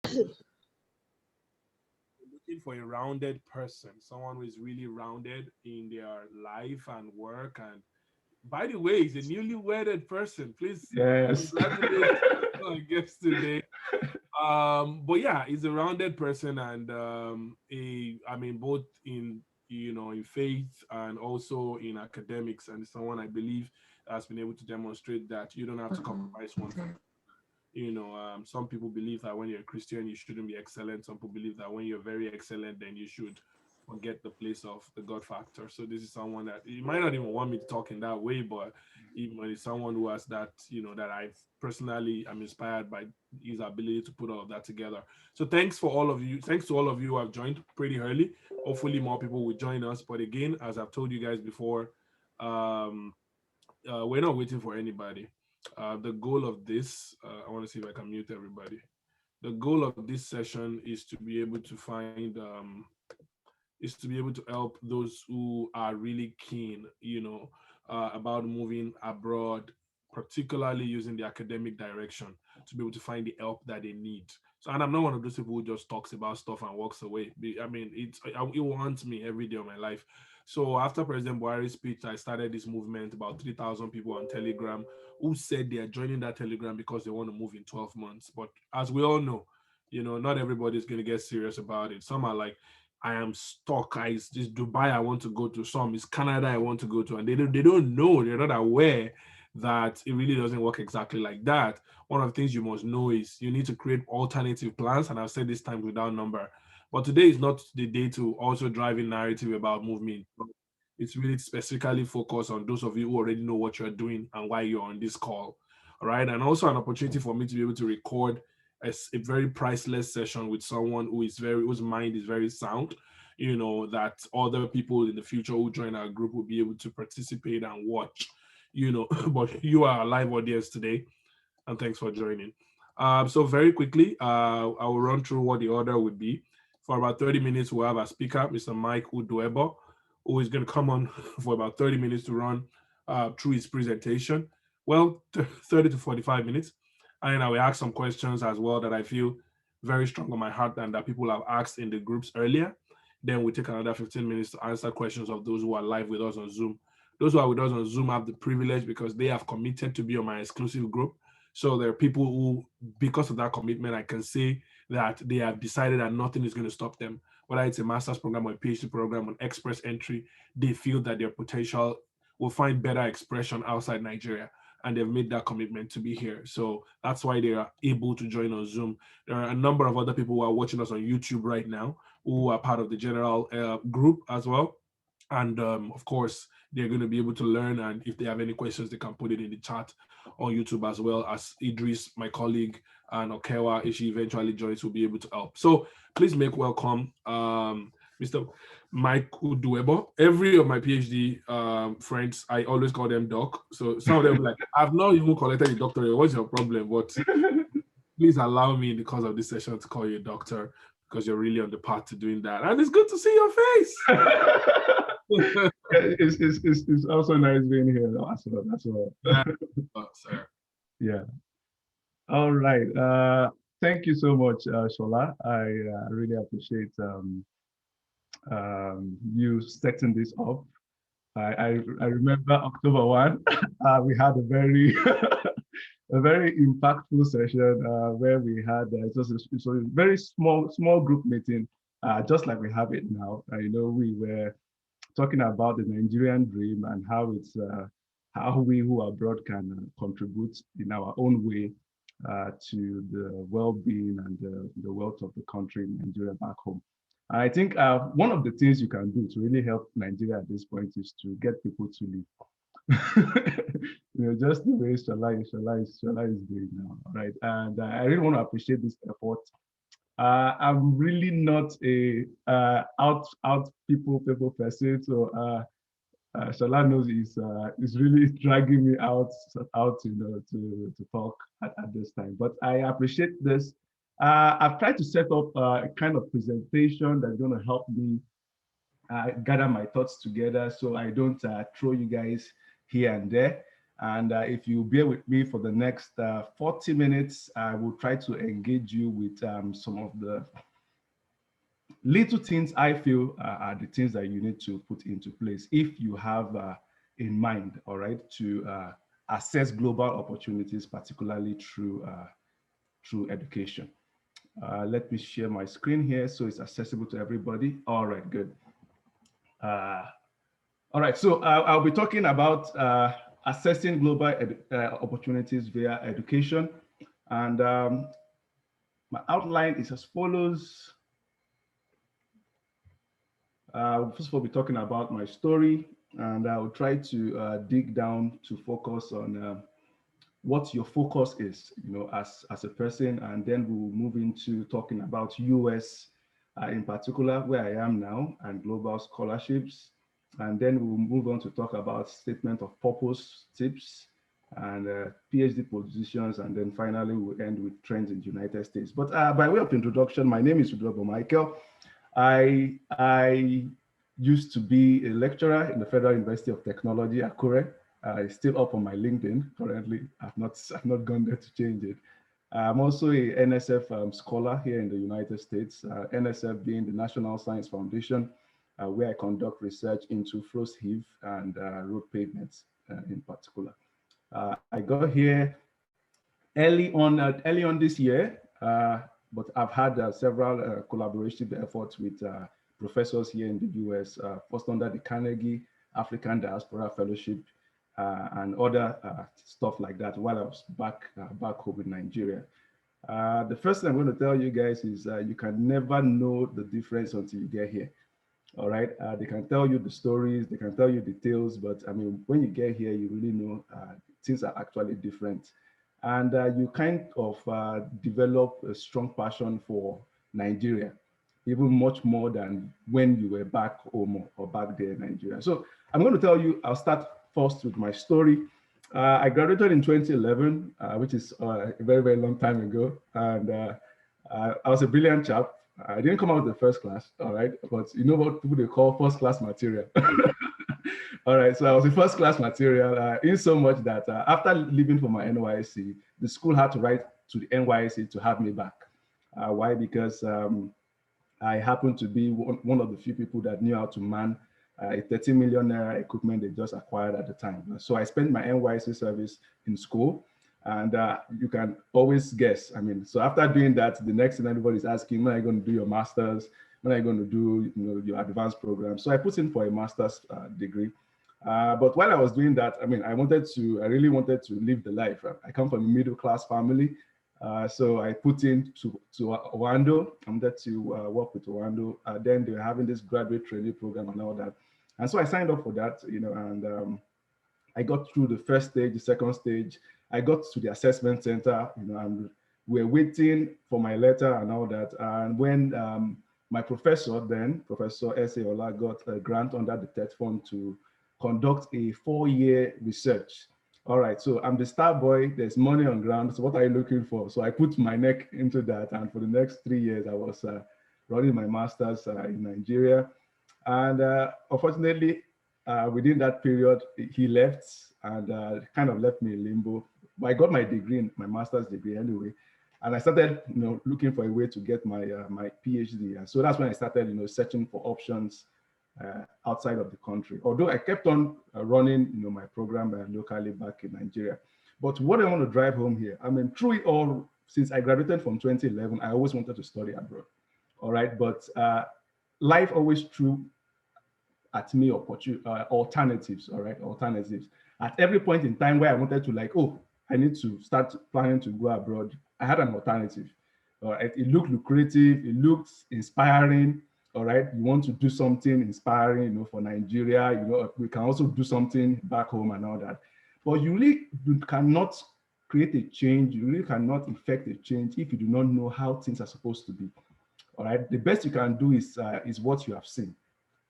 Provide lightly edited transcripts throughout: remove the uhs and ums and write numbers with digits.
Looking for a rounded person, someone who is really rounded in their life and work. And by the way, he's a newly wedded person. Please Yes. congratulate our guest today. But yeah, he's a rounded person, and I mean, both in in faith and also in academics, and someone I believe has been able to demonstrate that you don't have to compromise one for some people believe that when you're a Christian, you shouldn't be excellent. Some people believe that when you're very excellent, then you should forget the place of the God factor. So this is someone that you might not even want me to talk in that way, but even it's someone who has that, that I've personally am inspired by his ability to put all of that together. So thanks for all of you. Thanks to all of you who have joined pretty early. Hopefully more people will join us. But again, as I've told you guys before, um, we're not waiting for anybody. The goal of this, I want to see if I can mute everybody. The goal of this session is to be able to help those who are really keen, about moving abroad, particularly using the academic direction to be able to find the help that they need. So, and I'm not one of those people who just talks about stuff and walks away. I mean, it wants me every day of my life. So after President Buhari's speech, I started this movement, about 3,000 people on Telegram who said they are joining that Telegram because they want to move in 12 months. But as we all know, not everybody's going to get serious about it. Some are like, I am stuck. It's this Dubai I want to go to. Some is Canada I want to go to, and they don't know. They're not aware that it really doesn't work exactly like that. One of the things you must know is you need to create alternative plans, and I've said this time without number. But today is not the day to also drive in narrative about movement. It's really specifically focused on those of you who already know what you're doing and why you're on this call. All right. And also an opportunity for me to be able to record a very priceless session with someone whose mind is very sound, that other people in the future who join our group will be able to participate and watch, but you are a live audience today, and thanks for joining. So very quickly, I will run through what the order would be. For about 30 minutes, we'll have a speaker, Mr. Mike Uduebor, who is going to come on for about 30 minutes to run through his presentation. Well, 30 to 45 minutes. And I will ask some questions as well that I feel very strong on my heart and that people have asked in the groups earlier. Then we take another 15 minutes to answer questions of those who are live with us on Zoom. Those who are with us on Zoom have the privilege because they have committed to be on my exclusive group. So there are people who, because of that commitment, I can say that they have decided that nothing is going to stop them. Whether it's a master's program or a PhD program on express entry, they feel that their potential will find better expression outside Nigeria. And they've made that commitment to be here. So that's why they are able to join on Zoom. There are a number of other people who are watching us on YouTube right now who are part of the general group as well. And of course, they're going to be able to learn. And if they have any questions, they can put it in the chat on YouTube as well as Idris, my colleague, and Okewa, if she eventually joins, will be able to help. So please make welcome Mr. Mike Uduebor. Every of my PhD friends, I always call them doc. So some of them like, I've not even collected a doctorate. What's your problem? But please allow me in the course of this session to call you a doctor because you're really on the path to doing that. And it's good to see your face. It's also nice being here. That's all. Yeah, sir. Yeah. All right. Thank you so much, Shola. I really appreciate you setting this up. I remember October 1, we had a very a very impactful session where we had it was a very small group meeting, just like we have it now. We were talking about the Nigerian dream and how we who are abroad can contribute in our own way to the well-being and the wealth of the country, Nigeria, back home. I think one of the things you can do to really help Nigeria at this point is to get people to leave. Just the way Shala is doing now, right? And I really want to appreciate this effort. I'm really not a out people person, so Shala knows is really dragging me out to talk at this time. But I appreciate this. I've tried to set up a kind of presentation that's going to help me gather my thoughts together so I don't throw you guys here and there. And if you bear with me for the next 40 minutes, I will try to engage you with some of the little things I feel are the things that you need to put into place if you have in mind, all right, to assess global opportunities, particularly through education. Let me share my screen here so it's accessible to everybody. All right, good. Uh, all right, so I'll be talking about assessing global opportunities via education. And my outline is as follows. First of all, we'll be talking about my story, and I'll try to dig down to focus on what your focus is, as a person, and then we'll move into talking about US in particular, where I am now, and global scholarships, and then we'll move on to talk about statement of purpose tips and PhD positions, and then finally we'll end with trends in the United States. But by way of introduction, my name is Uduebor Michael. I used to be a lecturer in the Federal University of Technology, Akure. It's still up on my LinkedIn currently. I've not gone there to change it. I'm also a NSF scholar here in the United States, NSF being the National Science Foundation, where I conduct research into frost heave and road pavements in particular. I got here early on this year, but I've had several collaborative efforts with professors here in the US, first under the Carnegie African Diaspora Fellowship and other stuff like that while I was back home in Nigeria. The first thing I'm going to tell you guys is you can never know the difference until you get here. All right, they can tell you the stories, they can tell you details, but I mean, when you get here, you really know things are actually different. And you kind of develop a strong passion for Nigeria, even much more than when you were back home or back there in Nigeria. So I'm going to tell you, I'll start first with my story. I graduated in 2011, which is a very, very long time ago. And I was a brilliant chap. I didn't come out with the first class, all right? But you know what people they call first class material. All right, so I was a first class material in so much that after leaving for my NYSC, the school had to write to the NYSC to have me back. Why? Because I happened to be one of the few people that knew how to man a 30 million naira equipment they just acquired at the time. So I spent my NYSC service in school, and you can always guess. I mean, so after doing that, the next thing everybody's asking, when are you going to do your master's? When are you going to do your advanced program? So I put in for a master's degree. But while I was doing that, I mean, I really wanted to live the life. I come from a middle class family. So I put in to Owando. I wanted to work with Owando. Then they were having this graduate training program and all that. And so I signed up for that, and I got through the first stage, the second stage. I got to the assessment center, and we're waiting for my letter and all that. And when my professor then, Professor S.A. Ola, got a grant under the TED Fund to conduct a 4-year research. All right, so I'm the star boy, there's money on ground, so what are you looking for? So I put my neck into that, and for the next 3 years, I was running my master's in Nigeria. And unfortunately, within that period, he left and kind of left me in limbo. But I got my degree, my master's degree anyway. And I started, looking for a way to get my my PhD. And so that's when I started, searching for options outside of the country. Although I kept on running, my program locally back in Nigeria. But what I want to drive home here, I mean, through it all, since I graduated from 2011, I always wanted to study abroad. All right, but life always threw at me alternatives. All right, alternatives. At every point in time where I wanted to I need to start planning to go abroad, I had an alternative. All right, it looked lucrative, it looked inspiring. All right, you want to do something inspiring, for Nigeria. We can also do something back home and all that. But you cannot create a change. You really cannot effect a change if you do not know how things are supposed to be. All right, the best you can do is what you have seen.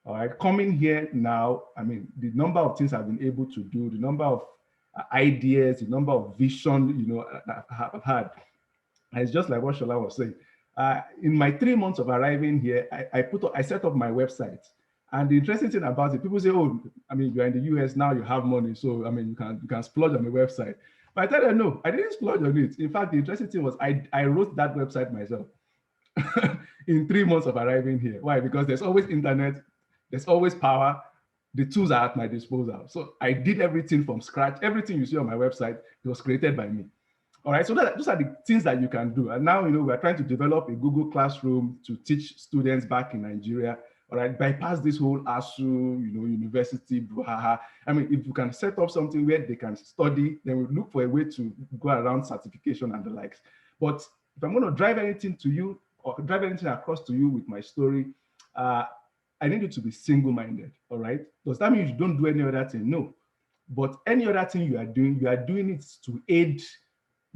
All right, coming here now, I mean, the number of things I've been able to do, the number of ideas, the number of vision, I've had. It's just like what Shola was saying. In my 3 months of arriving here, I set up my website. And the interesting thing about it, people say, "Oh, I mean, you're in the US now, you have money, so I mean, you can splurge on the website." But I tell them, no, I didn't splurge on it. In fact, the interesting thing was I wrote that website myself in 3 months of arriving here. Why? Because there's always internet, there's always power, the tools are at my disposal. So I did everything from scratch. Everything you see on my website, it was created by me. All right, so those are the things that you can do. And now, we're trying to develop a Google Classroom to teach students back in Nigeria. All right, bypass this whole ASU, university, brouhaha. I mean, if you can set up something where they can study, then we look for a way to go around certification and the likes. But if I'm going to drive anything to you or drive anything across to you with my story, uh, I need you to be single-minded. All right, does that mean you don't do any other thing? No, but any other thing you are doing it to aid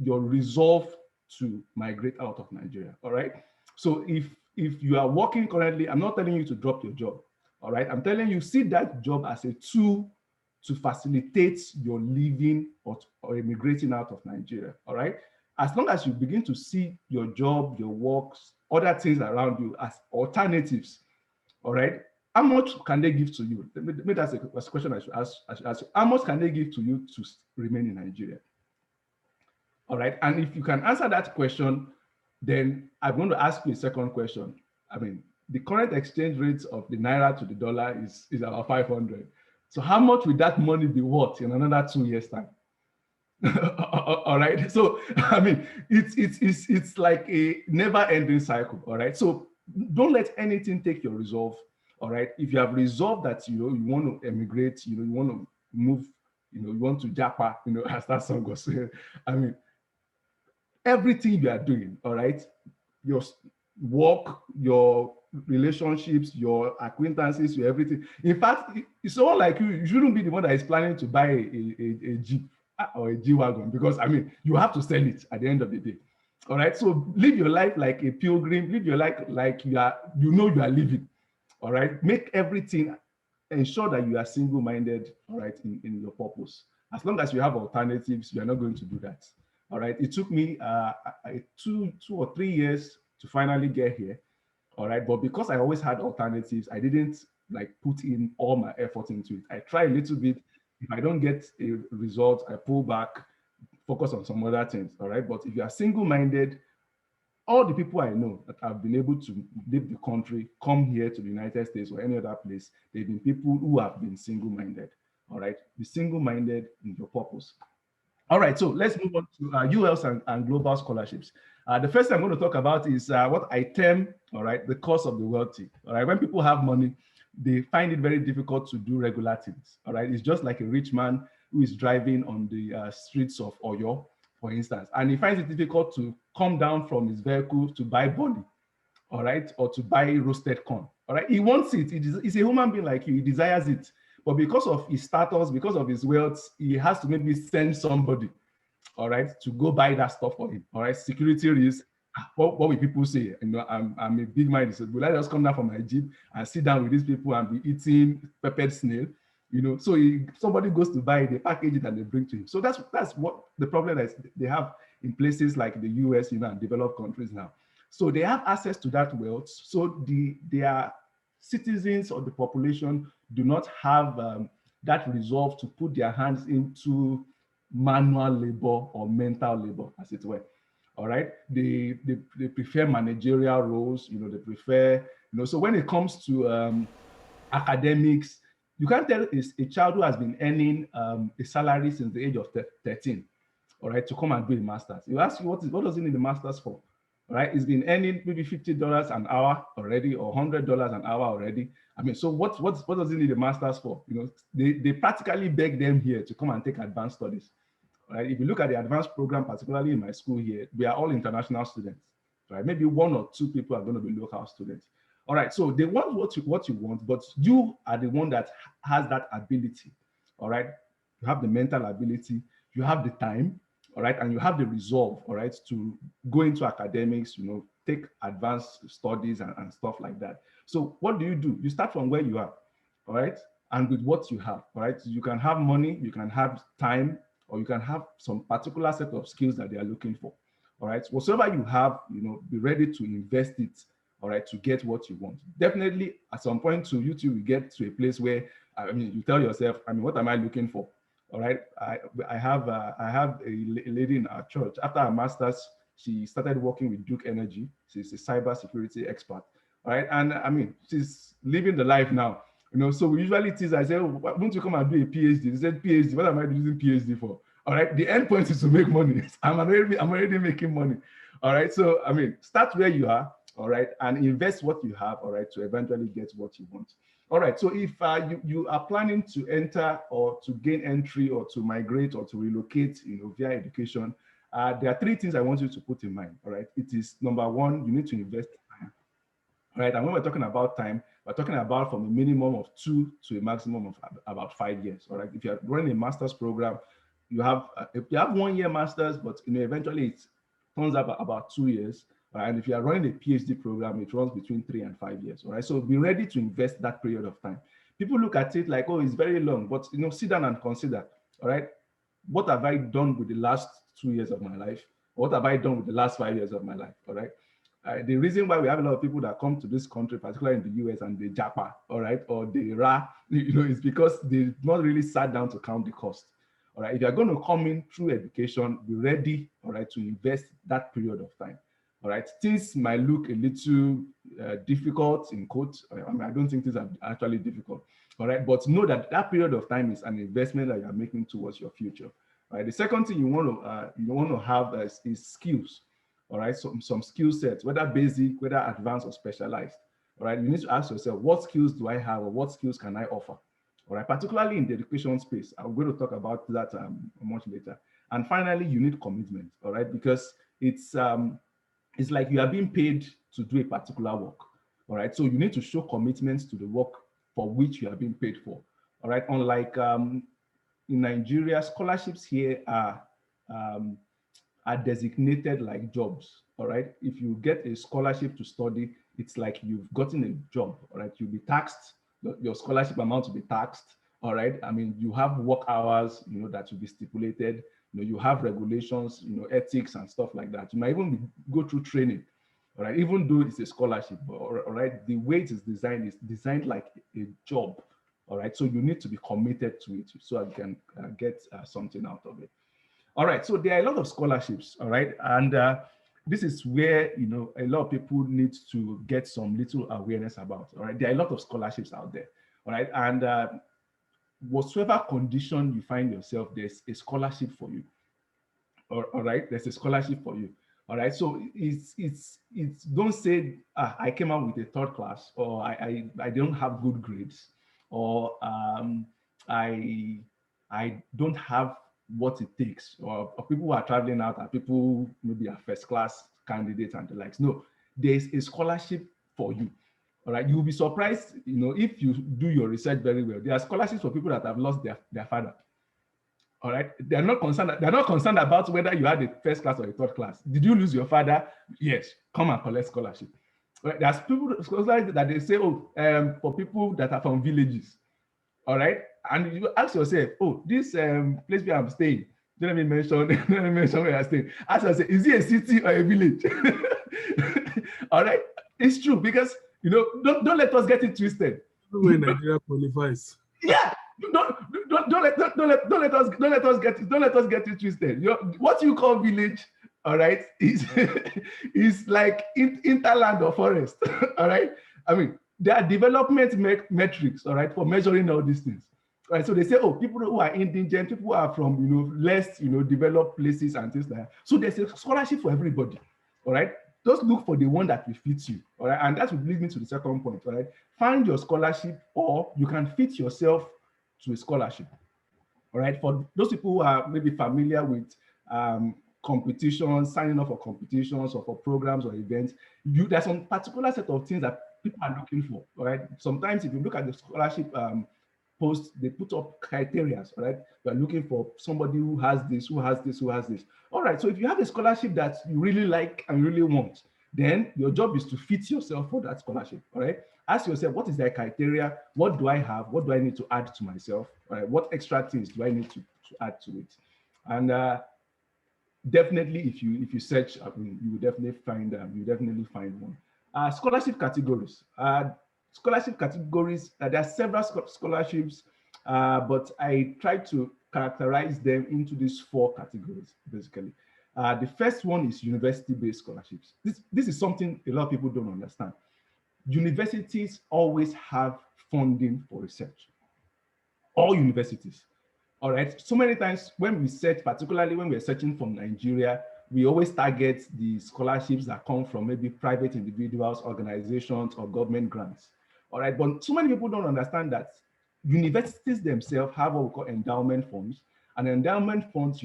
your resolve to migrate out of Nigeria. All right. So if you are working currently, I'm not telling you to drop your job. All right. I'm telling you, see that job as a tool to facilitate your living or immigrating out of Nigeria. All right. As long as you begin to see your job, your works, other things around you as alternatives, all right. How much can they give to you? Maybe that's a question I should ask. How much can they give to you to remain in Nigeria? All right. And if you can answer that question, then I'm going to ask you a second question. I mean, the current exchange rate of the naira to the dollar is about 500. So how much will that money be worth in another 2 years' time? All right. So I mean, it's like a never-ending cycle. All right. So don't let anything take your resolve. All right. If you have resolved that you want to emigrate, you want to move, you want to japa, as that song was saying. I mean, everything you are doing, all right, your work, your relationships, your acquaintances, your everything. In fact, it's someone like you shouldn't be the one that is planning to buy a Jeep or a G-Wagon, because I mean, you have to sell it at the end of the day. All right. So live your life like a pilgrim, live your life like you are living. All right. Make everything, ensure that you are single-minded, all right, in your purpose. As long as you have alternatives, you are not going to do that. All right. It took me 2 or 3 years to finally get here. All right. But because I always had alternatives, I didn't like put in all my effort into it. I try a little bit. If I don't get a result, I pull back, focus on some other things. All right. But if you are single-minded, all the people I know that have been able to leave the country, come here to the United States or any other place, they've been people who have been single-minded. All right. Be single-minded in your purpose. All right, so let's move on to ULs and global scholarships. The first thing I'm going to talk about is what I term, all right, the curse of the wealthy. All right, when people have money, they find it very difficult to do regular things. All right, it's just like a rich man who is driving on the streets of Oyo, for instance, and he finds it difficult to come down from his vehicle to buy boli, all right, or to buy roasted corn. All right, he wants it. He's a human being like you. He desires it. But because of his status, because of his wealth, he has to maybe send somebody, all right, to go buy that stuff for him. All right, security risk. What will people say? I'm a big man. So will I just come down from my jeep and sit down with these people and be eating peppered snail? So somebody goes to buy it, they package it and they bring to him. So that's what the problem is they have in places like the US, and developed countries now. So they have access to that wealth. So their citizens or the population do not have that resolve to put their hands into manual labor or mental labor, as it were. All right. They prefer managerial roles, they prefer, so when it comes to academics, you can't tell a child who has been earning a salary since the age of 13, all right, to come and do a master's. You ask you what does he need the master's for? All right, he's been earning maybe $50 an hour already or $100 an hour already. I mean, so what does he need a master's for? They practically beg them here to come and take advanced studies. Right? If you look at the advanced program, particularly in my school here, we are all international students. Right? Maybe one or two people are going to be local students. All right. So they want what you want, but you are the one that has that ability. All right. You have the mental ability, you have the time, all right, and you have the resolve, all right, to go into academics, take advanced studies and stuff like that. So what do? You start from where you are, all right, and with what you have, all right. You can have money, you can have time, or you can have some particular set of skills that they are looking for. All right. Whatsoever you have, be ready to invest it, all right, to get what you want. Definitely, at some point, too, you two will get to a place where, I mean, you tell yourself, I mean, what am I looking for? All right, I have a lady in our church. After her master's, she started working with Duke Energy. She's a cyber security expert. All right, and I mean, she's living the life now. So we usually tease. I say, oh, won't you come and do a PhD? They said, PhD. What am I using PhD for? All right, the end point is to make money. I'm already making money. All right, so I mean, start where you are. All right, and invest what you have. All right, to eventually get what you want. All right, so if you are planning to enter or to gain entry or to migrate or to relocate, via education, there are three things I want you to put in mind. All right, it is number one, you need to invest time. Right, and when we're talking about time, we're talking about from a minimum of 2 to a maximum of about 5 years. All right, if you're running a master's program, if you have 1 year masters, but eventually it turns out about 2 years. And if you are running a PhD program, it runs between 3 and 5 years. All right, so be ready to invest that period of time. People look at it like, oh, it's very long, but sit down and consider. All right, what have I done with the last 2 years of my life? What have I done with the last 5 years of my life? All right. The reason why we have a lot of people that come to this country, particularly in the US, and they japa, all right, or they ra, is because they've not really sat down to count the cost. All right. If you're going to come in through education, be ready, all right, to invest that period of time. All right. Things might look a little difficult in quotes. I mean, I don't think things are actually difficult. All right. But know that that period of time is an investment that you're making towards your future. All right. The second thing you want to have is skills. All right. Some skill sets, whether basic, whether advanced or specialized. All right. You need to ask yourself, what skills do I have or what skills can I offer? All right. Particularly in the education space. I'm going to talk about that much later. And finally, you need commitment. All right. Because it's like you are being paid to do a particular work. All right. So you need to show commitment to the work for which you are being paid for. All right. Unlike in Nigeria, scholarships here um, are designated like jobs. All right. If you get a scholarship to study, it's like you've gotten a job. All right. You'll be taxed. Your scholarship amount will be taxed. All right. I mean, you have work hours, that will be stipulated. You have regulations, ethics and stuff like that. You might even go through training. All right. Even though it's a scholarship, all right, the way it is designed like a job. All right. So you need to be committed to it so you can get something out of it. All right, so there are a lot of scholarships, all right, and this is where a lot of people need to get some little awareness about. All right, there are a lot of scholarships out there, all right, and whatsoever condition you find yourself, there's a scholarship for you. All right, there's a scholarship for you. All right, so it's don't say I came out with a third class, or I don't have good grades, or I I don't have what it takes, or people who are traveling out are people maybe are first class candidates and the likes. No, there's a scholarship for you. All right, you'll be surprised, if you do your research very well. There are scholarships for people that have lost their father. All right, they're not concerned. They're not concerned about whether you had a first class or a third class. Did you lose your father? Yes, come and collect scholarship. Right? There's people that they say, oh, for people that are from villages. All right, and you ask yourself, oh, this place where I'm staying. Don't let me mention. Don't let me mention where I'm staying. Ask yourself, is it a city or a village? All right, it's true because don't let us get it twisted. When Nigeria qualifies. Yeah, don't let us get it twisted. What you call village, all right, is is like interland or forest. All right, I mean there are development metrics, all right, for measuring all these things. All right, so they say, oh, people who are indigent, people who are from less developed places and things like that. So there's a scholarship for everybody. All right, just look for the one that will fit you. All right, and that will lead me to the second point. All right, find your scholarship, or you can fit yourself to a scholarship. All right, for those people who are maybe familiar with competitions, signing up for competitions or for programs or events, there's some particular set of things that people are looking for. All right, sometimes if you look at the scholarship post, they put up criteria. All right, we are looking for somebody who has this, who has this, who has this. All right, so if you have a scholarship that you really like and really want, then your job is to fit yourself for that scholarship. All right, ask yourself, what is the criteria? What do I have? What do I need to add to myself? All right, what extra things do I need to add to it? And definitely, if you search, I mean, you will definitely find one. Scholarship categories. There are several scholarships, but I try to characterize them into these four categories, basically. The first one is university-based scholarships. This is something a lot of people don't understand. Universities always have funding for research. All universities. All right. So many times when we search, particularly when we're searching from Nigeria, we always target the scholarships that come from maybe private individuals, organizations, or government grants. All right. But so many people don't understand that universities themselves have what we call endowment funds. And endowment funds,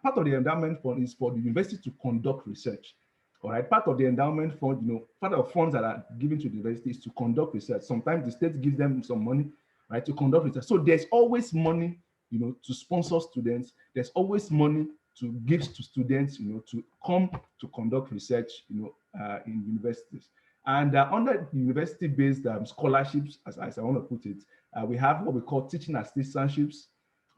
part of the endowment fund is for the university to conduct research. All right. Part of the endowment fund, part of funds that are given to the university is to conduct research. Sometimes the state gives them some money, right, to conduct research. So there's always money, to sponsor students. There's always money to give to students, to come to conduct research, in universities. And under university-based scholarships, as I want to put it, we have what we call teaching assistantships.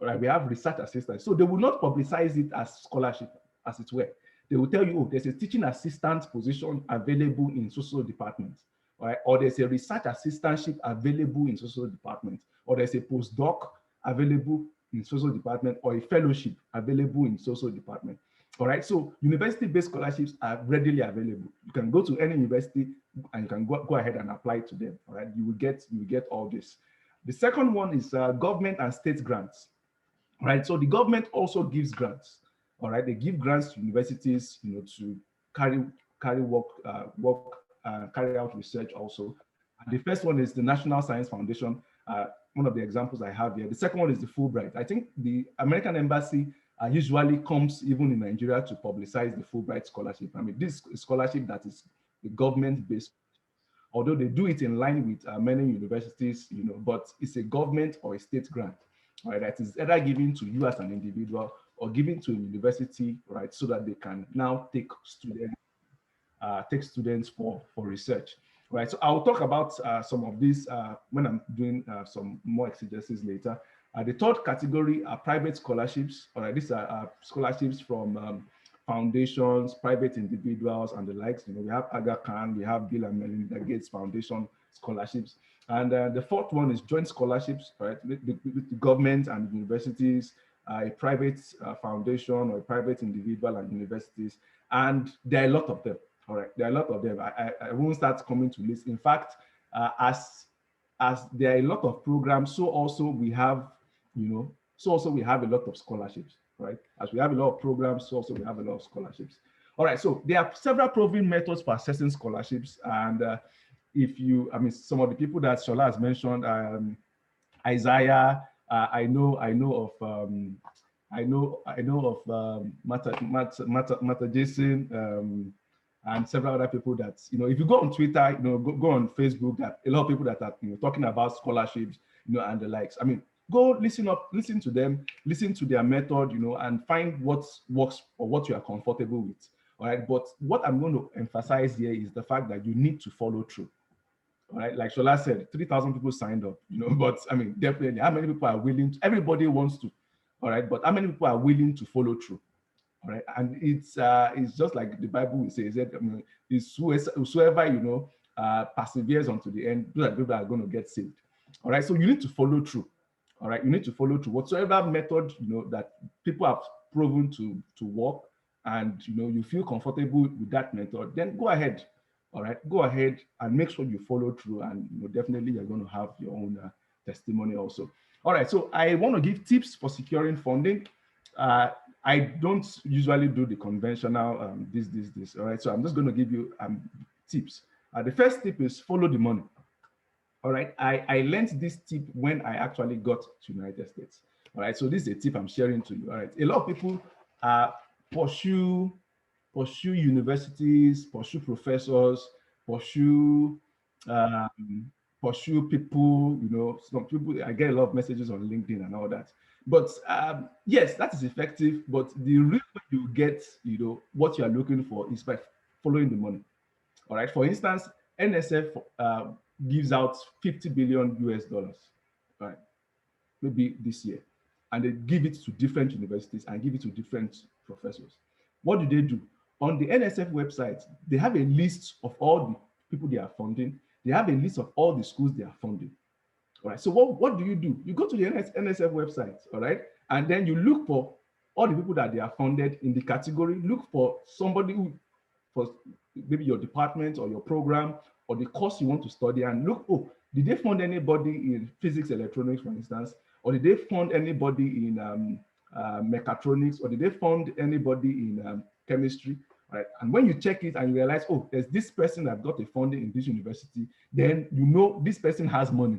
All right, we have research assistants. So they will not publicize it as scholarship, as it were. They will tell you, oh, there's a teaching assistant position available in social department, all right, or there's a research assistantship available in social department, or there's a postdoc available in social department, or a fellowship available in social department. All right, so university-based scholarships are readily available. You can go to any university and you can go ahead and apply to them. All right, you will get all this. The second one is government and state grants. Right, so the government also gives grants. All right, they give grants to universities, to carry carry out research also. And the first one is the National Science Foundation. One of the examples I have here. The second one is the Fulbright. I think the American embassy usually comes even in Nigeria to publicize the Fulbright scholarship. I mean, this scholarship that is the government-based, although they do it in line with many universities, but it's a government or a state grant, right? That is either given to you as an individual or given to a university, right? So that they can now take students for research, right? So I'll talk about some of these when I'm doing some more exegesis later. The third category are private scholarships. All right, these are scholarships from foundations, private individuals, and the likes. We have Aga Khan, we have Bill and Melinda Gates Foundation scholarships, and the fourth one is joint scholarships, right? The government and universities, a private foundation or a private individual and universities, and there are a lot of them. All right, there are a lot of them. I won't start coming to list. In fact, as there are a lot of programs, so also we have, so also we have a lot of scholarships, right? As we have a lot of programs, so also we have a lot of scholarships. All right, so there are several proven methods for assessing scholarships, and I mean, some of the people that Shola has mentioned, Isaiah, I know of Mata Jason, and several other people that, if you go on Twitter, go on Facebook, that a lot of people that are talking about scholarships, and the likes. I mean, go listen to them, listen to their method, and find what works or what you are comfortable with. All right. But what I'm going to emphasize here is the fact that you need to follow through. All right, like Shola said, 3,000 people signed up, but I mean, definitely, how many people are willing to, everybody wants to, all right, but how many people are willing to follow through? All right, and it's just like the Bible will say, that it's whoever perseveres unto the end, those are people that are going to get saved. All right, so you need to follow through. All right, you need to follow through whatsoever method that people have proven to work, and you feel comfortable with that method. Then go ahead. All right, go ahead and make sure you follow through, and definitely you're going to have your own testimony also. All right, so I want to give tips for securing funding. I don't usually do the conventional this. All right, so I'm just going to give you tips. The first tip is follow the money. All right, I learned this tip when I actually got to United States. All right, so this is a tip I'm sharing to you. All right, a lot of people pursue universities, pursue professors, pursue pursue people. Some people, I get a lot of messages on LinkedIn and all that. But yes, that is effective. But the real way you get, what you are looking for is by following the money. All right. For instance, NSF gives out 50 billion US dollars, right? Maybe this year, and they give it to different universities and give it to different professors. What do? On the NSF website, they have a list of all the people they are funding. They have a list of all the schools they are funding. All right. So what do? You go to the NSF website, all right, and then you look for all the people that they are funded in the category. Look for somebody who, for maybe your department or your program or the course you want to study, and look, oh, did they fund anybody in physics, electronics, for instance, or did they fund anybody in mechatronics, or did they fund anybody in chemistry? Right. And when you check it and you realize, oh, there's this person that got a funding in this university, then you know this person has money.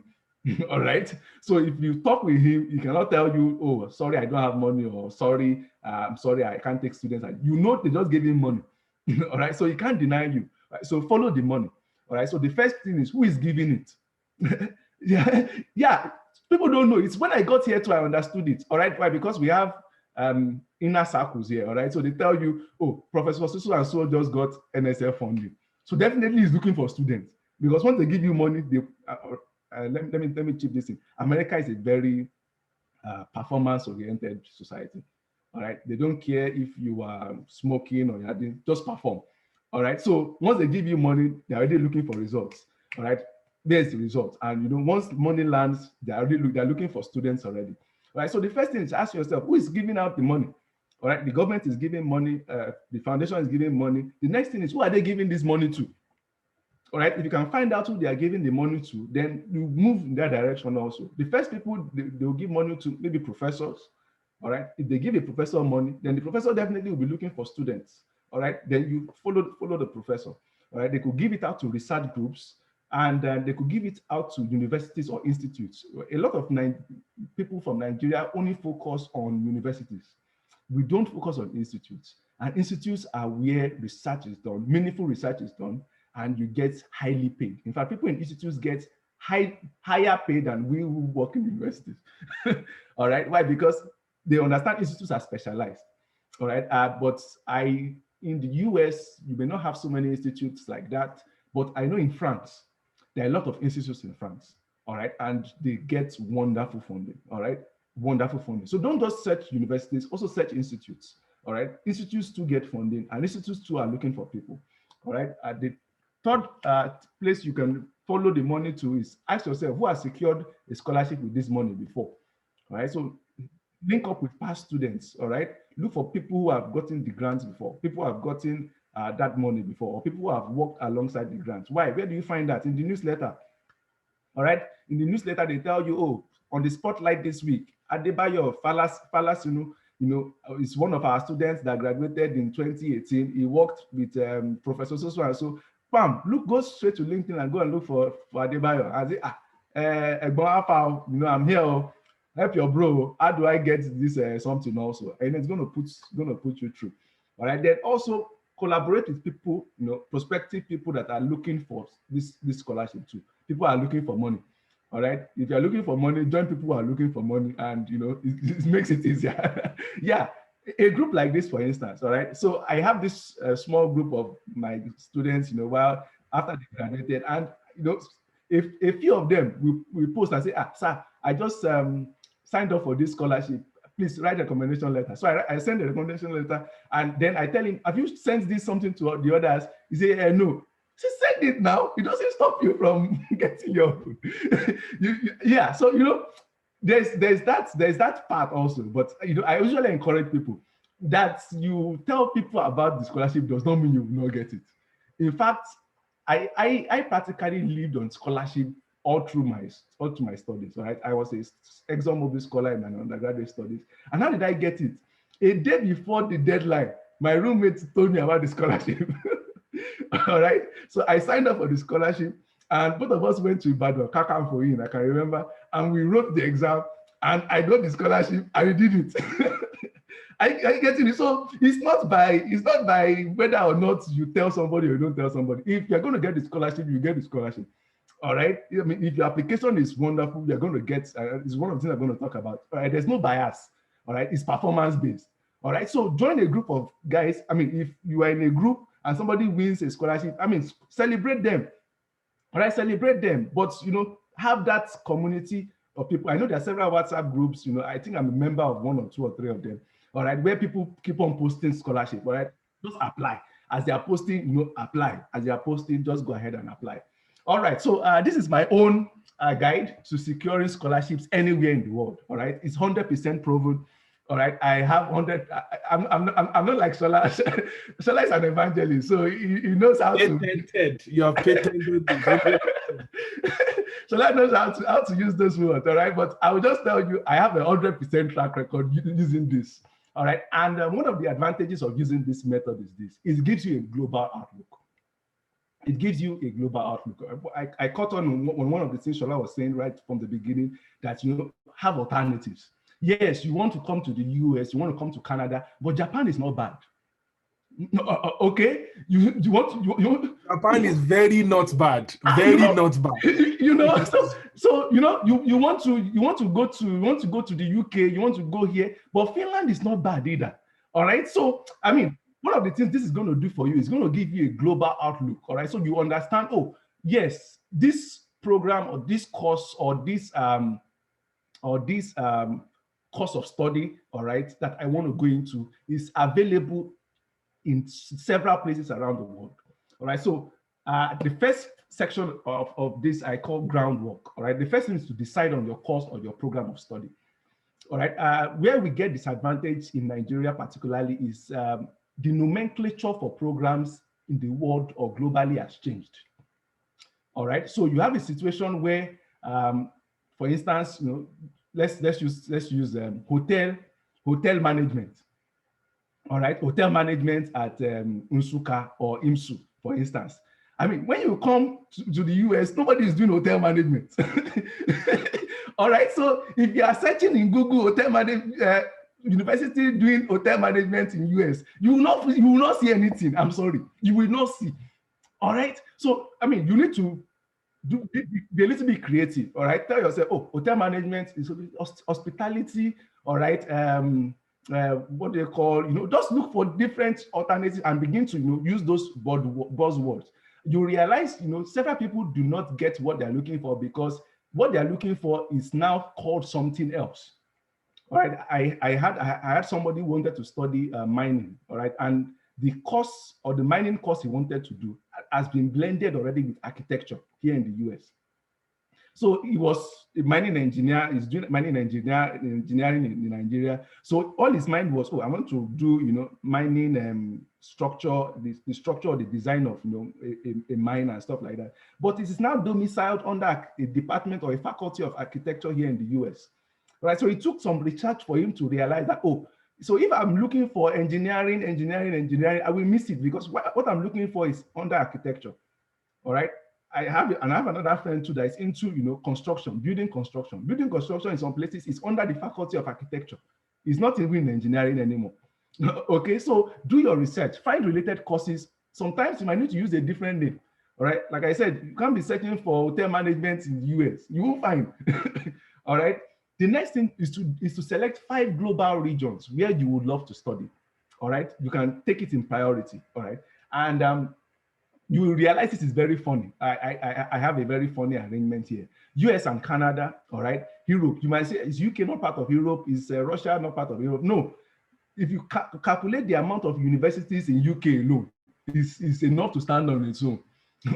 All right. So if you talk with him, he cannot tell you, oh, sorry, I don't have money, or sorry, I'm sorry, I can't take students. And you know, they just gave him money. All right. So he can't deny you. Right? So follow the money. All right. So the first thing is, who is giving it? Yeah. Yeah. People don't know. It's when I got here too, I understood it. All right. Why? Because we have inner circles here. All right. So they tell you, oh, Professor so and so just got NSF funding. So definitely he's looking for students, because once they give you money, they let me chip this in. America is a very performance-oriented society. All right, they don't care if you are smoking or you're doing, just perform. All right, so once they give you money, they're already looking for results. All right, there's the result, and once money lands, they're looking for students already. All right, so the first thing is ask yourself, who is giving out the money? All right, the government is giving money, the foundation is giving money. The next thing is, who are they giving this money to? All right, if you can find out who they are giving the money to, then you move in that direction also. The first people they will give money to, maybe professors. All right, if they give a professor money, then the professor definitely will be looking for students. All right, then you follow the professor. All right, they could give it out to research groups, and they could give it out to universities or institutes. A lot of people from Nigeria only focus on universities. We don't focus on institutes, and institutes are where research is done, meaningful research is done, and you get highly paid. In fact, people in institutes get higher paid than we who work in universities. All right, why? Because they understand institutes are specialized. All right, but in the US, you may not have so many institutes like that, but I know in France, there are a lot of institutes in France. All right, and they get wonderful funding. All right, wonderful funding. So don't just search universities, also search institutes. All right, institutes too get funding, and institutes too are looking for people. All right, the third place you can follow the money to is ask yourself, who has secured a scholarship with this money before? All right, so link up with past students. All right, look for people who have gotten the grants before, people who have gotten that money before, or people who have worked alongside the grants. Why? Where do you find that? In the newsletter. All right, in the newsletter they tell you, oh, on the spotlight this week, Adebayo Falas, is one of our students that graduated in 2018. He worked with Professor so and so. Bam, go straight to LinkedIn and go and look for Adebayo. I say, I'm here. Oh, help your bro. How do I get this something also? And it's gonna put you through. All right. Then also collaborate with people, prospective people that are looking for this scholarship too. People are looking for money. All right. If you're looking for money, join people who are looking for money, and it makes it easier. Yeah. A group like this, for instance, all right. So I have this small group of my students, while after they graduated, and if a few of them we post and say, sir, I just signed up for this scholarship. Please write a recommendation letter. So I send a recommendation letter, and then I tell him, have you sent this something to the others? He say, no. She send it now. It doesn't stop you from getting your food. Yeah. So there's that part also. But I usually encourage people that you tell people about the scholarship does not mean you will not get it. In fact, I practically lived on scholarship all through my studies. Right, I was a exam mobile scholar in my undergraduate studies. And how did I get it? A day before the deadline, my roommate told me about the scholarship. All right, so I signed up for the scholarship, and both of us went to Ibadan, Kakan for in, I can remember, and we wrote the exam, and I got the scholarship, and we did it. I get it. So it's not by whether or not you tell somebody or you don't tell somebody. If you're going to get the scholarship, you get the scholarship. All right. I mean, if your application is wonderful, you're going to get. It's one of the things I'm going to talk about. All right. There's no bias. All right. It's performance based. All right. So join a group of guys. I mean, if you are in a group and somebody wins a scholarship, I mean, celebrate them. All right. Celebrate them. But have that community of people. I know there are several WhatsApp groups. I think I'm a member of one or two or three of them. All right, where people keep on posting scholarship. All right, just apply. As they are posting, apply. As they are posting, just go ahead and apply. All right, so this is my own guide to securing scholarships anywhere in the world. All right, it's 100% proven. All right, I have 100. I'm not like Sola. Sola is an evangelist, so he knows how to. Patented. You have patented this. 100%. Sola knows how to use those words. All right, but I will just tell you, I have a 100% track record using this. All right, and one of the advantages of using this method is this: it gives you a global outlook. It gives you a global outlook. I caught on one of the things Shola was saying right from the beginning, that have alternatives. Yes, you want to come to the US, you want to come to Canada, but Japan is not bad. Okay, you want you Japan is very not bad. Very not bad. So you want to go to the UK, you want to go here, but Finland is not bad either. All right, so I mean, one of the things this is going to do for you is going to give you a global outlook. All right, so you understand, oh yes, this program or this course or this course of study, all right, that I want to go into is available in several places around the world. All right, so the first section of this I call groundwork. All right, the first thing is to decide on your course or your program of study. All right, where we get disadvantage in Nigeria particularly is the nomenclature for programs in the world or globally has changed. All right, so you have a situation where, for instance, let's use hotel management. All right, hotel management at Unsuka or IMSU, for instance. I mean, when you come to the US, nobody is doing hotel management. All right, so if you are searching in Google hotel management, university doing hotel management in US, you will not see anything. I'm sorry, you will not see. All right, so I mean, you need to be a little bit creative. All right, tell yourself, oh, hotel management is hospitality. All right, what do you call, just look for different alternatives and begin to use those buzzwords. You realize several people do not get what they're looking for because what they're looking for is now called something else. All right, I had somebody who wanted to study mining. All right, and the course or the mining course he wanted to do has been blended already with architecture here in the US. So he was a mining engineer, he's doing mining engineering in Nigeria. So all his mind was, I want to do, mining structure, the structure or the design of, a mine and stuff like that. But it is now domiciled under a department or a faculty of architecture here in the US. Right, so it took some research for him to realize that, so if I'm looking for engineering, I will miss it because what I'm looking for is under architecture. All right. I have another friend too that is into construction, building construction. Building construction in some places is under the faculty of architecture. It's not even engineering anymore. Okay, so do your research, find related courses. Sometimes you might need to use a different name. All right, like I said, you can't be searching for hotel management in the US. You won't find. All right. The next thing is to select 5 global regions where you would love to study. All right, you can take it in priority. All right, and you will realize this is very funny. I have a very funny arrangement here. US and Canada, all right. Europe, you might say, is UK not part of Europe? Is Russia not part of Europe? No. If you calculate the amount of universities in UK alone, is enough to stand on its own.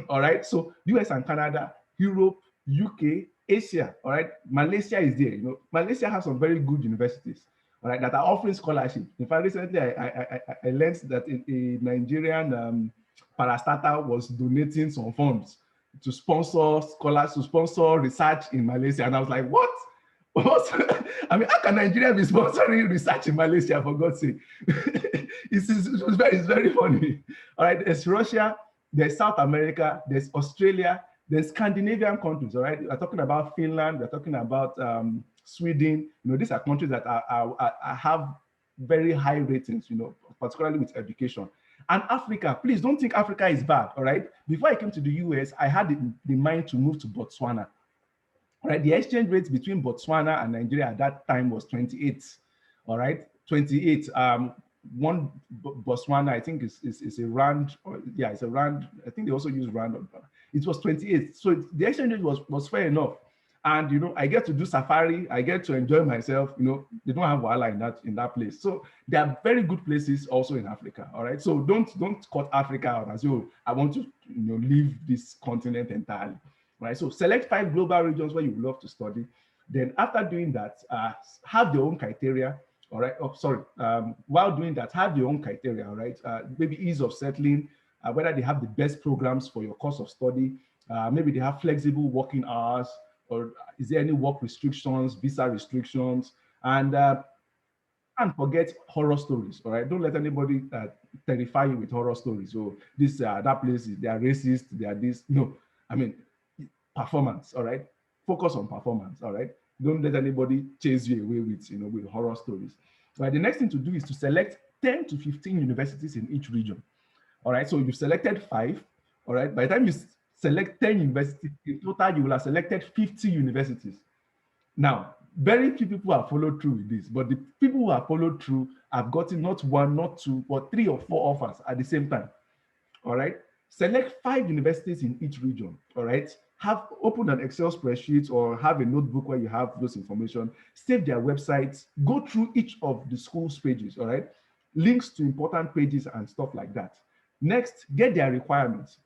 All right. So US and Canada, Europe, UK, Asia, all right. Malaysia is there. Malaysia has some very good universities, all right, that are offering scholarship. In fact, recently I learned that a Nigerian parastatal was donating some funds to sponsor scholars, to sponsor research in Malaysia. And I was like, what? I mean, how can Nigeria be sponsoring research in Malaysia, for God's sake? It's very funny. All right, there's Russia, there's South America, there's Australia, there's Scandinavian countries, all right? We're talking about Finland, we're talking about Sweden. These are countries that have very high ratings, particularly with education. And Africa, please don't think Africa is bad, all right? Before I came to the US, I had the mind to move to Botswana. All right, the exchange rate between Botswana and Nigeria at that time was 28, all right? 28. One Botswana, I think is a rand, it's a rand. I think they also use rand. It was 28. So the exchange rate was fair enough. And I get to do safari, I get to enjoy myself. They don't have wahala in that place. So there are very good places also in Africa. All right. So don't cut Africa out as I want to leave this continent entirely. Right. So select 5 global regions where you would love to study. Then after doing that, have your own criteria. All right. Oh, sorry. While doing that, have your own criteria. All right. Maybe ease of settling, whether they have the best programs for your course of study. Maybe they have flexible working hours, or is there any work restrictions, visa restrictions, and forget horror stories. All right, don't let anybody terrify you with horror stories. So this that place is, they are racist, they are this. No, I mean performance. All right, focus on performance. All right, don't let anybody chase you away with horror stories. All right, the next thing to do is to select 10 to 15 universities in each region. All right, so you've selected 5. All right, by the time you select 10 universities, in total you will have selected 50 universities. Now, very few people have followed through with this, but the people who have followed through have gotten not one, not two, but 3 or 4 offers at the same time. All right. Select 5 universities in each region. All right. Have open an Excel spreadsheet or have a notebook where you have those information. Save their websites. Go through each of the school's pages. All right. Links to important pages and stuff like that. Next, get their requirements.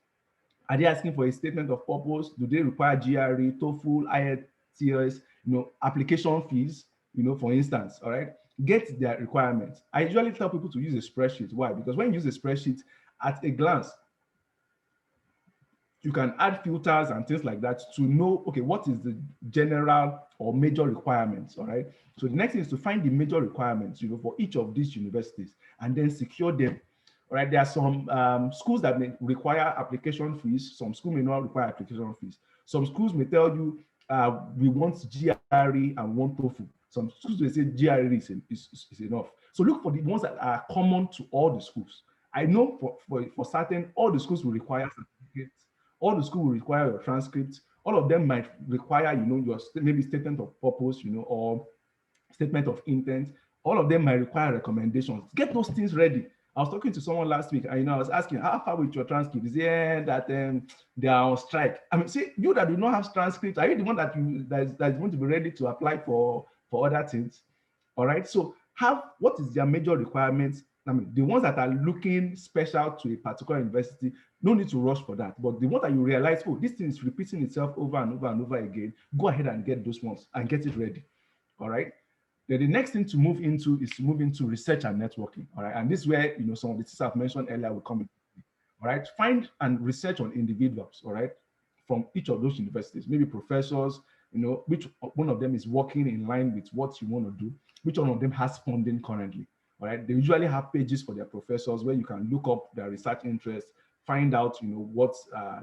Are they asking for a statement of purpose? Do they require GRE, TOEFL, IELTS, application fees, for instance, all right? Get their requirements. I usually tell people to use a spreadsheet. Why? Because when you use a spreadsheet, at a glance, you can add filters and things like that to know, okay, what is the general or major requirements, all right? So the next thing is to find the major requirements, for each of these universities and then secure them. All right, there are some schools that may require application fees. Some schools may not require application fees. Some schools may tell you, we want GRE and want TOEFL. Some schools will say GRE is enough. So look for the ones that are common to all the schools. I know for certain, all the schools will require certificates. All the school will require your transcripts. All of them might require, your maybe statement of purpose, or statement of intent. All of them might require recommendations. Get those things ready. I was talking to someone last week, and I was asking, how far with your transcript? Is yeah, that they are on strike. I mean, see, you that do not have transcripts, are you the one that's going to be ready to apply for other things? All right. So what is their major requirements? I mean, the ones that are looking special to a particular university, no need to rush for that. But the one that you realize, oh, this thing is repeating itself over and over and over again, go ahead and get those ones and get it ready. All right. Then the next thing to move into is to move into research and networking. All right. And this is where some of the things I've mentioned earlier will come in. All right. Find and research on individuals, all right, from each of those universities, maybe professors, which one of them is working in line with what you want to do, which one of them has funding currently. All right. They usually have pages for their professors where you can look up their research interests, find out, what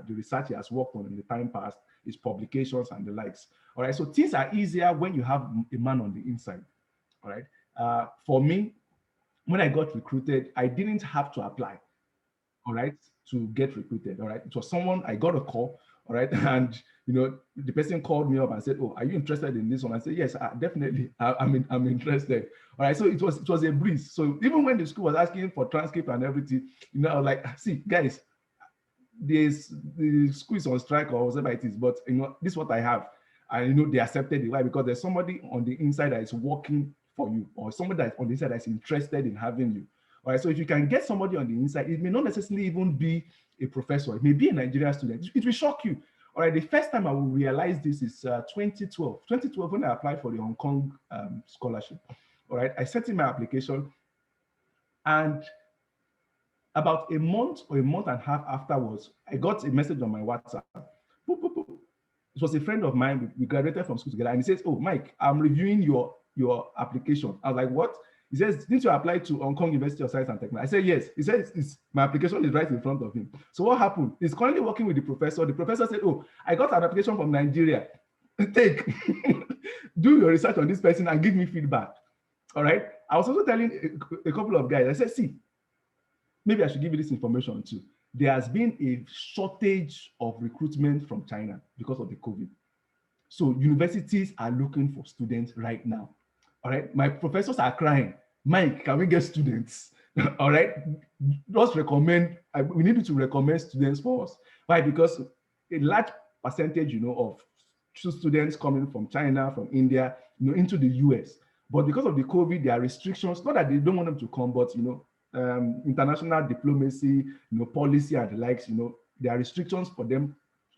the research he has worked on in the time past, his publications and the likes. All right. So things are easier when you have a man on the inside. All right. For me, when I got recruited, I didn't have to apply, all right, to get recruited. All right. It was someone, I got a call, all right, and the person called me up and said, "Oh, are you interested in this one?" I said, "Yes, definitely. I'm interested." All right. So it was a breeze. So even when the school was asking for transcript and everything, I was like, "See, guys, the school is on strike or whatever it is, but this is what I have." And they accepted it. Why? Because there's somebody on the inside that is working for you, or somebody that's on the inside that's interested in having you. All right. So if you can get somebody on the inside, it may not necessarily even be a professor. It may be a Nigerian student. It will shock you. All right. The first time I will realize this is 2012. 2012 when I applied for the Hong Kong scholarship. All right. I sent in my application, and about a month or a month and a half afterwards, I got a message on my WhatsApp. Boop, boop, boop. It was a friend of mine. We graduated from school together, and he says, "Oh, Mike, I'm reviewing your application." I was like, "What?" He says, "Didn't you apply to Hong Kong University of Science and Technology?" I said, "Yes." He said, "My application is right in front of him." So what happened? He's currently working with the professor. The professor said, "Oh, I got an application from Nigeria. Take, do your research on this person and give me feedback." All right. I was also telling a couple of guys, I said, "See, maybe I should give you this information too. There has been a shortage of recruitment from China because of the COVID. So universities are looking for students right now. All right. My professors are crying. Mike, can we get students?" All right. Just recommend, we need you to recommend students for us. Why? Because a large percentage, of students coming from China, from India, into the US. But because of the COVID, there are restrictions, not that they don't want them to come, but, international diplomacy, policy and the likes, there are restrictions for them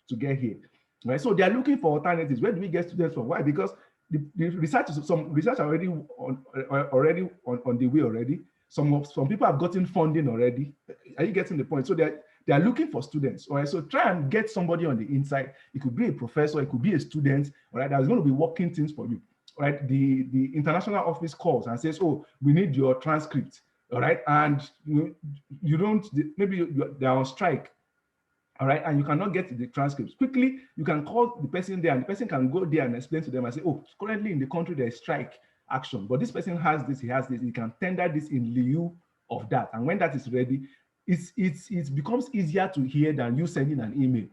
to get here. Right? So they are looking for alternatives. Where do we get students from? Why? Because the research is some research on the way already. Some people have gotten funding already. Are you getting the point? So they are looking for students. All right. So try and get somebody on the inside. It could be a professor, it could be a student, all right, that's going to be working things for you. All right. The international office calls and says, oh, we need your transcript. All right. And you don't, maybe they're on strike. All right, and you cannot get the transcripts quickly. You can call the person there, and the person can go there and explain to them and say, "Oh, currently in the country there is strike action, but this person has this, he has this. He can tender this in lieu of that." And when that is ready, it becomes easier to hear than you sending an email,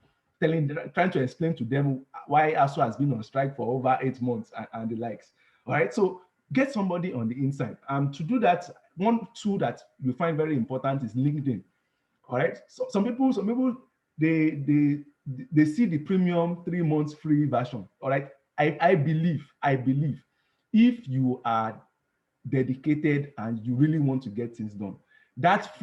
trying to explain to them why ASU has been on strike for over 8 months and the likes. All right, so get somebody on the inside. To do that, one tool that you find very important is LinkedIn. All right, so some people they see the premium 3 months free version. All right, I believe if you are dedicated and you really want to get things done, that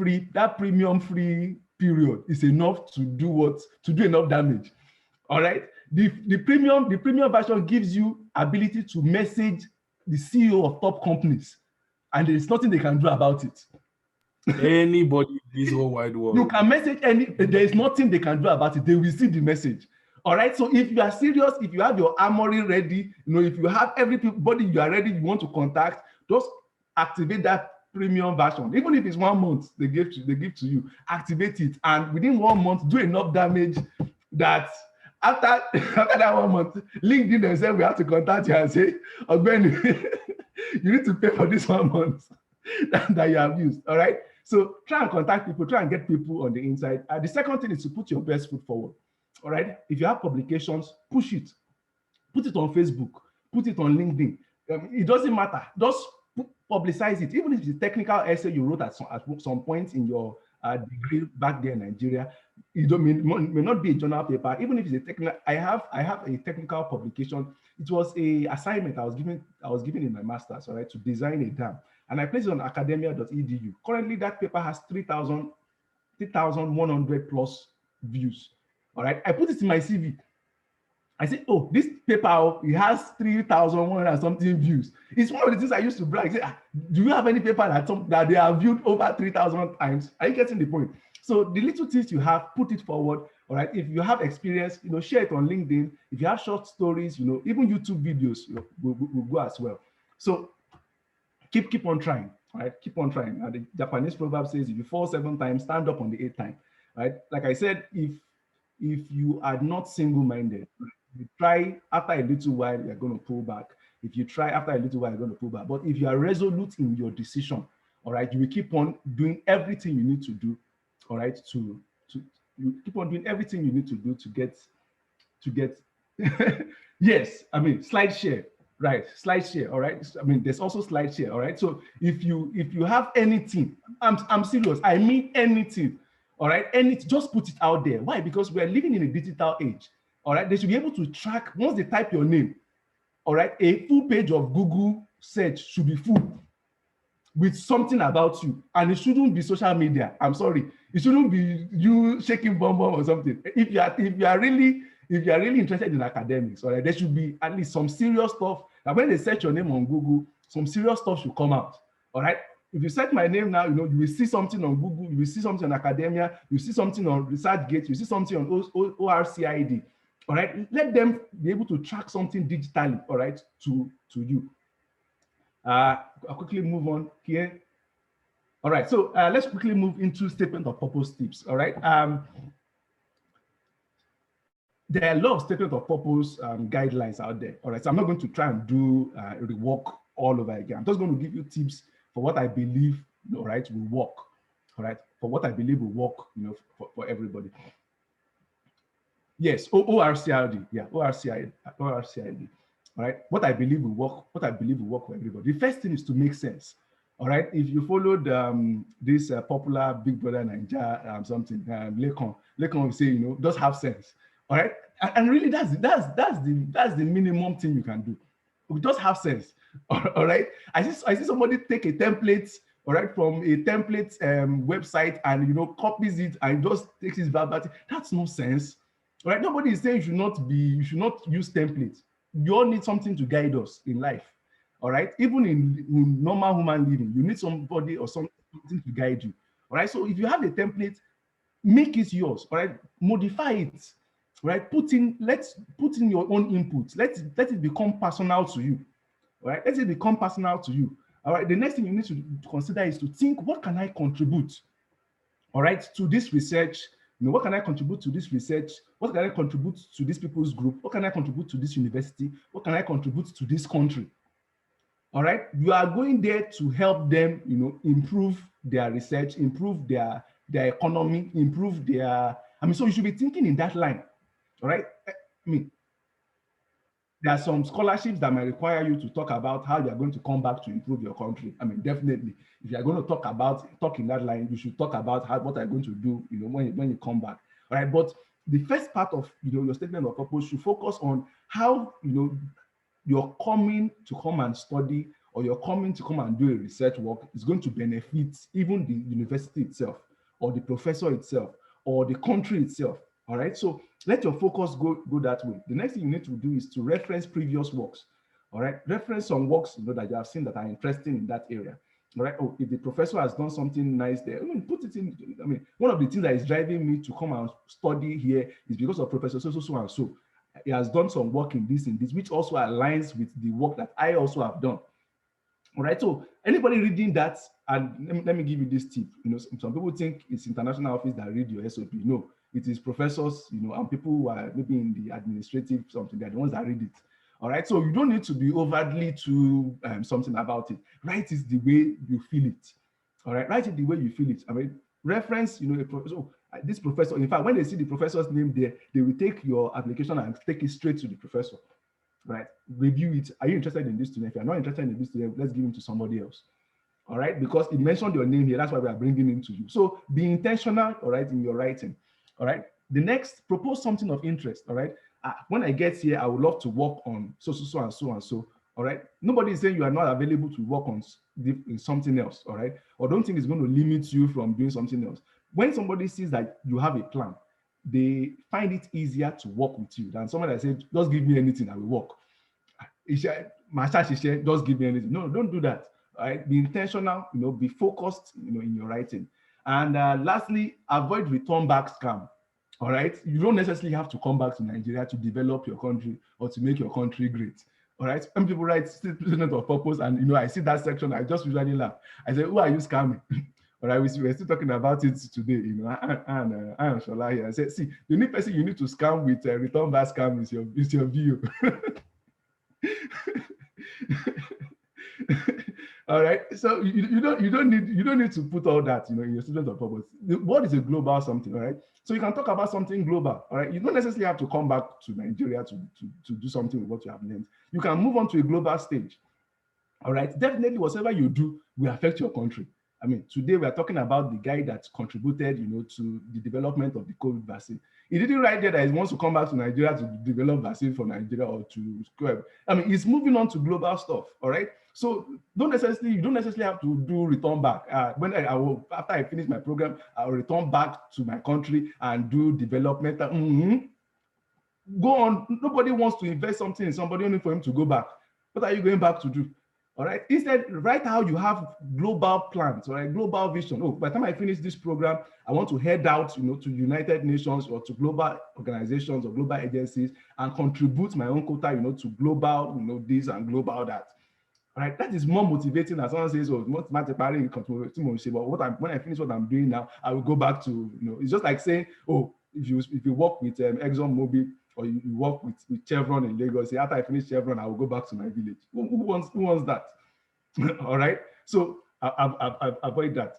premium free period is enough to do enough damage. All right, the premium version gives you ability to message the CEO of top companies, and there is nothing they can do about it. Anybody in this whole wide world. You can message there is nothing they can do about it. They will see the message. All right. So if you are serious, if you have your armory ready, if you have everybody you are ready, you want to contact, just activate that premium version. Even if it's 1 month, they give to you, activate it, and within 1 month, do enough damage that after that 1 month, LinkedIn themselves we have to contact you and say, Ogbeni, you need to pay for this 1 month that you have used. All right. So try and contact people, try and get people on the inside. The second thing is to put your best foot forward. All right. If you have publications, push it. Put it on Facebook, put it on LinkedIn. It doesn't matter. Just publicize it. Even if it's a technical essay you wrote at some point in your degree back there in Nigeria, it may not be a journal paper. Even if it's a technical, I have a technical publication. It was a assignment I was given in my master's, all right, to design a dam. And I placed it on academia.edu. Currently, that paper has 3,100 plus views. All right, I put it in my CV. I said, oh, this paper, it has 3,100 and something views. It's one of the things I used to brag. I say, do you have any paper that they have viewed over 3,000 times? Are you getting the point? So the little things you have, put it forward. All right, if you have experience, share it on LinkedIn. If you have short stories, even YouTube videos will go as well. So keep on trying, right? Keep on trying. The Japanese proverb says, if you fall 7 times, stand up on the 8th time, right? Like I said, if you are not single-minded, you try, after a little while, you're going to pull back. If you try, after a little while, you're going to pull back. But if you are resolute in your decision, all right, you will keep on doing everything you need to do, all right, you keep on doing everything you need to do to get, yes, I mean, slide share. Right, slide share. All right. I mean, there's also slide share. All right. So if you have anything, I'm serious. I mean anything. All right. Just put it out there. Why? Because we are living in a digital age. All right. They should be able to track once they type your name. All right. A full page of Google search should be full with something about you, and it shouldn't be social media. I'm sorry. It shouldn't be you shaking bomb or something. If you are really interested in academics, all right, there should be at least some serious stuff. And when they search your name on Google, some serious stuff should come out. All right. If you search my name now, you will see something on Google, you will see something on academia, you see something on ResearchGate, you see something on ORCID. All right. Let them be able to track something digitally, all right, to you. I'll quickly move on here. All right. So let's quickly move into statement of purpose tips. All right. There are a lot of statement of purpose guidelines out there. All right, so I'm not going to try and do rework all over again. I'm just going to give you tips for what I believe, all right, will work. All right, for what I believe will work, for everybody. Yes, ORCID, yeah, ORCID. All right, what I believe will work for everybody. The first thing is to make sense. All right, if you followed this popular Big Brother Naija something, Lekon will say, just have sense. All right, And really, that's the minimum thing you can do. We just have sense. All right. I see somebody take a template, all right, from a template website and copies it and just takes it verbatim. That's no sense. All right. Nobody is saying you should not use templates. You all need something to guide us in life. All right. Even in normal human living, you need somebody or something to guide you. All right. So if you have a template, make it yours. All right. Modify it. Right. Let's put in your own input. Let it become personal to you. All right. Let it become personal to you. All right. The next thing you need to consider is to think, what can I contribute? All right, to this research. What can I contribute to this research? What can I contribute to this people's group? What can I contribute to this university? What can I contribute to this country? All right, you are going there to help them, improve their research, improve their economy, improve their. So you should be thinking in that line. All right, there are some scholarships that might require you to talk about how you are going to come back to improve your country. Definitely, if you are going to talk in that line, you should talk about what are you going to do, when you come back. All right, but the first part of your statement of purpose should focus on how you're coming to come and study, or you're coming to come and do a research work is going to benefit even the university itself, or the professor itself, or the country itself. All right, so let your focus go that way. The next thing you need to do is to reference previous works. All right, reference some works that you have seen that are interesting in that area. All right, if the professor has done something nice there, put it in. One of the things that is driving me to come and study here is because of Professor so and so. He has done some work in this, which also aligns with the work that I also have done. All right, so anybody reading that, and let me give you this tip. Some people think it's international office that read your SOP. No, it is professors, and people who are maybe in the administrative something. They're the ones that read it. All right, so you don't need to be overtly too something about it. Write it the way you feel it. All right, write it the way you feel it. Reference, a professor. This professor. In fact, when they see the professor's name there, they will take your application and take it straight to the professor. Right, review it. Are you interested in this student? If you're not interested in this student, let's give him to somebody else. All right, because it mentioned your name here, that's why we are bringing him to you. So be intentional, all right, in your writing. All right, the next, propose something of interest. All right, when I get here, I would love to work on so and so and so. All right, nobody is saying you are not available to work on something else. All right, or don't think it's going to limit you from doing something else. When somebody sees that you have a plan, they find it easier to work with you than someone that said, just give me anything, I will work. Just give me anything. No, don't do that. All right, be intentional, be focused, in your writing. And lastly, avoid return back scam. All right, you don't necessarily have to come back to Nigeria to develop your country or to make your country great. All right, some people write statement of purpose, and I see that section, I just usually laugh. I say, who are you scamming? All right, we're still talking about it today, and Shola here. I said, see, the only person you need to scam with return back scam is your view. All right, so you don't need to put all that in your statement of purpose. What is a global something? All right, so you can talk about something global. All right, you don't necessarily have to come back to Nigeria to do something with what you have learned. You can move on to a global stage. All right, definitely whatever you do will affect your country. Today we are talking about the guy that contributed, to the development of the COVID vaccine. He didn't write there that he wants to come back to Nigeria to develop vaccine for Nigeria or to square. He's moving on to global stuff. All right. So you don't necessarily have to do return back. After I finish my program, I'll return back to my country and do development. Go on. Nobody wants to invest something in somebody only for him to go back. What are you going back to do? All right. Instead, write how you have global plans, all right, global vision. By the time I finish this program, I want to head out, to United Nations or to global organizations or global agencies and contribute my own quota, to global, this and global that. All right. That is more motivating than someone says, "Oh, but when I finish what I'm doing now, I will go back to, It's just like saying, oh, if you work with Exxon Mobil, or you work with Chevron in Lagos, say, after I finish Chevron, I will go back to my village. Who wants that? All right. So I avoid that.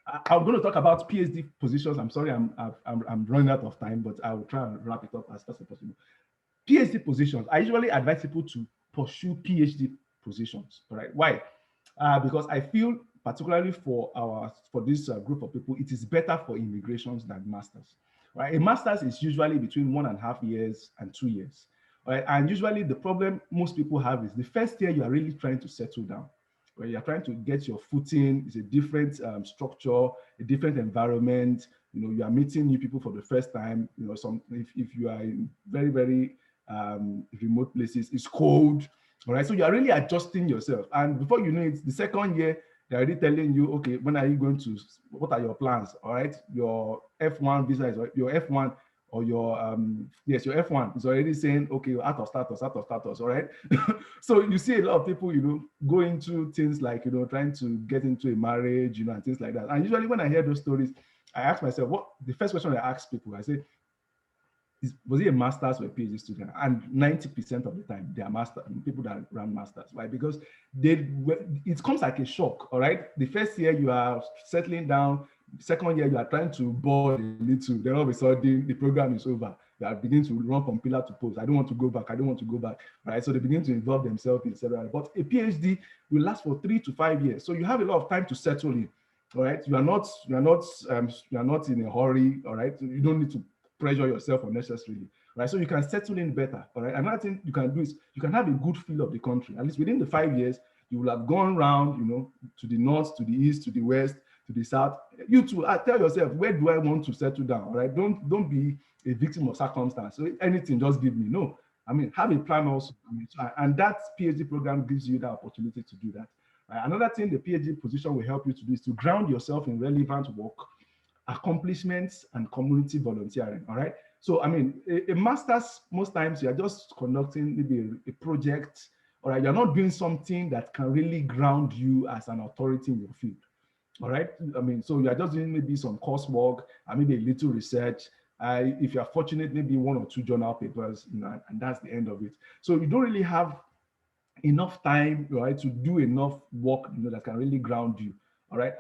I'm going to talk about PhD positions. I'm sorry, I'm running out of time, but I will try and wrap it up as fast as possible. PhD positions. I usually advise people to pursue PhD positions. All right. Why? Because I feel, particularly for this group of people, it is better for immigrations than masters. right? A master's is usually between 1.5 years and 2 years, right? And usually the problem most people have is the first year you are really trying to settle down, right? You're trying to get your footing. It's a different structure, a different environment. You are meeting new people for the first time. If you are in very, very remote places, it's cold, all right? So you are really adjusting yourself. And before you know it, the second year, they're already telling you, okay, when are you going to, what are your plans? All right. Your F1 visa is your F1 or yes, your F1 is already saying, okay, out of status, out of status. All right. So you see a lot of people, go into things like, trying to get into a marriage, and things like that. And usually when I hear those stories, I ask myself, what the first question I ask people, I say, was he a master's or a PhD student? And 90% of the time, they are master people that run masters, right? Because it comes like a shock, all right? The first year you are settling down, the second year you are trying to board a little, then all of a sudden the program is over. They are beginning to run from pillar to post. I don't want to go back. I don't want to go back, right? So they begin to involve themselves in several. But a PhD will last for 3 to 5 years, so you have a lot of time to settle in. All right, you are not in a hurry. All right, you don't need to pressure yourself unnecessarily, right? So you can settle in better, all right? Another thing you can do is you can have a good feel of the country. At least within the 5 years, you will have gone around, to the north, to the east, to the west, to the south. You too, tell yourself, where do I want to settle down, all right? Don't be a victim of circumstance. So anything, just give me. No, I mean, have a plan also. And that PhD program gives you that opportunity to do that. Right? Another thing the PhD position will help you to do is to ground yourself in relevant work, accomplishments, and community volunteering. All right. So, I mean, a master's, most times you're just conducting maybe a project, all right. You're not doing something that can really ground you as an authority in your field. All right. I mean, so you're just doing maybe some coursework and maybe a little research. If you're fortunate, maybe one or two journal papers, and that's the end of it. So you don't really have enough time, right, to do enough work, that can really ground you. All right.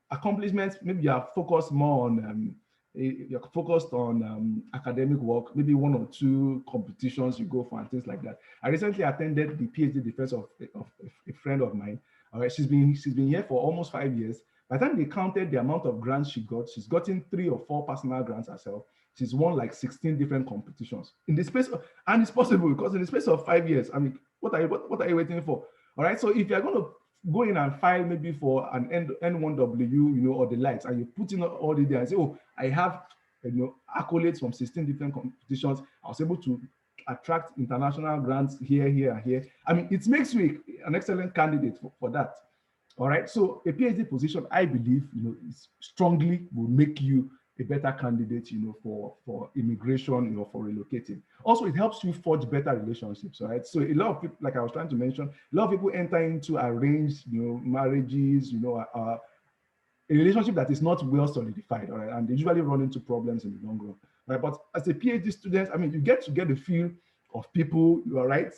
Accomplishments, maybe you are focused more on you're focused on academic work, maybe one or two competitions you go for and things like that. I recently attended the PhD defense of a friend of mine. All right, she's been here for almost 5 years. By the time they counted the amount of grants she got, she's gotten 3 or 4 personal grants herself. She's won like 16 different competitions in the space of, and it's possible because in the space of 5 years, I mean, what are you waiting for? All right. So if you're going to go in and file maybe for an N1W, or the likes, and you put in all the there and say, oh, I have accolades from 16 different competitions. I was able to attract international grants here, here, and here. I mean, it makes you an excellent candidate for that. All right. So a PhD position, I believe, is strongly will make you a better candidate, for immigration, for relocating. Also, it helps you forge better relationships, right? So a lot of people, like I was trying to mention, a lot of people enter into arranged, marriages, a relationship that is not well solidified, all right, and they usually run into problems in the long run, right? But as a PhD student, I mean, you get to get the feel of people, you are right.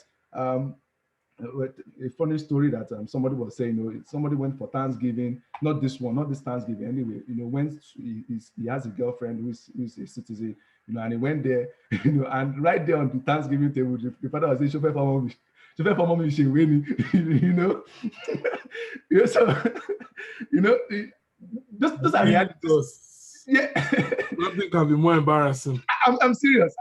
A funny story that somebody was saying, somebody went for Thanksgiving, not this Thanksgiving, anyway, he has a girlfriend who's a citizen, and he went there, and right there on the Thanksgiving table, the father was saying, "Chauffeur for mommy, she winning," you know, so, you know, those are realities. Yeah. Nothing can be more embarrassing. I'm serious.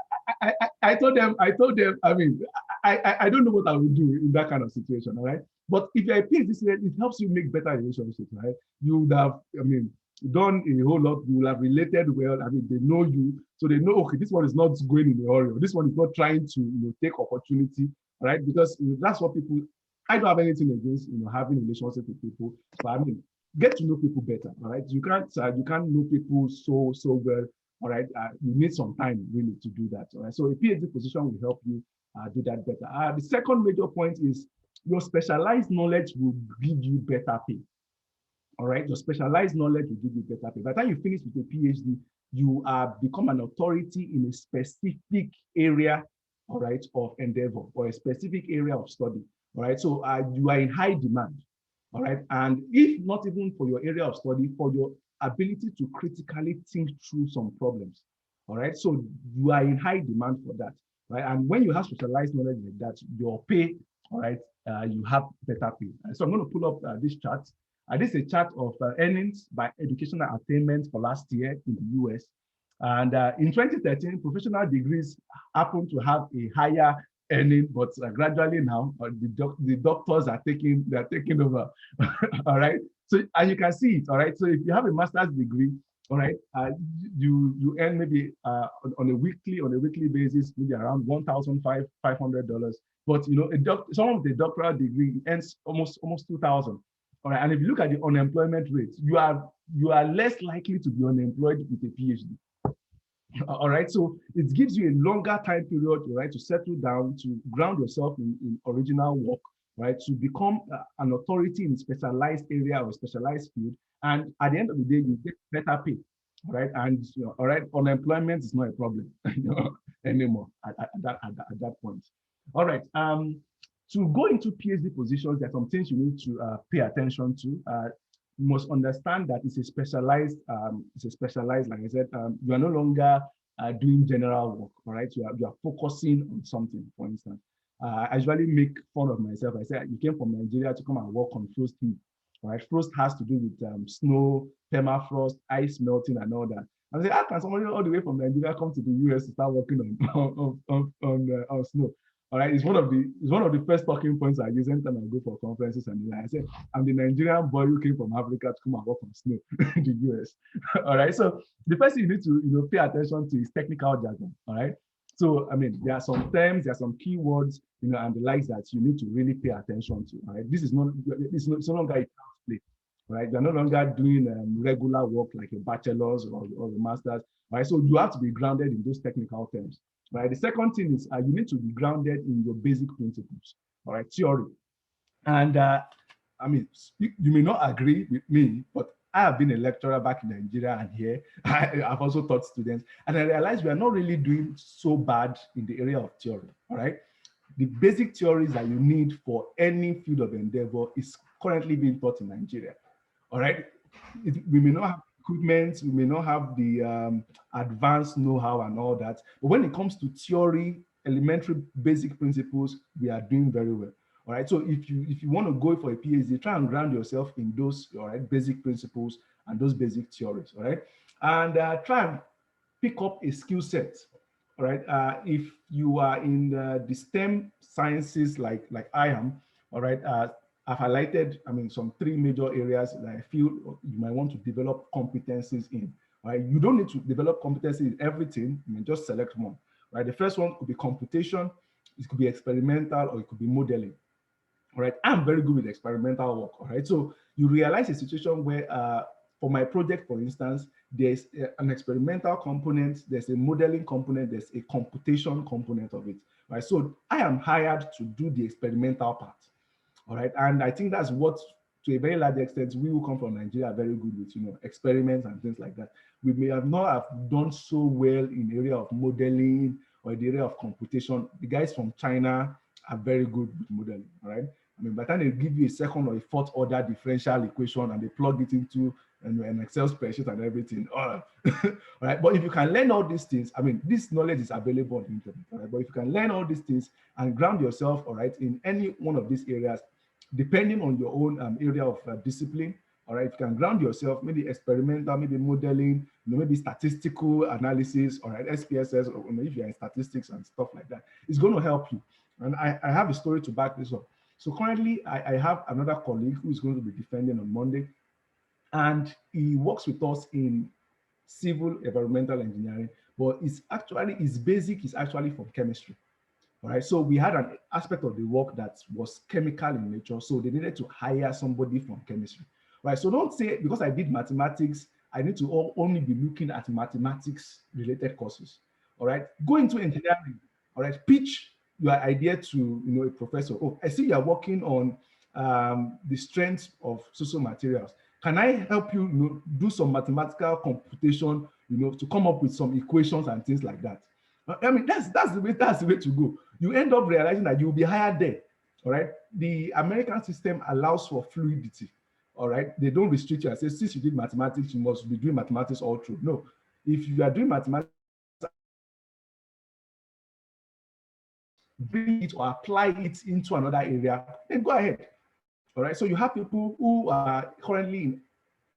I told them, I mean, I don't know what I would do in that kind of situation, all right? But if you're a PhD student, it helps you make better relationships, right? You would have, I mean, done a whole lot. You will have related well. I mean, they know you, so they know, okay, this one is not going in a hurry, or this one is not trying to, take opportunity, right? Because that's what people, I don't have anything against, having a relationship with people, but I mean, get to know people better, all right? You can't know people so well, all right? You need some time really to do that, all right? So a PhD position will help you do that better. The second major point is your specialized knowledge will give you better pay. All right, your specialized knowledge will give you better pay. By the time you finish with a PhD, you become an authority in a specific area, all right, of endeavor or a specific area of study. All right, so you are in high demand. All right, and if not even for your area of study, for your ability to critically think through some problems. All right, so you are in high demand for that. Right, and when you have specialized knowledge like that, your pay, all right, you have better pay. So I'm going to pull up this chart. This is a chart of earnings by educational attainment for last year in the US. And in 2013, professional degrees happen to have a higher earning, but gradually now the doctors are they're taking over. All right. So as you can see it, all right. So if you have a master's degree, all right, you earn maybe on a weekly basis, maybe around $1,500. But you know, someone with a doctoral degree earns almost 2,000. All right. And if you look at the unemployment rate, you are less likely to be unemployed with a PhD. All right, so it gives you a longer time period, right, to settle down, to ground yourself in original work, right, to become an authority in a specialized area or specialized field. And at the end of the day, you get better pay, right? And you know, all right, unemployment is not a problem anymore at that point. All right. To go into PhD positions, there are some things you need to pay attention to. You must understand that it's a specialized, like I said, you are no longer doing general work, all right? You are focusing on something, for instance. I usually make fun of myself. I say, you came from Nigeria to come and work on frost heat, all right? Frost has to do with snow, permafrost, ice melting, and all that. I say, how can somebody all the way from Nigeria come to the US to start working on snow? All right, it's one of the first talking points I use anytime I go for conferences, and I say, I'm the Nigerian boy who came from Africa to come and work on snow in the US. All right. So the first thing you need to pay attention to is technical jargon. All right. So I mean, there are some terms, there are some keywords, and the likes that you need to really pay attention to. All right. This is no longer a child's play. All right. You're no longer doing regular work like a bachelor's or a master's. All right. So you have to be grounded in those technical terms. Right. The second thing is you need to be grounded in your basic principles. All right. Theory. And I mean, you may not agree with me, but I have been a lecturer back in Nigeria and here. I've also taught students, and I realized we are not really doing so bad in the area of theory. All right. The basic theories that you need for any field of endeavor is currently being taught in Nigeria. All right. We may not have equipment, we may not have the advanced know-how and all that, but when it comes to theory, elementary basic principles, we are doing very well. All right. So if you want to go for a PhD, try and ground yourself in those all right basic principles and those basic theories. All right. And try and pick up a skill set. All right. If you are in the STEM sciences like I am, all right. I've highlighted, I mean, some three major areas that I feel you might want to develop competencies in. Right? You don't need to develop competency in everything. You may just select one. Right? The first one could be computation, it could be experimental, or it could be modeling. All right, I'm very good with experimental work. All right, so you realize a situation where, for my project, for instance, there's an experimental component, there's a modeling component, there's a computation component of it. Right, so I am hired to do the experimental part. All right, and I think that's what, to a very large extent, we who come from Nigeria are very good with, experiments and things like that. We may have not have done so well in the area of modeling or the area of computation. The guys from China are very good with modeling. All right. I mean, by the time they give you a second or a fourth order differential equation and they plug it into an Excel spreadsheet and everything, all right. But if you can learn all these things, I mean, this knowledge is available on the internet. All right? But if you can learn all these things and ground yourself, all right, in any one of these areas, depending on your own area of discipline, all right, you can ground yourself, maybe experimental, maybe modeling, maybe statistical analysis, all right, SPSS, or if you're in statistics and stuff like that, it's going to help you. And I have a story to back this up. So currently, I have another colleague who is going to be defending on Monday, and he works with us in civil environmental engineering, but his basic is actually from chemistry. All right, so we had an aspect of the work that was chemical in nature, so they needed to hire somebody from chemistry. Right, so don't say because I did mathematics, I need to only be looking at mathematics related courses. All right, go into engineering. All right, pitch your idea to a professor. Oh, I see you are working on the strength of social materials. Can I help you, do some mathematical computation, to come up with some equations and things like that? I mean, that's the way to go. You end up realizing that you'll be hired there. All right. The American system allows for fluidity. All right. They don't restrict you and say, since you did mathematics, you must be doing mathematics all through. No. If you are doing mathematics, bring it or apply it into another area, then go ahead. All right. So you have people who are currently in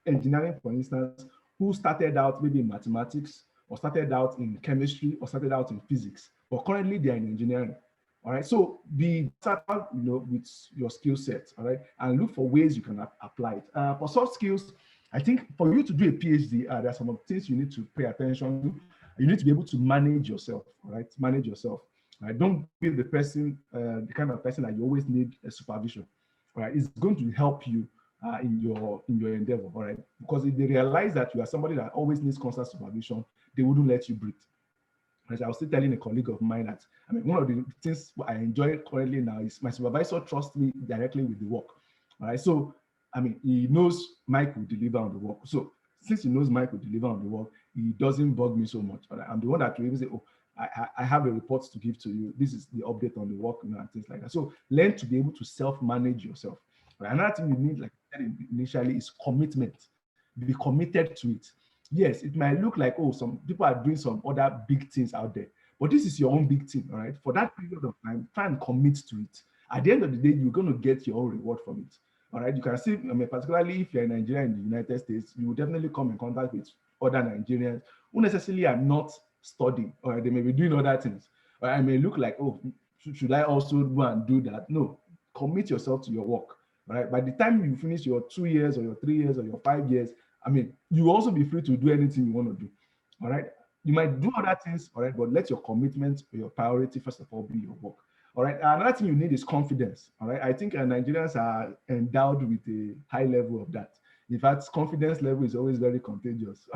engineering, for instance, who started out maybe in mathematics, or started out in chemistry, or started out in physics, but currently they are in engineering. All right. So be versatile, with your skill set. All right, and look for ways you can apply it. For soft skills, I think for you to do a PhD, there are some things you need to pay attention to. You need to be able to manage yourself. All right, manage yourself. All right, don't be the kind of person that you always need a supervision. All right, it's going to help you in your endeavor. All right, because if they realize that you are somebody that always needs constant supervision, they wouldn't let you breathe. As I was still telling a colleague of mine that, I mean, one of the things I enjoy currently now is my supervisor trusts me directly with the work. All right. So, I mean, he knows Mike will deliver on the work. So, since he knows Mike will deliver on the work, he doesn't bug me so much. All right? I'm the one that will even say, oh, I have a report to give to you. This is the update on the work, and things like that. So, learn to be able to self-manage yourself. All right? Another thing you need, like I said initially, is commitment. Be committed to it. Yes, it might look like, oh, some people are doing some other big things out there, but this is your own big thing. All right, for that period of time, try and commit to it. At the end of the day, you're going to get your own reward from it. All right, you can see, I mean, particularly if you're in Nigeria, in the United States, you will definitely come in contact with other Nigerians who necessarily are not studying, or they may be doing other things. Or I may look like, oh, should I also go and do that? No, commit yourself to your work. All right, by the time you finish your 2 years or your 3 years or your 5 years, I mean, you will also be free to do anything you want to do. All right. You might do other things, all right, but let your commitment or your priority, first of all, be your work. All right. Another thing you need is confidence. All right. I think Nigerians are endowed with a high level of that. In fact, confidence level is always very contagious.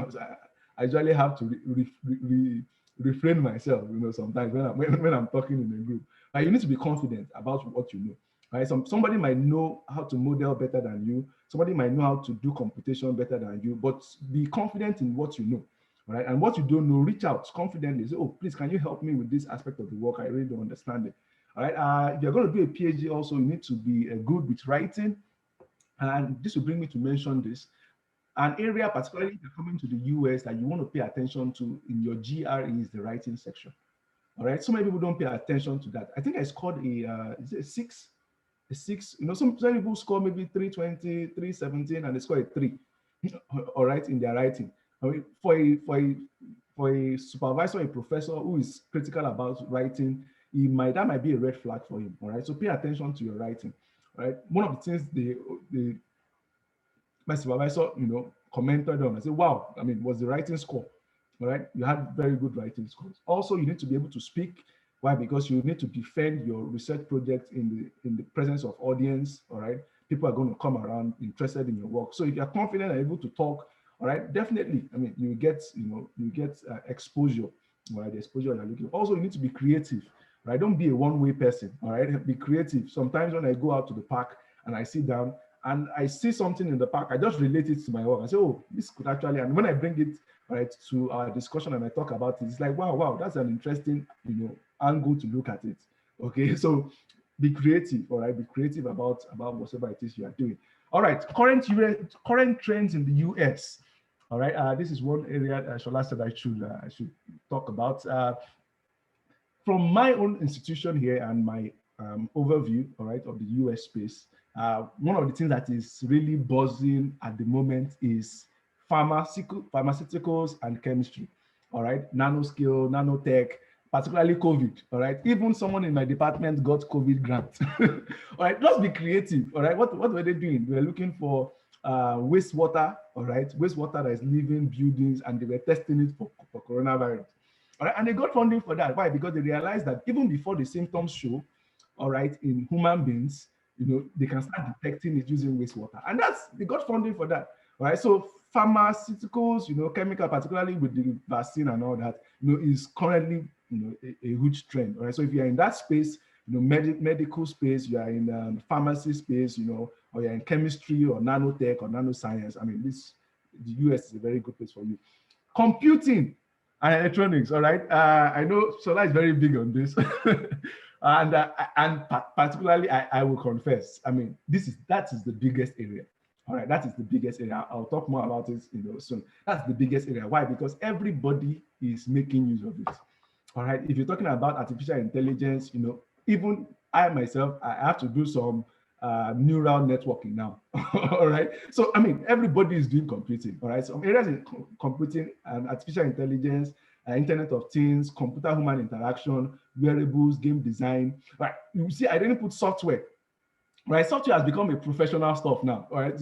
I usually have to refrain myself, sometimes when I'm talking in a group. You need to be confident about what you know. Right? Somebody might know how to model better than you. Somebody might know how to do computation better than you, but be confident in what you know. Right? And what you don't know, reach out confidently. Say, oh, please, can you help me with this aspect of the work? I really don't understand it. All right. If you're going to do a PhD, also, you need to be good with writing. And this will bring me to mention this. An area, particularly if you're coming to the US, that you want to pay attention to in your GRE is the writing section. All right. So many people don't pay attention to that. I think I scored is it a six, some people score maybe 320, 317, and they score a 3, all right, in their writing. I mean, for a supervisor, a professor who is critical about writing, that might be a red flag for him, all right? So pay attention to your writing, all right? One of the things my supervisor, commented on, I said, wow, I mean, was the writing score, all right? You had very good writing scores. Also, you need to be able to speak. Why? Because you need to defend your research project in the presence of audience. All right, people are going to come around interested in your work. So if you're confident and able to talk, all right, definitely. I mean, you get exposure. All right, the exposure you're looking for. Also, you need to be creative. Right, don't be a one-way person. All right, be creative. Sometimes when I go out to the park and I sit down and I see something in the park, I just relate it to my work. I say, oh, this could actually, and when I bring it right to our discussion and I talk about it, it's like, wow, that's an interesting, angle to look at it. Okay, so be creative. All right, be creative about whatever it is you are doing. All right, current trends in the US. All right, this is one area Shola said I should talk about. From my own institution here and my overview, all right, of the US space, one of the things that is really buzzing at the moment is pharmaceuticals and chemistry, all right, nanoscale, nanotech, particularly COVID, all right. Even someone in my department got COVID grant. All right, just be creative, all right. What were they doing? They were looking for wastewater, all right, wastewater that is leaving buildings, and they were testing it for coronavirus. All right, and they got funding for that. Why? Because they realized that even before the symptoms show, all right, in human beings, they can start detecting it using wastewater. And they got funding for that. All right. So pharmaceuticals, chemical, particularly with the vaccine and all that, is currently, a huge trend. All right. So if you're in that space, medical space, you are in pharmacy space, or you're in chemistry or nanotech or nanoscience, I mean, the US is a very good place for you. Computing and electronics, all right. I know Sola is very big on this, and particularly, I will confess. I mean, that is the biggest area. All right, that is the biggest area. I'll talk more about it, soon. That's the biggest area. Why? Because everybody is making use of it. All right. If you're talking about artificial intelligence, even I myself, I have to do some neural networking now. All right. So, I mean, everybody is doing computing. All right. Some areas in computing and artificial intelligence, Internet of Things, computer-human interaction, wearables, game design. Right? You see, I didn't put software. Right? Software has become a professional stuff now. All right?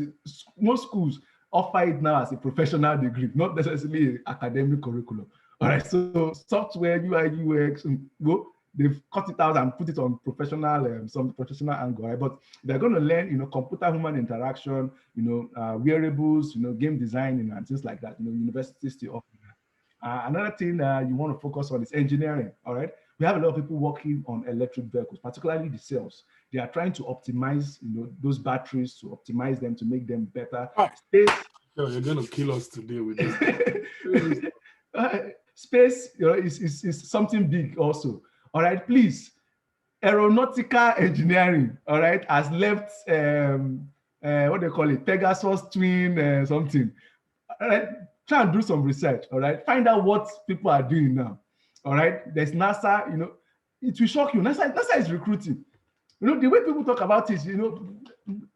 Most schools offer it now as a professional degree, not necessarily an academic curriculum. All right, so software, UI, UX, well, they've cut it out and put it on professional, some professional angle, right? But they're going to learn, computer-human interaction, wearables, game design, and things like that. Universities still offer that. Another thing you want to focus on is engineering. All right, we have a lot of people working on electric vehicles, particularly the cells. They are trying to optimize, those batteries, to optimize them, to make them better. Space. You're going to kill us today with this. Space, is something big also. All right, please. Aeronautical engineering, all right, has left what they call it, Pegasus twin something. All right, try and do some research. All right, find out what people are doing now. All right, there's NASA. It will shock you. NASA is recruiting. The way people talk about it,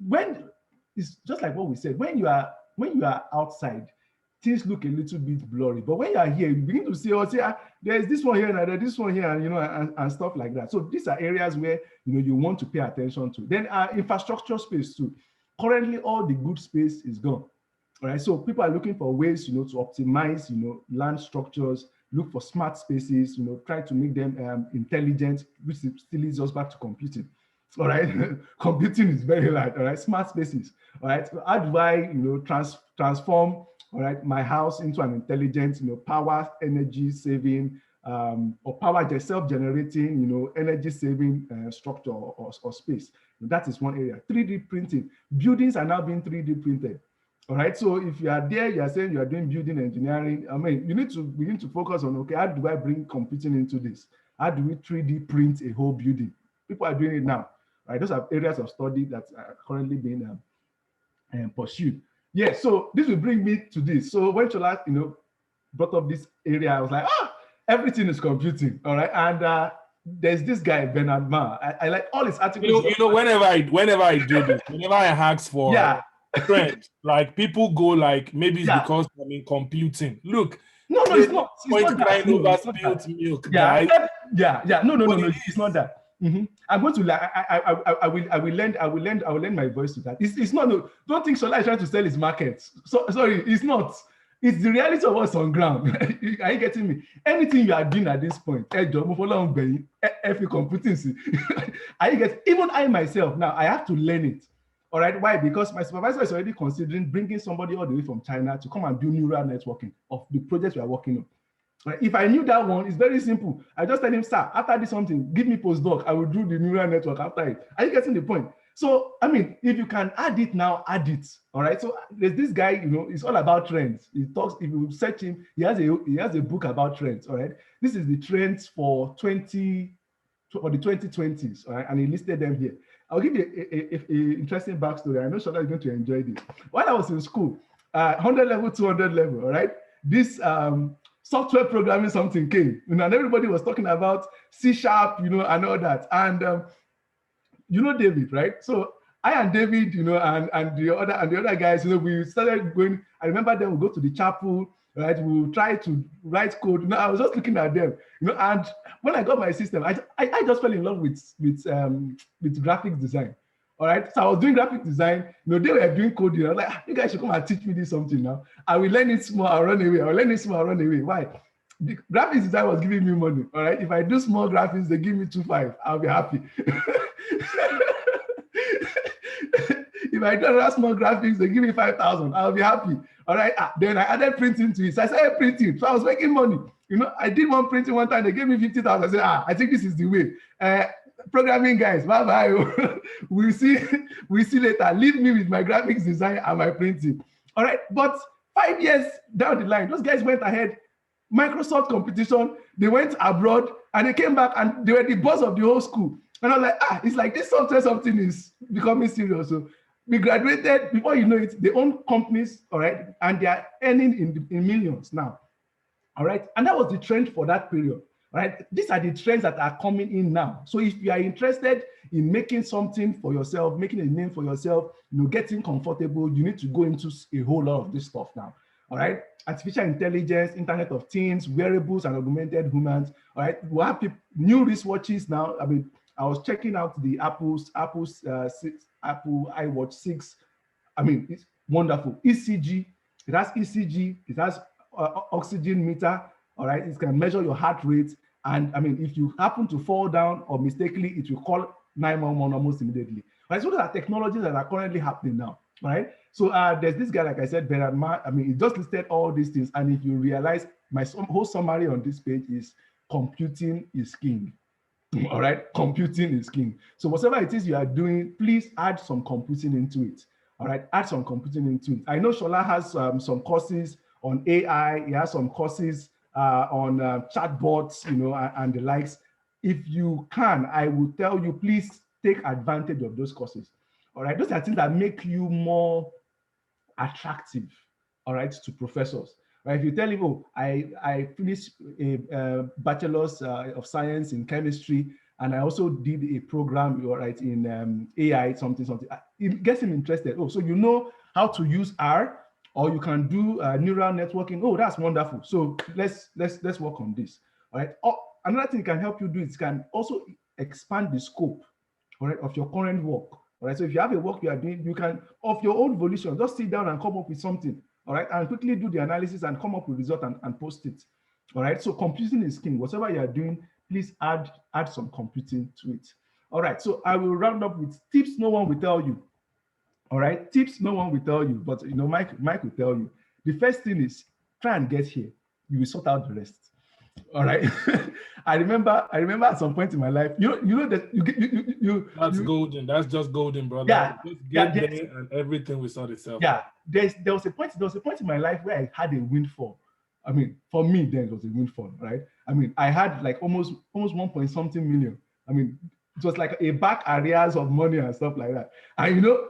when it's just like what we said. When you are outside, things look a little bit blurry. But when you are here, you begin to see, there's this one here and there's this one here, and stuff like that. So these are areas where you want to pay attention to. Then infrastructure space too. Currently, all the good space is gone. All right. So people are looking for ways, to optimize, land structures, look for smart spaces, try to make them intelligent, which still leads us back to computing. All right, computing is very light. All right, smart spaces. All right, so how do I, transform, all right, my house into an intelligent, power, energy saving, or power self-generating, energy saving structure or space. That is one area. 3D printing. Buildings are now being 3D printed. All right, so if you are there, you are saying you are doing building engineering. I mean, you need to begin to focus on, okay, how do I bring computing into this? How do we 3D print a whole building? People are doing it now. Right, those are areas of study that are currently being pursued. Yeah, so this will bring me to this. So when Chola, brought up this area, I was like, everything is computing. All right, and there's this guy Bernard Ma. I like all his articles. Whenever I do this, whenever I ask for trend, like people go like, maybe it's because I'm in computing. Look, no, it's not. It's not that. Over spilled milk, yeah, guys. Yeah. No, it's not that. I'm going to I will lend my voice to that. It's not. No, don't think Shola is trying to sell his market. So sorry, it's not. It's the reality of what's on ground. Are you getting me? Anything you are doing at this point, if you computing, are you getting? Even I myself now, I have to learn it. All right, why? Because my supervisor is already considering bringing somebody all the way from China to come and do neural networking of the projects we are working on. If I knew that one, it's very simple. I just tell him, sir, after this something, give me postdoc. I will do the neural network after it. Are you getting the point? So, I mean, if you can add it now, add it. All right. So there's this guy, it's all about trends. He talks, if you search him, he has a book about trends. All right. This is the trends for the 2020s. All right. And he listed them here. I'll give you a interesting backstory. I know Shola is going to enjoy this. While I was in school, 100 level, 200 level, all right, this software programming something came, and everybody was talking about C#, and all that. And David, right? So I and David, and the other guys, we started going. I remember them. We go to the chapel, right? We'll try to write code. I was just looking at them, and when I got my system, I just fell in love with graphics design. All right, so I was doing graphic design. They were doing coding. I was like, you guys should come and teach me this something now. I will learn it small. I'll run away. I'll learn it small. I'll run away. Why? The graphics design was giving me money. All right, if I do small graphics, they give me 2,500. I'll be happy. If I do other small graphics, they give me 5,000. I'll be happy. All right. Then I added printing to it. So I started printing. So I was making money. I did one printing one time. They gave me 50,000. I said, I think this is the way. Programming guys, bye bye. We'll see later. Leave me with my graphics design and my printing. All right. But 5 years down the line, those guys went ahead. Microsoft competition. They went abroad and they came back and they were the boss of the whole school. And I was like, it's like this software something is becoming serious. So we graduated, before you know it, they own companies, all right, and they are earning in millions now, all right? And that was the trend for that period, right? These are the trends that are coming in now. So if you are interested in making something for yourself, making a name for yourself, getting comfortable, you need to go into a whole lot of this stuff now, all right? Artificial intelligence, Internet of Things, wearables, and augmented humans, all right? We have new wristwatches now. I mean, I was checking out the Apple iWatch 6. I mean, it's wonderful. ECG, it has ECG, it has oxygen meter, all right? It can measure your heart rate. And I mean, if you happen to fall down or mistakenly, it will call 911 almost immediately. Right? So those are technologies that are currently happening now, right? So there's this guy, like I said, Bernard Ma, I mean, he just listed all these things. And if you realize, my whole summary on this page is computing is king. All right, computing is king. So whatever it is you are doing, please add some computing into it. All right, add some computing into it. I know Shola has some courses on AI. He has some courses on chatbots, you know, and the likes. If you can, I will tell you, please take advantage of those courses. All right, those are things that make you more attractive, all right, to professors. Right? If you tell him, oh, I finished a bachelor's of science in chemistry, and I also did a program, all right, in AI, something, it gets him interested. Oh, so you know how to use R, or you can do neural networking. Oh, that's wonderful. So let's work on this. All right. Oh, another thing it can help you do is can also expand the scope, all right, of your current work. All right. So if you have a work you are doing, you can, of your own volition, just sit down and come up with something. All right, and quickly do the analysis and come up with result and post it. All right. So computing is king. Whatever you are doing, please add some computing to it. All right. So I will round up with tips no one will tell you. All right. Tips no one will tell you, but you know, Mike will tell you. The first thing is try and get here. You will sort out the rest. All right. I remember at some point in my life, you know that That's golden. That's just golden, brother. yeah, Just yeah, get there and everything will sort itself yeah. out. There was a point in my life where I had a windfall. I mean, for me then it was a windfall, right? I mean, I had like almost 1 point something million. I mean, it was like a back arrears of money and stuff like that. And you know,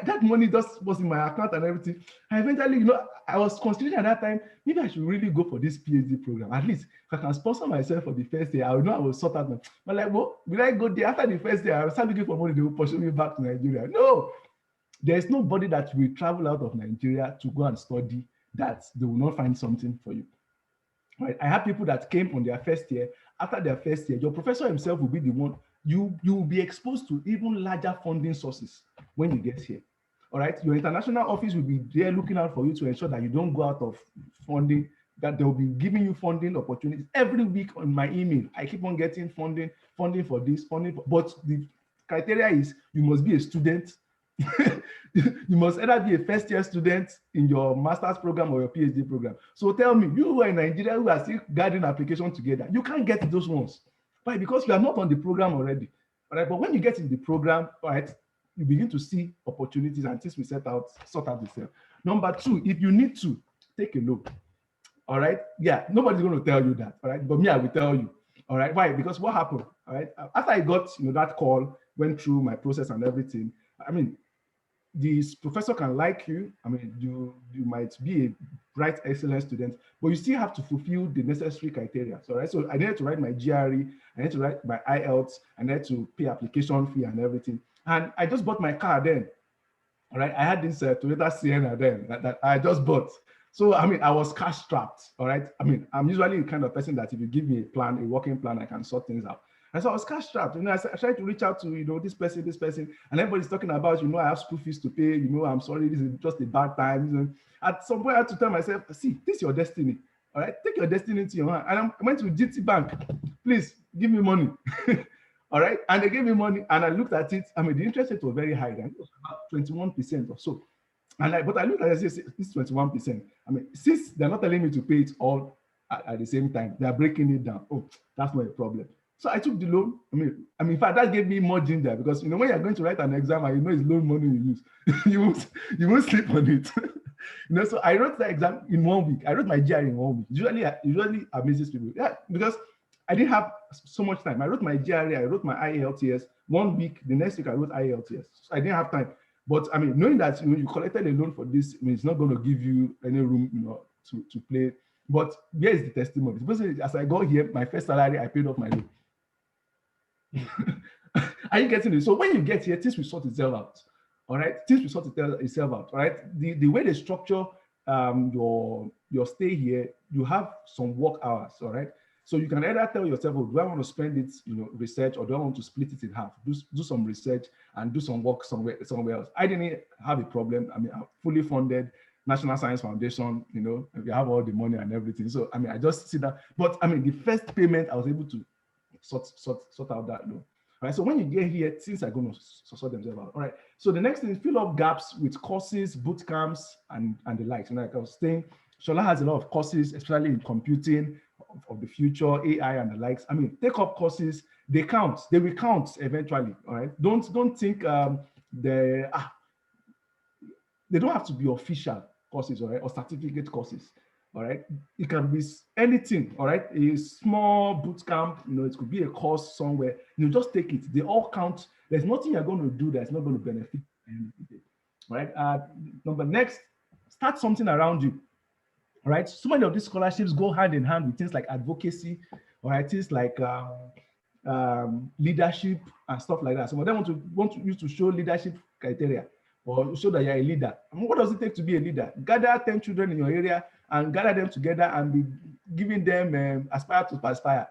that money just was in my account and everything. And eventually, you know, I was considering at that time, maybe I should really go for this PhD program. At least if I can sponsor myself for the first year, I will know I will sort out. But like, well, will I go there after the first year? I will start looking for money, they will pursue me back to Nigeria. No, there's nobody that will travel out of Nigeria to go and study that they will not find something for you. Right? I have people that came on their first year. After their first year, your professor himself will be the one, you will be exposed to even larger funding sources when you get here. All right. Your international office will be there looking out for you to ensure that you don't go out of funding, that they will be giving you funding opportunities every week on my email. I keep on getting funding for this, but the criteria is you must be a student. You must either be a first year student in your master's program or your PhD program. So tell me, you who are in Nigeria who are still gathering application together, you can't get those ones. Why? Because you are not on the program already. All right. But when you get in the program, all right, you begin to see opportunities and things we sort out yourself. Number two, if you need to, take a loan. All right. Yeah, nobody's going to tell you that. All right. But me, I will tell you. All right. Why? Because what happened? All right. After I got that call, went through my process and everything. I mean, this professor can like you. I mean, you might be a bright, excellent student, but you still have to fulfill the necessary criteria. So, right, so I needed to write my GRE, I need to write my IELTS, I needed to pay application fee and everything. And I just bought my car then. All right, I had this Toyota Sienna then that I just bought. So, I mean, I was cash strapped. All right, I mean, I'm usually the kind of person that if you give me a plan, a working plan, I can sort things out. And so I was cash strapped. You know, I tried to reach out to, this person, and everybody's talking about, I have school fees to pay. I'm sorry, this is just a bad time. At some point, I had to tell myself, see, this is your destiny. All right, take your destiny into your hand. And I went to GT Bank. Please give me money. All right, and they gave me money, and I looked at it. I mean, the interest rate was very high. Then it was about 21% or so. But I looked at it and said, this is 21%. I mean, since they're not telling me to pay it all at the same time, they're breaking it down. Oh, that's not a problem. So I took the loan. I mean, in fact, that gave me more ginger because when you're going to write an exam and it's loan money you use, you won't sleep on it. So I wrote the exam in 1 week. I wrote my GRE in 1 week. Usually amazes people. Yeah, because I didn't have so much time. I wrote my GRE, I wrote my IELTS 1 week. The next week I wrote IELTS. So I didn't have time. But I mean, knowing that you collected a loan for this, I mean, it's not going to give you any room, to play. But here is the testimony. As I got here, my first salary, I paid off my loan. Are you getting it? So when you get here, things will sort itself out. All right, things will sort itself out. All right, the way they structure your stay here, you have some work hours, all right? So you can either tell yourself, oh, do I want to spend it, research, or do I want to split it in half? Do some research and do some work somewhere else. I didn't have a problem. I mean, I'm fully funded, National Science Foundation, we have all the money and everything. So I mean, I just sit down. But I mean, the first payment I was able to sort out that loan. All right. So when you get here, things are going to sort themselves out. All right. So the next thing is fill up gaps with courses, boot camps, and the likes. Like I was saying, Shola has a lot of courses, especially in computing of the future, AI and the likes. I mean, take up courses. They count. They will count eventually. All right. Don't think they they don't have to be official courses, all right, or certificate courses. All right, it can be anything. All right, a small boot camp, it could be a course somewhere. You just take it. They all count. There's nothing you're going to do that's not going to benefit anything. Right. Number next, start something around you. All right. So many of these scholarships go hand in hand with things like advocacy, all right, things like leadership and stuff like that. Some of them want you to show leadership criteria or show that you're a leader. I mean, what does it take to be a leader? Gather 10 children in your area and gather them together and be giving them aspire to perspire.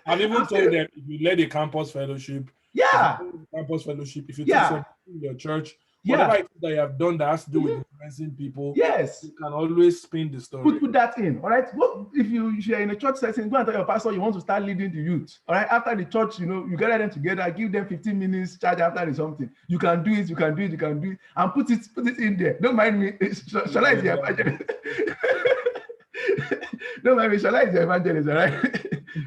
I've even told them, if you led a campus fellowship, yeah, if you teach something in your church, whatever it is that you have done that has to do with influencing people, yes, you can always spin the story. Put that in, all right? If you're in a church setting, go and tell your pastor you want to start leading the youth, all right? After the church, you gather them together, give them 15 minutes charge after the something. You can do it, and put it in there. Don't mind me. Shola is the evangelist. Don't mind me. Shola is the evangelist, all right?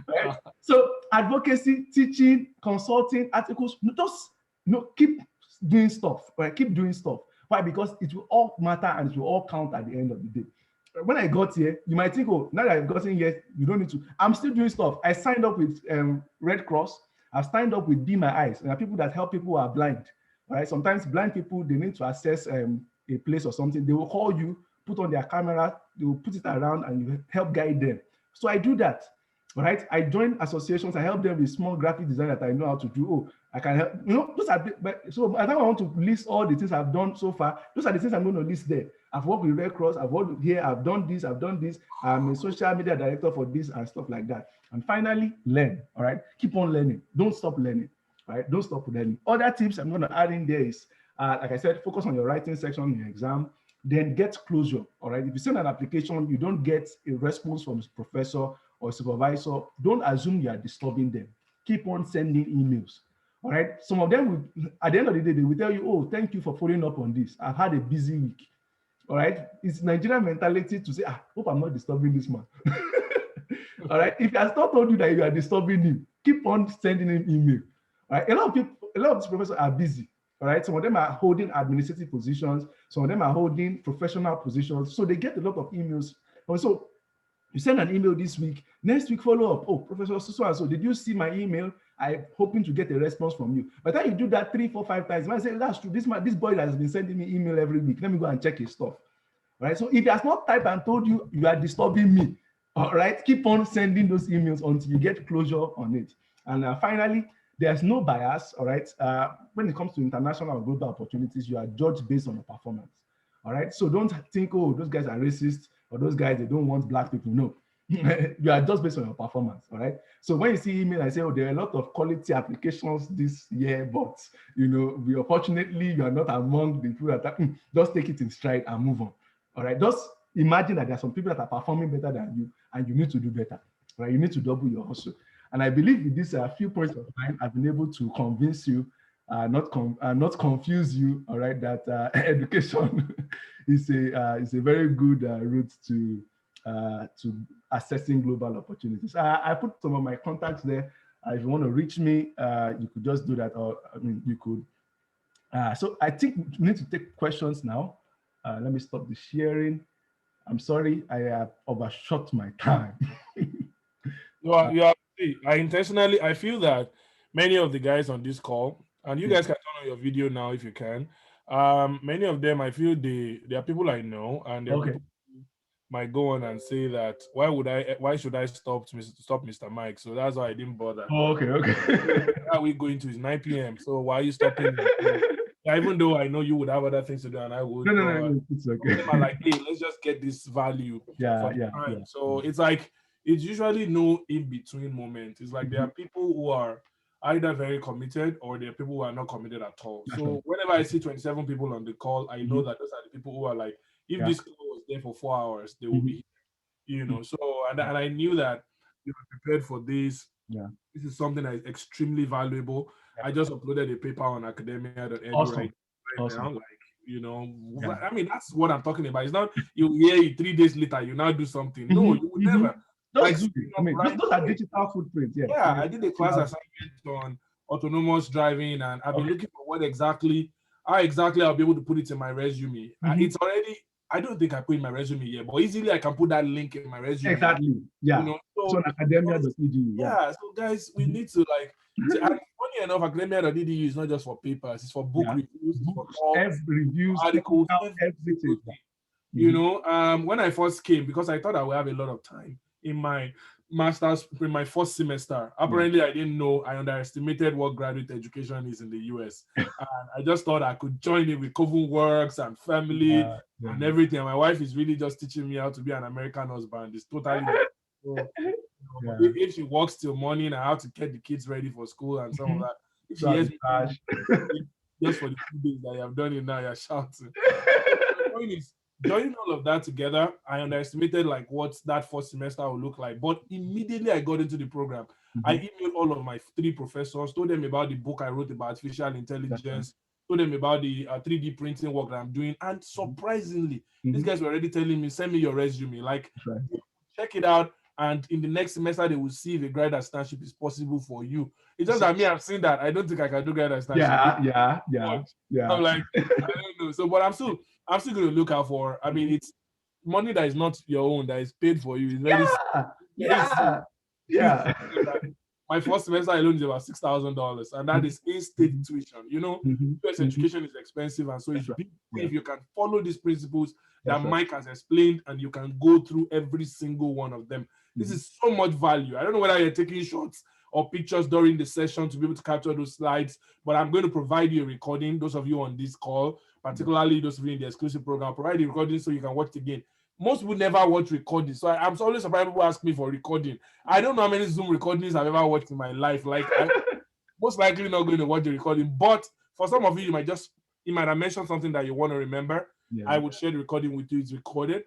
Right? So advocacy, teaching, consulting, articles, just keep doing stuff, right? Keep doing stuff. Why? Because it will all matter and it will all count at the end of the day. When I got here, you might think, oh, now that I've gotten here, you don't need to. I'm still doing stuff. I signed up with Red Cross. I've signed up with Be My Eyes. There are people that help people who are blind. Right? Sometimes blind people, they need to access a place or something. They will call you, put on their camera, they will put it around and you help guide them. So I do that. Right? I join associations. I help them with small graphic design that I know how to do. Oh, I can help. Those are. So I don't want to list all the things I've done so far. Those are the things I'm going to list there. I've worked with Red Cross. I've worked here. I've done this. I'm a social media director for this and stuff like that. And finally, learn. All right. Keep on learning. Don't stop learning. All right. Don't stop learning. Other tips I'm going to add in there is, like I said, focus on your writing section in your exam. Then get closure. All right. If you send an application, you don't get a response from a professor or supervisor, don't assume you are disturbing them. Keep on sending emails. All right. Some of them will, at the end of the day, they will tell you, oh, thank you for following up on this. I've had a busy week. All right. It's Nigerian mentality to say, hope I'm not disturbing this man. All right. If he has not told you that you are disturbing him, keep on sending him email. All right. A lot of these professors are busy. All right. Some of them are holding administrative positions. Some of them are holding professional positions. So they get a lot of emails. Also, you send an email this week, next week follow up. Oh, Professor so-and-so, did you see my email? I'm hoping to get a response from you. By the time you do that 3, 4, 5 times, you might say, that's true. This boy has been sending me email every week. Let me go and check his stuff. All right. So if he has not typed and told you, you are disturbing me, all right, keep on sending those emails until you get closure on it. And finally, there's no bias, all right? When it comes to international or global opportunities, you are judged based on your performance, all right? So don't think, oh, those guys are racist, or those guys, they don't want Black people. No, you are just based on your performance, all right? So when you see email, I say, oh, there are a lot of quality applications this year, but, unfortunately, you are not among the people that just take it in stride and move on, all right? Just imagine that there are some people that are performing better than you, and you need to do better, right? You need to double your hustle. And I believe with these few points of time, I've been able to convince you, not confuse you, all right, that education is a very good route to assessing global opportunities. I put some of my contacts there. If you want to reach me, you could just do that, or you could. So I think we need to take questions now. Let me stop the sharing. I'm sorry, I have overshot my time. You are. I feel that many of the guys on this call, and you guys can turn on your video now if you can. Many of them, I feel they are people I know, and there are people who might go on and say that why should I stop Mr. Mike? So that's why I didn't bother. Okay. Are we going to? It's 9 p.m. So why are you stopping? Yeah, even though I know you would have other things to do and I would, No, no, no, but no, it's some of them are okay. like, hey, let's just get this value for Yeah, the yeah, time. yeah, So yeah. it's like it's usually no in between moment. It's like there Mhm. are people who are either very committed or there are people who are not committed at all. That's right. So whenever I see 27 people on the call, I know Mhm. that those are the people who are like, if Yeah. this call was there for 4 hours, they will Mhm. be, you Mhm. know. So and I knew that you were prepared for this. Yeah. This is something that is extremely valuable. Yeah. I just uploaded a paper on academia.edu Awesome. right now. Awesome. Like, you know, Yeah. I mean, that's what I'm talking about. It's not you hear it 3 days later, you now do something. No, Mhm. you would Mhm. never. Like, Just do it. straight I up mean, right those are away. digital footprints. Yeah. Yeah, Yeah. I did a class Digital. assignment on autonomous driving, and I've been Okay. looking for how exactly I'll be able to put it in my resume. Mhm. It's already, I don't think I put in my resume yet, but easily I can put that link in my resume. Exactly. Yeah. So So on academia.edu. Yeah. yeah, so guys, we Mhm. need to like, and funny enough, academia.edu is not just for papers, it's for book Yeah. reviews, it's for Books, talks, every reviews, articles, technical, every single everything. Yeah. thing. Mhm. When I first came, because I thought I would have a lot of time in my master's, in my first semester, Yeah. apparently I didn't know, I underestimated what graduate education is in the US. And I just thought I could join it with Coven Works and family Yeah. Yeah. and everything. My wife is really just teaching me how to be an American husband. It's totally different. So, Yeah. if she works till morning, I have to get the kids ready for school and some of Mhm. that. If So she have hears the me cash. just for the 2 days that you have done it now, you're shouting. The point is, joining all of that together, I underestimated like what that first semester would look like. But immediately I got into the program, I Mhm. emailed all of my 3 professors, told them about the book I wrote about artificial That's right. intelligence, told them about the 3D printing work that I'm doing. And Mhm. surprisingly, these Mhm. guys were already telling me, send me your resume. Like, That's right. check it out. And in the next semester, they will see if a grad assistantship is possible for you. It's just So, that me, I've seen that. I don't think I can do grad assistantship. yeah. Yeah. Yeah. Much. Yeah. I'm like, I don't know. So, but I'm still going to look out for. I mean, Mhm. it's money that is not your own that is paid for you. It's very, Yeah. very serious. Yeah. Yeah. My first semester alone is about $6,000, and that Mhm. is in-state Mhm. tuition. Mhm. US Mhm. education is expensive, and so That's it's right. big Yeah. if you can follow these principles that That's right. Mike has explained, and you can go through every single one of them. This Mhm. is so much value. I don't know whether you're taking shots or pictures during the session to be able to capture those slides, but I'm going to provide you a recording. Those of you on this call, Yeah. particularly those of you in the exclusive program, I'll provide the recording so you can watch it again. Most people never watch recordings, so I'm always surprised people ask me for recording. I don't know how many Zoom recordings I've ever watched in my life. Like, I'm most likely not going to watch the recording, but for some of you, you might have mentioned something that you want to remember. I Yeah. would share the recording with you. It's recorded.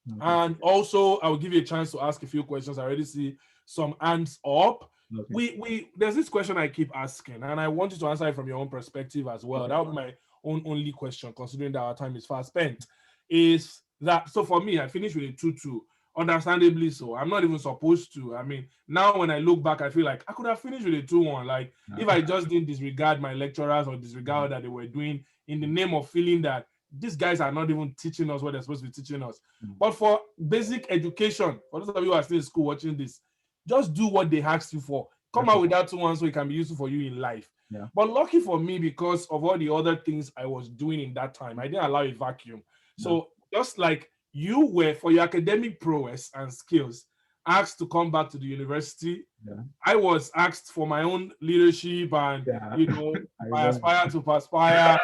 Okay. And also, I will give you a chance to ask a few questions. I already see some hands up. Okay. We There's this question I keep asking, and I want you to answer it from your own perspective as well. Okay. That would be my own only question, considering that our time is fast spent. Is that so? For me, I finished with a 2-2. Understandably so. I'm not even supposed to. I mean, now when I look back, I feel like I could have finished with a 2-1. Like, Yeah. if I just didn't disregard my lecturers or Mhm. disregard that they were doing in the name of feeling that these guys are not even teaching us what they're supposed to be teaching us. Mhm. But for basic education, for those of you who are still in school watching this, just do what they asked you for. Come That's out right. with that 2-1 so it can be useful for you in life. Yeah. But lucky for me, because of all the other things I was doing in that time, I didn't allow a vacuum. Yeah. So just like you were for your academic prowess and skills asked to come back to the university, Yeah. I was asked for my own leadership and Yeah. I my remember. aspire to perspire,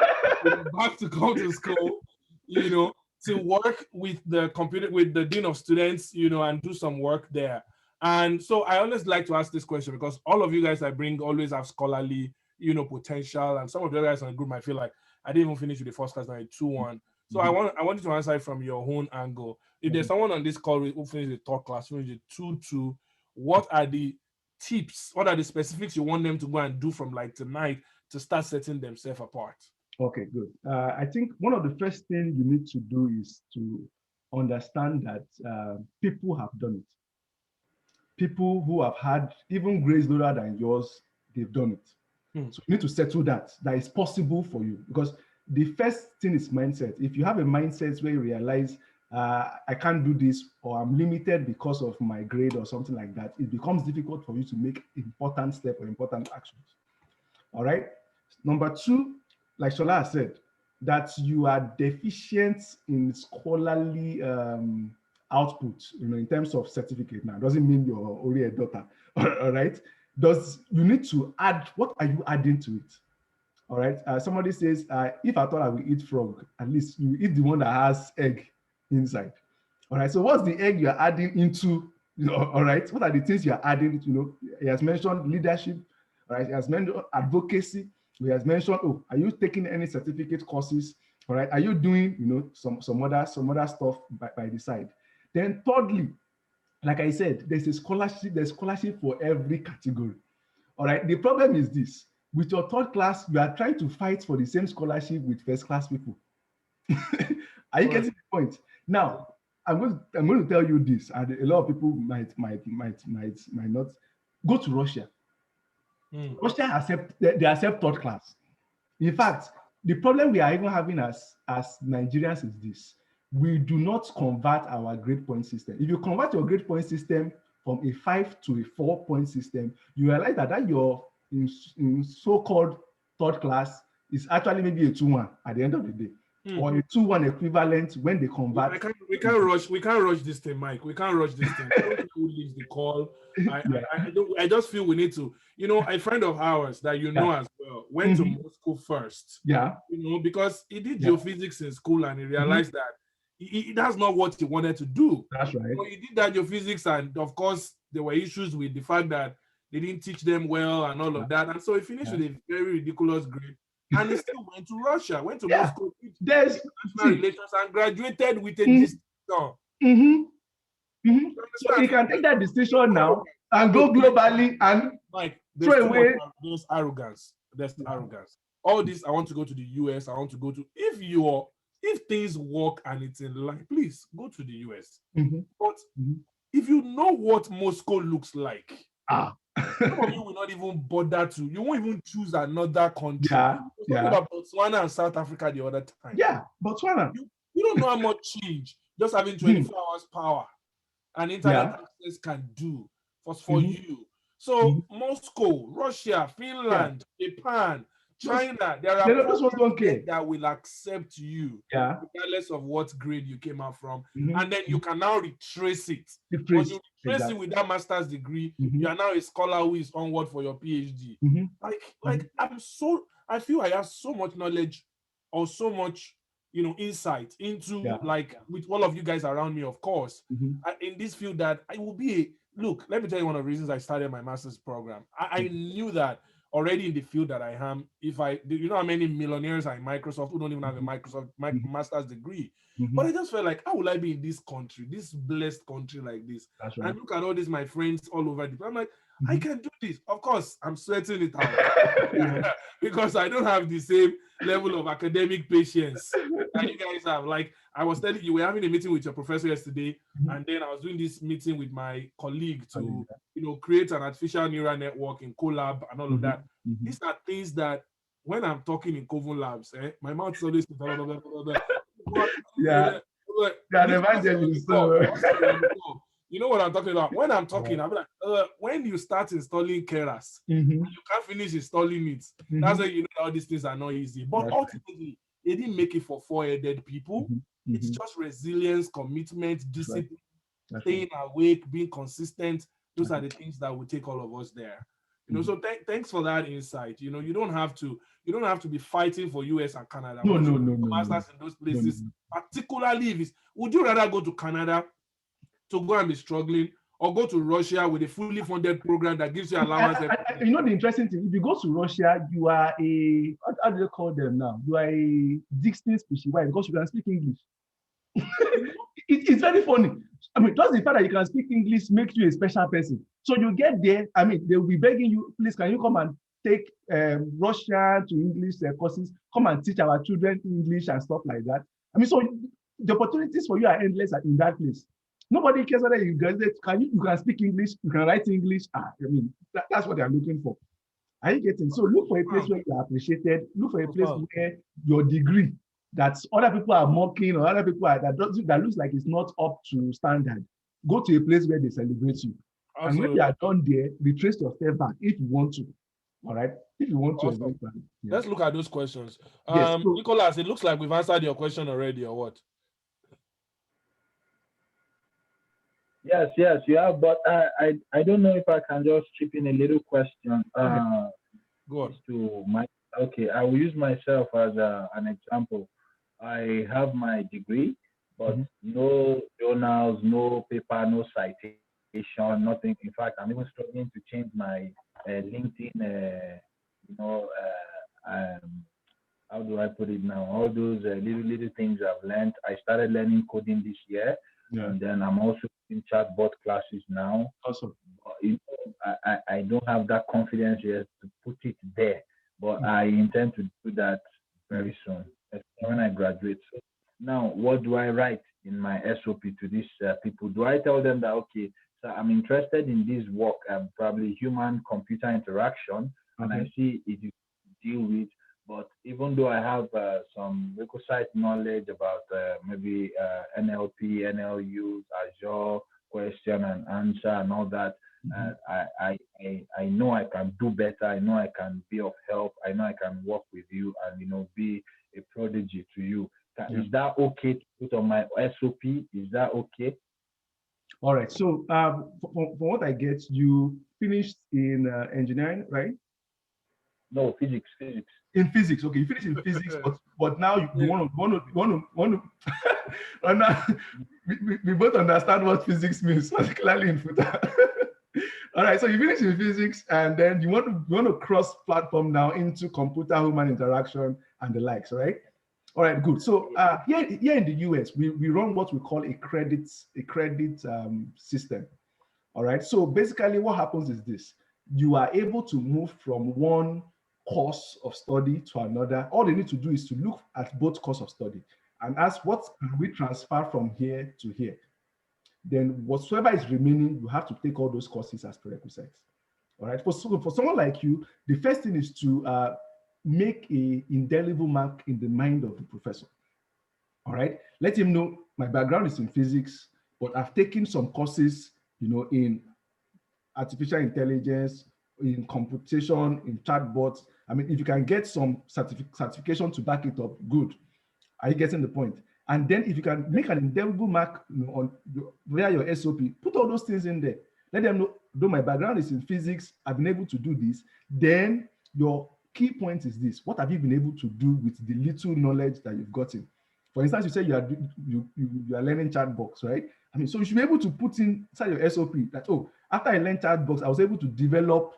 back to come to school, you know, to work with the computer with the dean of students, and do some work there. And so I always like to ask this question because all of you guys I bring always have scholarly, potential, and some of the guys on the group might feel like I didn't even finish with the first class, now 2-1. So I Mhm. want I want you to answer it from your own angle. If there's Okay. someone on this call who finished the third class, finished the 2-2, what are the tips? What are the specifics you want them to go and do from like tonight to start setting themselves apart? Okay, good. I think one of the first things you need to do is to understand that people have done it. People who have had even grades lower than yours, they've done it. Hmm. So you need to settle that it's possible for you, because the first thing is mindset. If you have a mindset where you realize I can't do this, or I'm limited because of my grade or something like that, it becomes difficult for you to make important steps or important actions. All right. Number two, like Shola said, that you are deficient in scholarly output, in terms of certificate. Now, doesn't mean you're only a daughter. All right. You need to add, what are you adding to it? All right. Somebody says, if I thought I will eat frog, at least you eat the one that has egg inside. All right. So what's the egg you're adding into? All right. What are the things you're adding? He has mentioned leadership. All right. He has mentioned advocacy. He has mentioned, oh, are you taking any certificate courses? All right. Are you doing, some other stuff by the side? Then thirdly, like I said, there's scholarship for every category. All right. The problem is this: with your third class, you are trying to fight for the same scholarship with first class people. Are you Correct. getting the point? Now, I'm going to tell you this, and a lot of people might not go to Russia. Mm. Russia they accept third class. In fact, the problem we are even having as Nigerians is this: we do not convert our grade point system. If you convert your grade point system from a 5 to a 4 point system, you realize that your in so-called third class is actually maybe a 2-1 at the end of the day, Mm. or a 2-1 equivalent when they I convert. can't. We can't rush this thing, Mike. We can't rush this thing. I don't care who leads the call. I, I, Yeah, I don't. I just feel we need to. A friend of ours that you yeah, know as well went to mhm, Moscow first. yeah, Because he did yeah, geophysics in school and he mhm, realized that that's not what he wanted to do. that's right. He did that geophysics, and of course there were issues with the fact that they didn't teach them well and all Yeah, of that, and so he finished yeah, with a very ridiculous grade. And he still went to Russia, went to yeah. Moscow, did There's international see. relations, and graduated with a Mhm, distinction. mhm. Mhm. You So understand? he So can take that it's decision now arrogant. and Look, go globally and Mike, there's throw too much. away. There's arrogance. There's Yeah. arrogance. All this, I want to go to the US. I want to go to. If things work and it's in line, please go to the US. Mhm, But mhm. if you know what Moscow looks like, Ah. some of you will not even bother to. You won't even choose another country. Yeah, I was talking yeah, about Botswana and South Africa the other time. yeah. Botswana. You don't know how much change just having Mhm. 24 hours power and internet Yeah. access can do for Mhm, you. So mhm. Moscow, Russia, Yeah. Finland, Japan, Those, China, there are those ones programs don't there care. that will accept you Yeah. regardless of what grade you came out from. Mhm, And then you mhm. can now retrace it. The Once praise. you retrace it Exactly. with that master's degree, you Mhm, are now a scholar who is onward for your PhD. mhm, Like mhm. I feel I have so much knowledge or so much insight into, Yeah. like, with all of you guys around me, of course, Mhm, in this field, that I will be look, let me tell you one of the reasons I started my master's program. I mhm. knew that already in the field that I am, if I you know how many millionaires are in Microsoft who don't even have a Microsoft Mhm, master's degree. But mhm. I just felt like, how will I be in this country, this blessed country like this, That's and right. look at all these my friends all over I'm like, I Mhm. can do this. Of course I'm sweating it out Yeah. because I don't have the same level of academic patience that you guys have. Like I was telling you, we were having a meeting with your professor yesterday, Mhm. and then I was doing this meeting with my colleague to, Hallelujah. create an artificial neural network in Colab and all of Mhm, that. mhm. These are things that when I'm talking in Coven Labs, my mouth is always blah, blah, blah, blah, blah, blah. Yeah. You're an Because you're on the evangelist, call, so. because you're on the call, you know what I'm talking about. When I'm Yeah. talking, I'll be like, when you start installing Keras, Mhm, you can't finish installing it. That's mhm. when you know all these things are not easy. But That's right. ultimately, they didn't make it for four-headed people. Mhm, It's mhm. just resilience, commitment, That's right. discipline, That's right. staying awake, being consistent. Those That's are right. the things that will take all of us there. Mhm. So thanks for that insight. You don't have to be fighting for US and Canada. No, Once you no, do no, no, your no, masters in those no, no, places, no. particularly if it's, would you rather go to Canada to go and be struggling, or go to Russia with a fully funded program that gives you allowance every month? The interesting thing, if you go to Russia, you are how do they call them now? You are a distinct species. Why? Because you can speak English. You know? It's very funny. I mean, just the fact that you can speak English makes you a special person. So you get there, I mean, they will be begging you, please, can you come and take Russian to English courses, come and teach our children English and stuff like that. I mean, so the opportunities for you are endless in that place. Nobody cares whether you graduate, you can speak English, you can write English. I mean, that's what they're looking for. Are you getting? So look for a place Confirm, where you are appreciated. Look for a place confirm. where your degree that other people are mocking or other people that looks like it's not up to standard. Go to a place where they celebrate you. And when you Absolutely. are done there, retrace your step back if you want to. All right. If you want to Awesome. eventually. Yeah. Let's look at those questions. Yes. So Nicholas, it looks like we've answered your question already, or what? Yes, yes, you have, but I don't know if I can just chip in a little question. Okay, go This on. to Mike Okay, I will use myself as an example. I have my degree, but Mhm. no journals, no paper, no citation, nothing. In fact, I'm even struggling to change my LinkedIn. You know, how do I put it now? All those little things I've learned. I started learning coding this year, Yeah, and then I'm also in chatbot classes now. awesome. You know, I don't have that confidence yet to put it there, but I intend to do that Yeah. very soon, especially when Mhm. I graduate. So now, what do I write in my SOP to these people? Do I tell them that, okay, so I'm interested in this work, probably human computer interaction, and I Okay. see it is to deal with, but even though I have some requisite knowledge about maybe NLP, NLU, Azure, question and answer and all that. Mhm. I know I can do better. I know I can be of help. I know I can work with you and be a prodigy to you. Yeah. Is that okay to put on my SOP? Is that okay? All right. So, from what I get, you finished in engineering, right? No, physics, physics. In physics. Okay, you finished in physics, but now you Yeah. want to and now we both understand what physics means, particularly in FUTA. All right, so you finish in physics, and then you want to cross platform now into computer human interaction and the likes, right? All right, good. So here in the US, we run what we call a credit system. All right. So basically, what happens is this: you are able to move from one course of study to another. All they need to do is to look at both course of study and ask what can we transfer from here to here. Then whatsoever is remaining, you have to take all those courses as prerequisites. All right. For someone like you, the first thing is to make a indelible mark in the mind of the professor. All right. Let him know my background is in physics, but I've taken some courses, in artificial intelligence, in computation, in chatbots. I mean, if you can get some certification to back it up, good. Are you getting the point? And then if you can make an indelible mark, via your SOP, put all those things in there. Let them know, though my background is in physics, I've been able to do this. Then your key point is this: what have you been able to do with the little knowledge that you've gotten? For instance, you say you are learning chatbots, right? I mean, so you should be able to put inside your SOP that, oh, after I learned chatbots, I was able to develop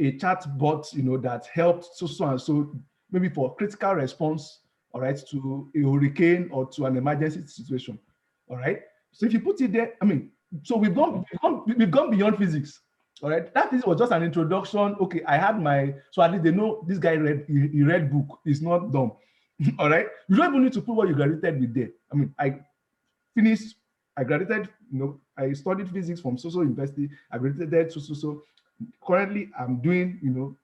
a chatbot, that helped so and so, maybe for critical response, all right, to a hurricane or to an emergency situation, all right. So if you put it there, I mean, so we've gone beyond physics, all right. That is was just an introduction. Okay, I had my so at least they know this guy he read book. He's not dumb, all right. You don't even need to put what you graduated with there. I mean, finished, I graduated, I studied physics from so university. I graduated so. Currently, I'm doing,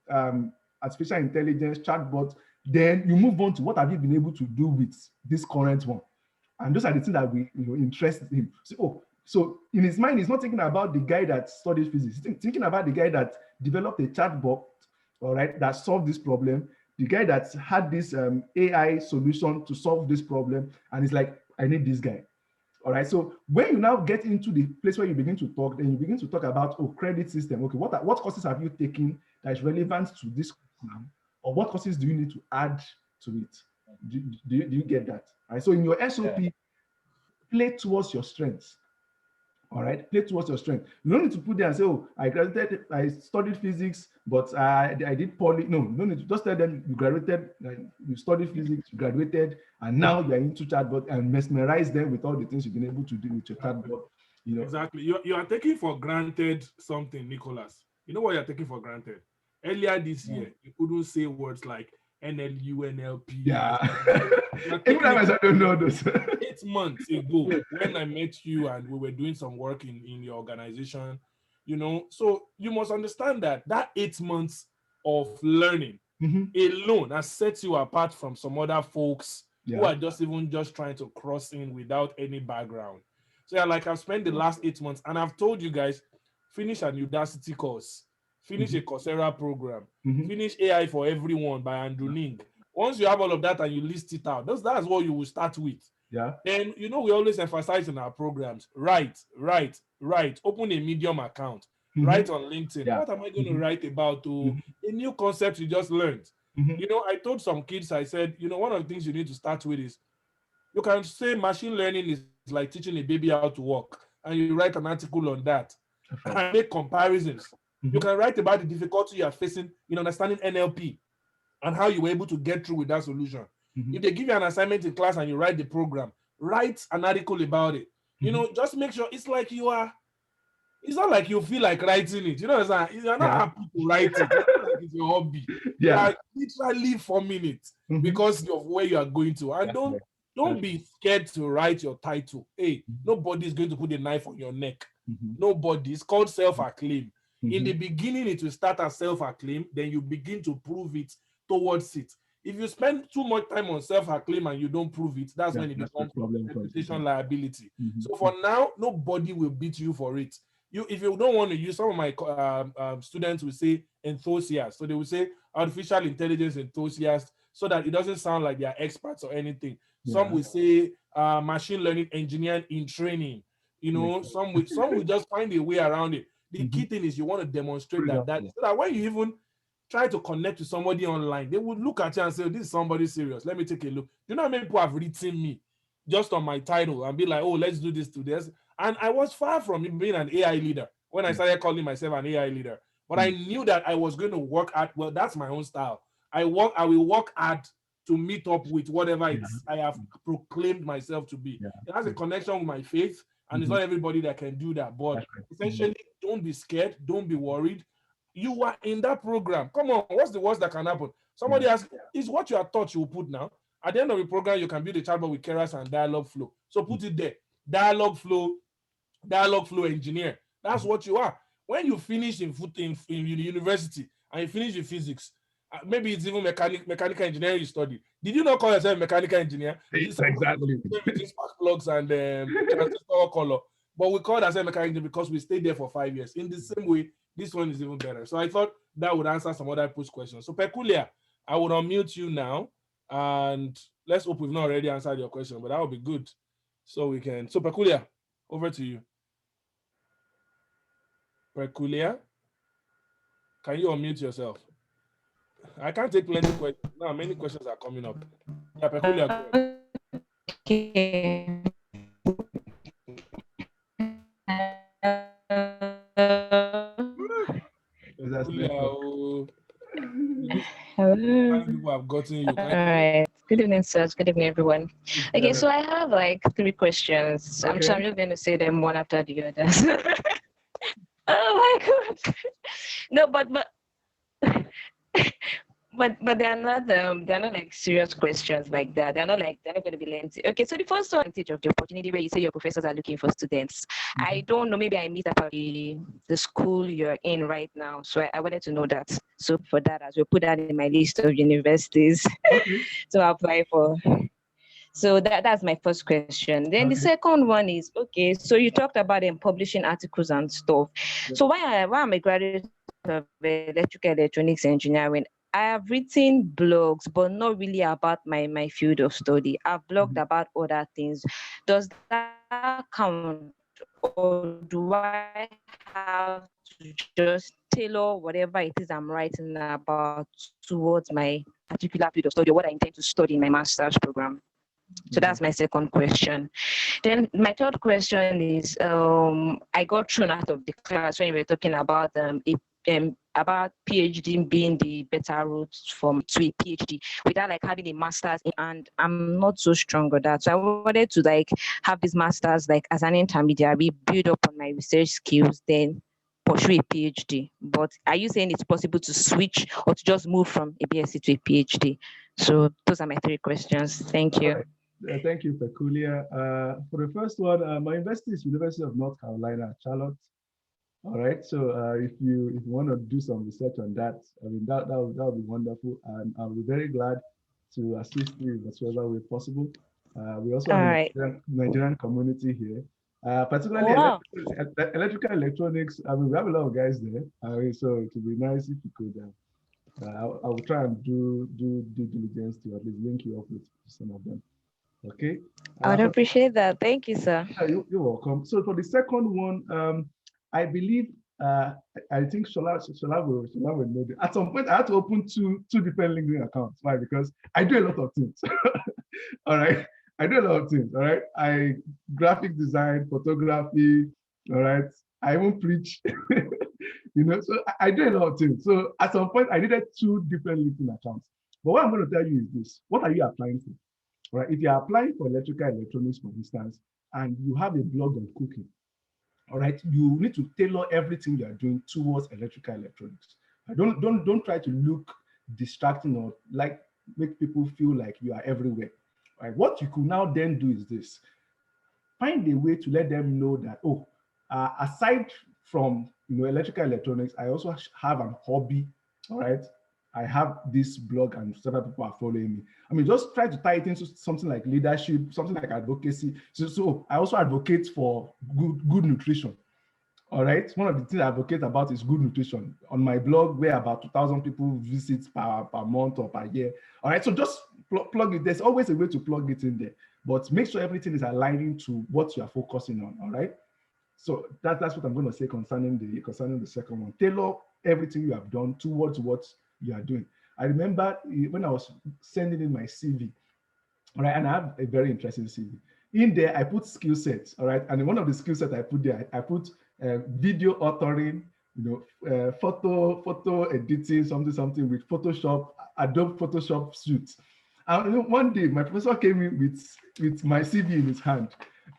artificial intelligence, chatbot. Then you move on to what have you been able to do with this current one. And those are the things that we, interest him. So, so in his mind, he's not thinking about the guy that studied physics. He's thinking about the guy that developed a chatbot, all right, that solved this problem. The guy that had this AI solution to solve this problem, and he's like, I need this guy. All right. So when you now get into the place where you begin to talk, then you begin to talk about, credit system. Okay, what courses have you taken that is relevant to this course now, or what courses do you need to add to it? Do you get that? All right. So in your Yeah. SOP, play towards your strengths. All right, play towards your strength. You don't need to put there and say, "Oh, I studied physics, but I did poly." No, no need to just tell them you graduated, you studied physics, you graduated, and now you're into chatbot and mesmerize them with all the things you've been able to do with your Exactly. chatbot. You know, Exactly. You are taking for granted something, Nicholas. You know what you're taking for granted? Earlier this Mm. year, you couldn't say words like NLU, NLP. yeah. You are Even taking it I for don't know granted. those. 8 months ago, when I met you and we were doing some work in your organization, so you must understand that 8 months of learning Mhm. alone has set you apart from some other folks who Yeah. are just trying to cross in without any background. So yeah, like I've spent the last 8 months and I've told you guys, finish an Udacity course, finish Mhm. a Coursera program, Mhm. finish AI for Everyone by Andrew Ning. Once you have all of that and you list it out, that's what you will start with. Yeah. Then we always emphasize in our programs, write, open a Medium account, Mhm. write on LinkedIn. Yeah. What am I going to Mhm. write about? Mhm. A new concept you just learned. You know, I told some kids, I said, you know, one of the things you need to start with is you can say machine learning is like teaching a baby how to walk, and you write an article on that and Perfect. make comparisons. You can Mhm. write about the difficulty you are facing in understanding NLP and how you were able to get through with that solution. If Mhm. they give you an assignment in class and you write the program, write an article about it. You Mhm. know, just make sure it's like you are, it's not like you feel like writing it. You know, you're not Yeah. happy to write it. It's not like it's your hobby. You Yeah. are literally 4 minutes Mhm. because of where you are going to. And That's don't right. don't That's be scared to write your title. Hey, right. nobody is going to put a knife on your neck. Mhm. Nobody. It's called self-acclaim. In the Mhm. beginning, it will start as self-acclaim, then you begin to prove it towards it. If you spend too much time on self-acclaim and you don't prove it, that's Yeah, when it that's where becomes problem comes in. Yeah. reputation liability. Mhm. So for now, nobody will beat you for it. You, if you don't want to use, some of my students will say enthusiast, so they will say artificial intelligence enthusiast, so that it doesn't sound like they are experts or anything. Some Yeah. will say machine learning engineer in training. You Makes know, sense. some will just find a way around it. The key Mhm. thing is you want to demonstrate Freedom. that so that when you even try to connect to somebody online, they would look at you and say, "This is somebody serious. Let me take a look." You know how many people have written me just on my title and be like, "Oh, let's do this to this." And I was far from being an AI leader when I Yeah. started calling myself an AI leader. But I Mm. knew that I was going to work at, well, that's my own style. I will work hard to meet up with whatever Yeah. it's I have proclaimed myself to be. Yeah. It has a Yeah. connection with my faith, and it's Mhm. not everybody that can do that. But That's right. Mhm. essentially, don't be scared, don't be worried. You are in that program. Come on, what's the worst that can happen? Somebody Yeah. asks, is what you are taught you will put now? At the end of the program, you can build a chatbot with Keras and dialogue flow. So Mm. put it there. Dialogue flow, dialogue flow engineer. That's Mhm. what you are. When you finish in university and you finish in physics, maybe it's even mechanical engineering you study. Did you not call yourself a mechanical engineer? Some of us Exactly. between spark plugs and transistor color, but we called ourselves mechanical engineer because we stayed there for 5 years. In the same way, this one is even better. So I thought that would answer some other post questions. So Peculiar, I would unmute you now, and let's hope we've not already answered your question, but that would be good. So we can. So Peculiar, over to you. Peculiar, can you unmute yourself? I can't take plenty questions. Now many questions are coming up. Yeah, Peculiar, go ahead. Okay. Because that's Peculiar, network. oh, Hello. many people have gotten you. All Can you? right. Good evening, sirs. Good evening, everyone. Okay, Yeah. so I have like three questions. I'm Okay. just going to say them one after the others. Oh my god. No, but they're not like serious questions like that. They're not going to be lengthy. Okay, so the first one, advantage of the opportunity where you say your professors are looking for students. I Mhm. don't know, maybe I missed about the school you're in right now. So I wanted to know that. So for that, as we'll put that in my list of universities Okay. to apply for. So that's my first question. Then the Okay. second one is okay. So you talked about publishing articles and stuff. Yeah. So why I'm a graduate of electrical electronics engineering, I have written blogs, but not really about my field of study. I've blogged about Mhm. other things. Does that count, or do I have to just tailor whatever it is I'm writing about towards my particular field of study or what I intend to study in my master's program? So that's my second question. Then my third Okay. question is, I got thrown out of the class when you were talking about PhD being the better route from to a PhD without like having a master's in it, and I'm not so strong with that. So I wanted to like have this master's like as an intermediary, build up on my research skills, then pursue a PhD. But are you saying it's possible to switch or to just move from a BSc to a PhD? So those are my three questions. Thank All you. right. Thank you, Peculiar. For the first one, my university is University of North Carolina, Charlotte. All right. So if you want to do some research on that, I mean that would be wonderful, and I'll be very glad to assist you in whatsoever way possible. We also All have a right. Nigerian community here, particularly Wow. electrical electronics. I mean, we have a lot of guys there. I mean, so it would be nice if you could. I will try and do due diligence to at least link you up with some of them. Okay. I would For appreciate that. Thank you, sir. you're welcome. So for the second one, I believe I think Shola will know. At some point, I had to open two different LinkedIn accounts. Why? Because I do a lot of things. All right. I do a lot of things. All right. I graphic design, photography. All right. I even preach. So I do a lot of things. So at some point, I needed two different LinkedIn accounts. But what I'm going to tell you is this: what are you applying for? All right. If you're applying for electrical electronics, for instance, and you have a blog on cooking, all right, you need to tailor everything you are doing towards electrical electronics. Don't try to look distracting or like make people feel like you are everywhere. All right, what you could now then do is this: find a way to let them know that, oh, aside from electrical electronics, I also have an hobby. All right, I have this blog and several people are following me. I mean, just try to tie it into something like leadership, something like advocacy. So I also advocate for good nutrition. All right. One of the things I advocate about is good nutrition. On my blog, where about 2,000 people visit per month or per year. All right. So just plug it. There's always a way to plug it in there, but make sure everything is aligning to what you are focusing on. All right. So that's what I'm going to say concerning the second one. Tailor everything you have done towards what you are doing. I remember when I was sending in my CV, all right, and I have a very interesting CV. In there, I put skill sets, all right, and one of the skill sets I put there, I put video authoring, photo editing, something with Photoshop, Adobe Photoshop suite. And one day, my professor came in with my CV in his hand,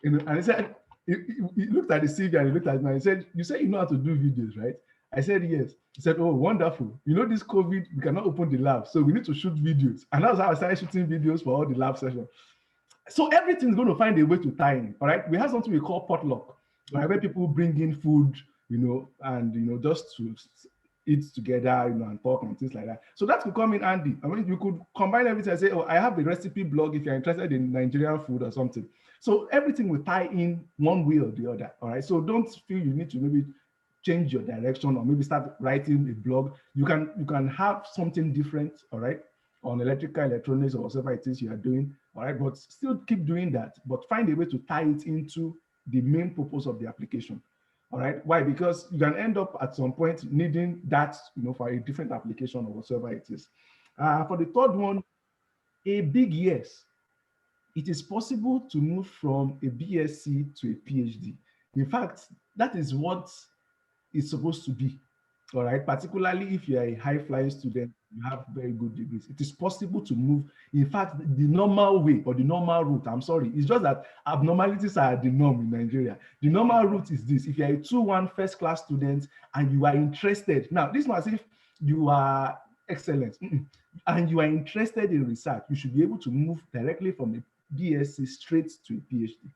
and he said, he looked at the CV and he looked at me and he said, "You said you know how to do videos, right?" I said, "Yes." He said, "Oh, wonderful. This COVID, we cannot open the lab, so we need to shoot videos." And that's how I started shooting videos for all the lab sessions. So everything is going to find a way to tie in. All right. We have something we call potluck, right, where people bring in food, and just to eat together, and talk and things like that. So that could come in handy. I mean, you could combine everything and say, "Oh, I have a recipe blog if you're interested in Nigerian food or something." So everything will tie in one way or the other. All right. So don't feel you need to maybe change your direction or maybe start writing a blog. You can have something different, all right, on electrical electronics or whatever it is you are doing, all right, but still keep doing that, but find a way to tie it into the main purpose of the application. All right. Why? Because you can end up at some point needing that, for a different application or whatever it is. For the third one, a big yes. It is possible to move from a BSc to a PhD. In fact, that is what it's supposed to be. All right, particularly if you're a high flying student, you have very good degrees. It is possible to move. In fact, the normal way or the normal route, I'm sorry, it's just that abnormalities are the norm in Nigeria. The normal route is this: if you're a 2-1 first class student and you are interested, now this is not as if you are excellent, and you are interested in research, you should be able to move directly from a BSc straight to a PhD.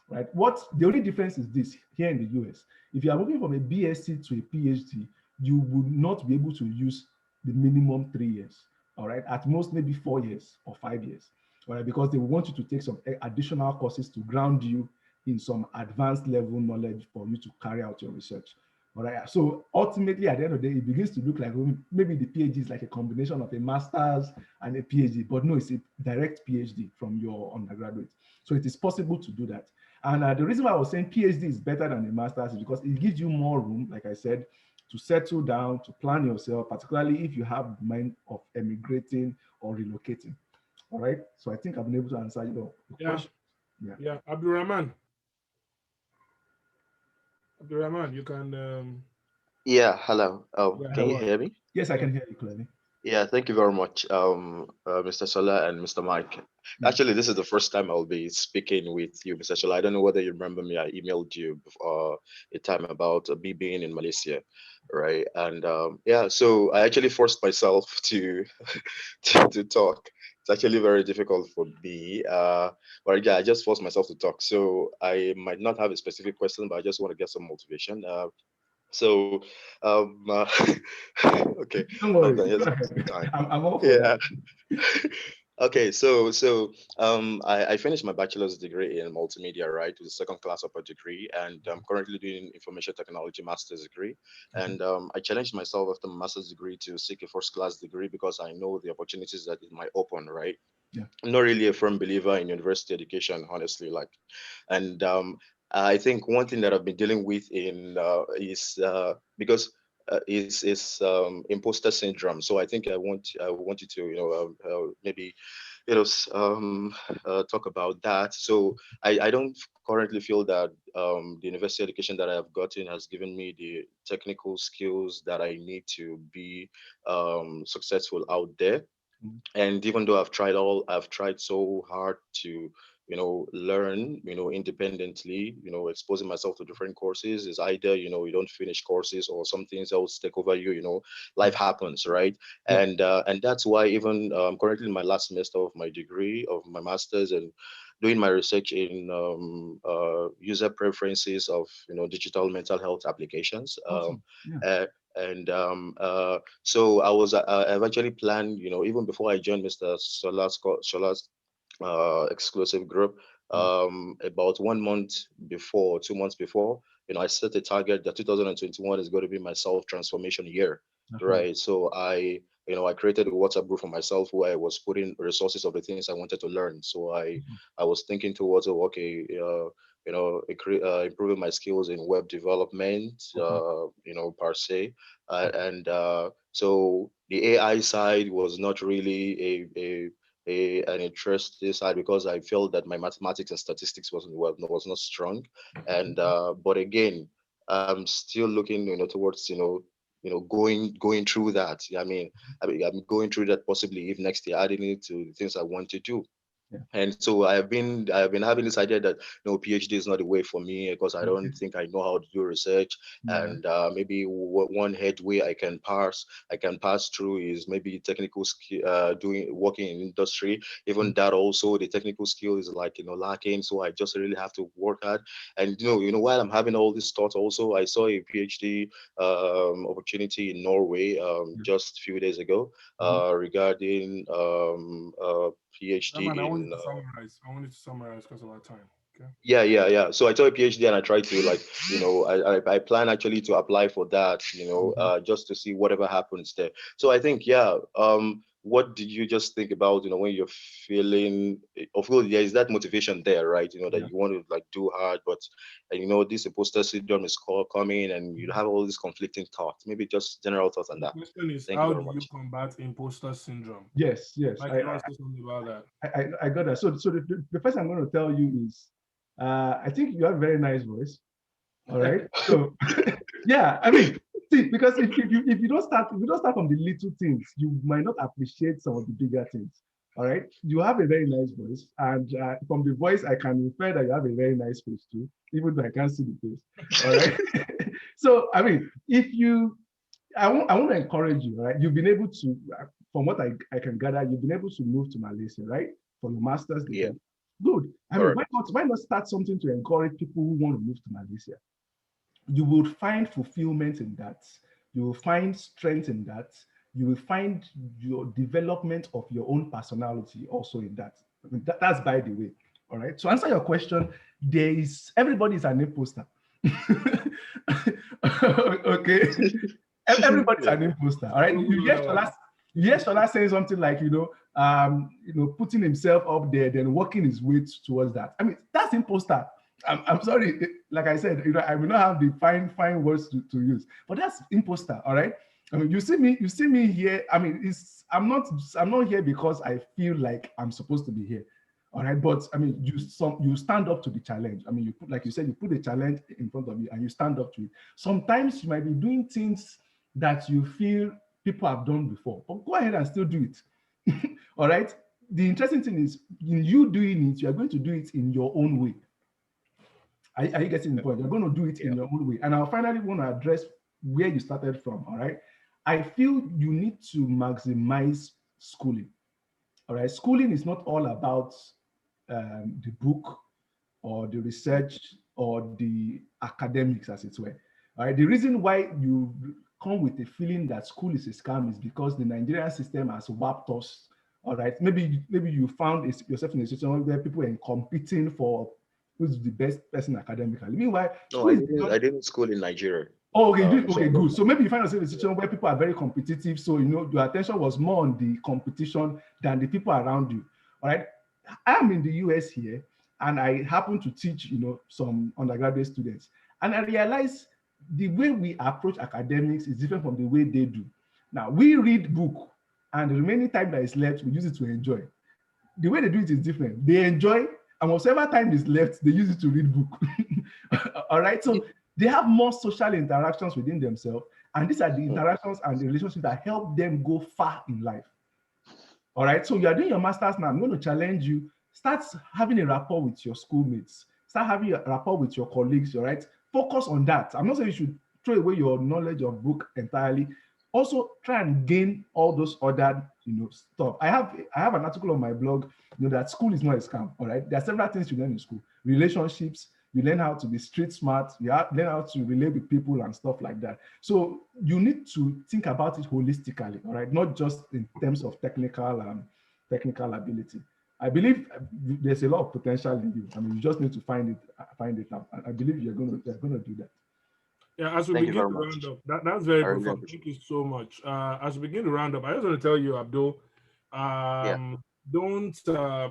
Right? What the only difference is this here in the US. If you are moving from a BSc to a PhD, you would not be able to use the minimum 3 years. All right, at most maybe 4 years or 5 years. All right, because they want you to take some additional courses to ground you in some advanced level knowledge for you to carry out your research. All right. So ultimately, at the end of the day, it begins to look like maybe the PhD is like a combination of a master's and a PhD, but no, it's a direct PhD from your undergraduate. So it is possible to do that. And the reason why I was saying PhD is better than a master's is because it gives you more room, like I said, to settle down, to plan yourself, particularly if you have the mind of emigrating or relocating. All right. So I think I've been able to answer your question. Yeah. Abdurrahman, you can. Yeah, hello. Yeah, Can you hello. hear me? Yes, I Yeah. can hear you clearly. Yeah, thank you very much, Mr. Sola and Mr. Mike. Yeah. Actually, this is the first time I'll be speaking with you, Mr. Sola. I don't know whether you remember me. I emailed you a time about me being in Malaysia, right? And yeah, so I actually forced myself to to talk. It's actually very difficult for me, but yeah, I just forced myself to talk. So I might not have a specific question, but I just want to get some motivation. So, okay, Don't hold worry. on, Go just give me some ahead. time. I'm all for Yeah. that. Okay, so I finished my bachelor's degree in multimedia, right, with a second class upper degree, and I'm currently doing information technology master's degree. Okay. And I challenged myself after my master's degree to seek a first class degree because I know the opportunities that it might open, right? Yeah. I'm not really a firm believer in university education, honestly, like, and I think one thing that I've been dealing with in is because imposter syndrome. So I think I want you to maybe talk about that. So I don't currently feel that the university education that I have gotten has given me the technical skills that I need to be successful out there. Mm. And even though I've tried so hard to learn independently, exposing myself to different courses. Is either you don't finish courses or some things else take over you. Life happens, right? Yeah. And that's why even currently in my last semester of my degree of my master's, and doing my research in user preferences of digital mental health applications. Awesome. Yeah. Uh, and so I've actually planned, even before I joined Mr. Shola's exclusive group, Mm. about 1 month before, 2 months before, I set a target that 2021 is going to be my self transformation year, Uh-huh. right? So I created a WhatsApp group for myself where I was putting resources of the things I wanted to learn. So Mhm. I was thinking towards, okay, improving my skills in web development, Okay. per se, Okay. and so the AI side was not really an interesting side because I felt that my mathematics and statistics was not strong, and but again, I'm still looking towards going through that. I'm going through that possibly if next year adding it to the things I want to do. Yeah. And so I've been having this idea that PhD is not the way for me because I don't think I know how to do research. Yeah. And maybe one headway I can pass through is maybe technical skill, doing working in industry. Even Mm. that also the technical skill is like lacking. So I just really have to work hard. And while I'm having all these thoughts, also I saw a PhD opportunity in Norway Yeah. just a few days ago Mhm. regarding That PhD man, I want you in to summarize. I want you to summarize because of our time. Okay. yeah. So I took a PhD and I tried to like I plan actually to apply for that Mhm. just to see whatever happens there. So I think what did you just think about when you're feeling, of course there is that motivation there, right? That Yeah. you want to like do hard, but this imposter syndrome is coming and you have all these conflicting thoughts. Maybe just general thoughts on The that. question is, Thank you how very do you much. combat imposter syndrome? Yes. Yes. Mike, you want to say something about that? I got that. So the first I'm going to tell you is, I think you have a very nice voice. All right. So yeah, I mean, see, because if you don't start from the little things, you might not appreciate some of the bigger things. All right. You have a very nice voice, and from the voice, I can infer that you have a very nice face too, even though I can't see the face. All right. So I mean, if you I want to encourage you, right? You've been able to, from what I can gather, you've been able to move to Malaysia, right? For your master's Yeah, degree. Good. I mean, correct. why not start something to encourage people who want to move to Malaysia? You will find fulfillment in that. You will find strength in that. You will find your development of your own personality also in that. I mean, that's by the way. All right. To answer your question, everybody is an imposter. Okay. Everybody's Yeah. an imposter. All right. I don't know that one. You hear Shola saying something like, putting himself up there, then working his way towards that. I mean, that's imposter. I'm sorry, like I said, I will not have the fine words to use, but that's imposter. All right. I mean, you see me here. I mean, I'm not here because I feel like I'm supposed to be here. All right, but I mean, you stand up to the challenge. I mean, like you said, you put a challenge in front of you and you stand up to it. Sometimes you might be doing things that you feel people have done before, but go ahead and still do it. All right. The interesting thing is, in you doing it, you are going to do it in your own way. Are you getting the point? You're going to do it Yeah. in your own way. And I'll finally want to address where you started from. All right. I feel you need to maximize schooling. All right. Schooling is not all about the book or the research or the academics, as it were. All right. The reason why you come with a feeling that school is a scam is because the Nigerian system has warped us. All right. Maybe you found yourself in a situation where people are competing for who's the best person academically. Meanwhile, No, school I is didn't. I didn't school in Nigeria. oh, okay, So okay, I don't good. know. So maybe you find yourself in a situation where people are very competitive. So your attention was more on the competition than the people around you. All right. I'm in the US here, and I happen to teach, some undergraduate students. And I realized the way we approach academics is different from the way they do. Now, we read book, and the remaining time that is left, we use it to enjoy. The way they do it is different. They enjoy, and whatever time is left, they use it to read book. All right. So they have more social interactions within themselves, and these are the interactions and the relationships that help them go far in life. All right. So you are doing your master's now. I'm going to challenge you. Start having a rapport with your schoolmates. Start having a rapport with your colleagues. All right. Focus on that. I'm not saying you should throw away your knowledge of book entirely. Also, try and gain all those other, stuff. I have an article on my blog, that school is not a scam. All right. There are several things you learn in school: relationships. You learn how to be street smart. Learn how to relate with people and stuff like that. So you need to think about it holistically, all right, not just in terms of technical ability. I believe there's a lot of potential in you. I mean, you just need to find it out. I believe you're gonna do that. Yeah, as we Thank you begin very to round much. up, that's very I really profound. appreciate Thank you so much. As we begin to round up, I just want to tell you, Abdul, it. Yeah. don't,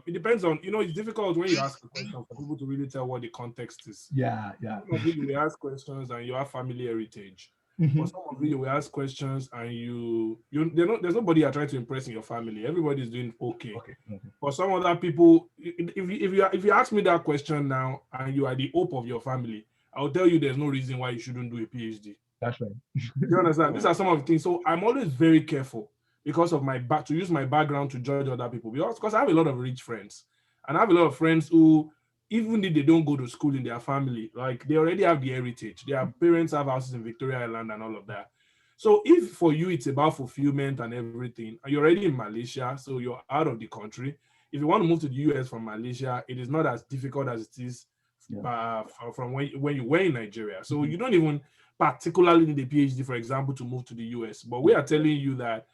it depends on, it's difficult when you ask a question for people to really tell what the context is. Yeah. Some of you will ask questions and you have family heritage. For Mhm. some of you, you will ask questions and there's nobody you're trying to impress in your family. Everybody's doing okay. Okay. For some other people, if you ask me that question now and you are the hope of your family, I'll tell you there's no reason why you shouldn't do a PhD. That's right. You understand? These are some of the things. So I'm always very careful because of to use my background to judge other people. Because I have a lot of rich friends, and I have a lot of friends who, even if they don't go to school in their family, like they already have the heritage. Their parents have houses in Victoria Island and all of that. So if for you it's about fulfillment and everything, and you're already in Malaysia, so you're out of the country. If you want to move to the US from Malaysia, it is not as difficult as it is from when you were in Nigeria. So you don't even particularly need a PhD, for example, to move to the US. But we are telling you that,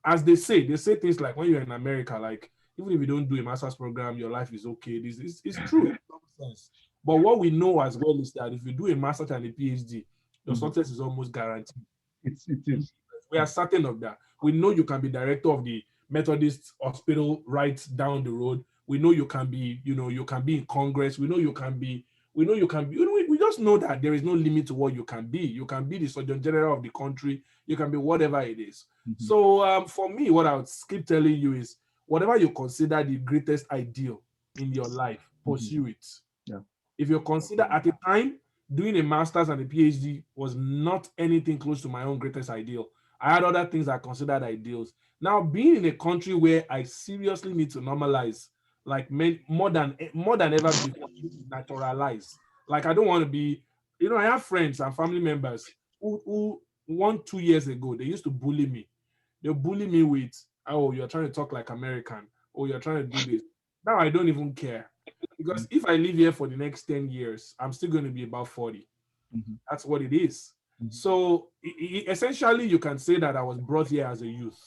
as they say things like when you're in America, like even if you don't do a master's program, your life is okay. This is it's true in some sense. But what we know as well is that if you do a master's and a PhD, your success is almost guaranteed. It is. We are certain of that. We know you can be director of the Methodist hospital right down the road. We know you can be, you can be in Congress. We know you can be, we just know that there is no limit to what you can be. You can be the Surgeon General of the country. You can be whatever it is. So for me, what I would keep telling you is whatever you consider the greatest ideal in your life, pursue it. Yeah. If you consider at the time, doing a master's and a PhD was not anything close to my own greatest ideal. I had other things I considered ideals. Now, being in a country where I seriously need to normalize, like more than ever before, naturalize. Like I don't want to be, I have friends and family members who 2 years ago they used to bully me. They bully me with, oh, you're trying to talk like American, or you're trying to do this. Now I don't even care. Because if I live here for the next 10 years, I'm still going to be about 40. That's what it is. So essentially, you can say that I was brought here as a youth,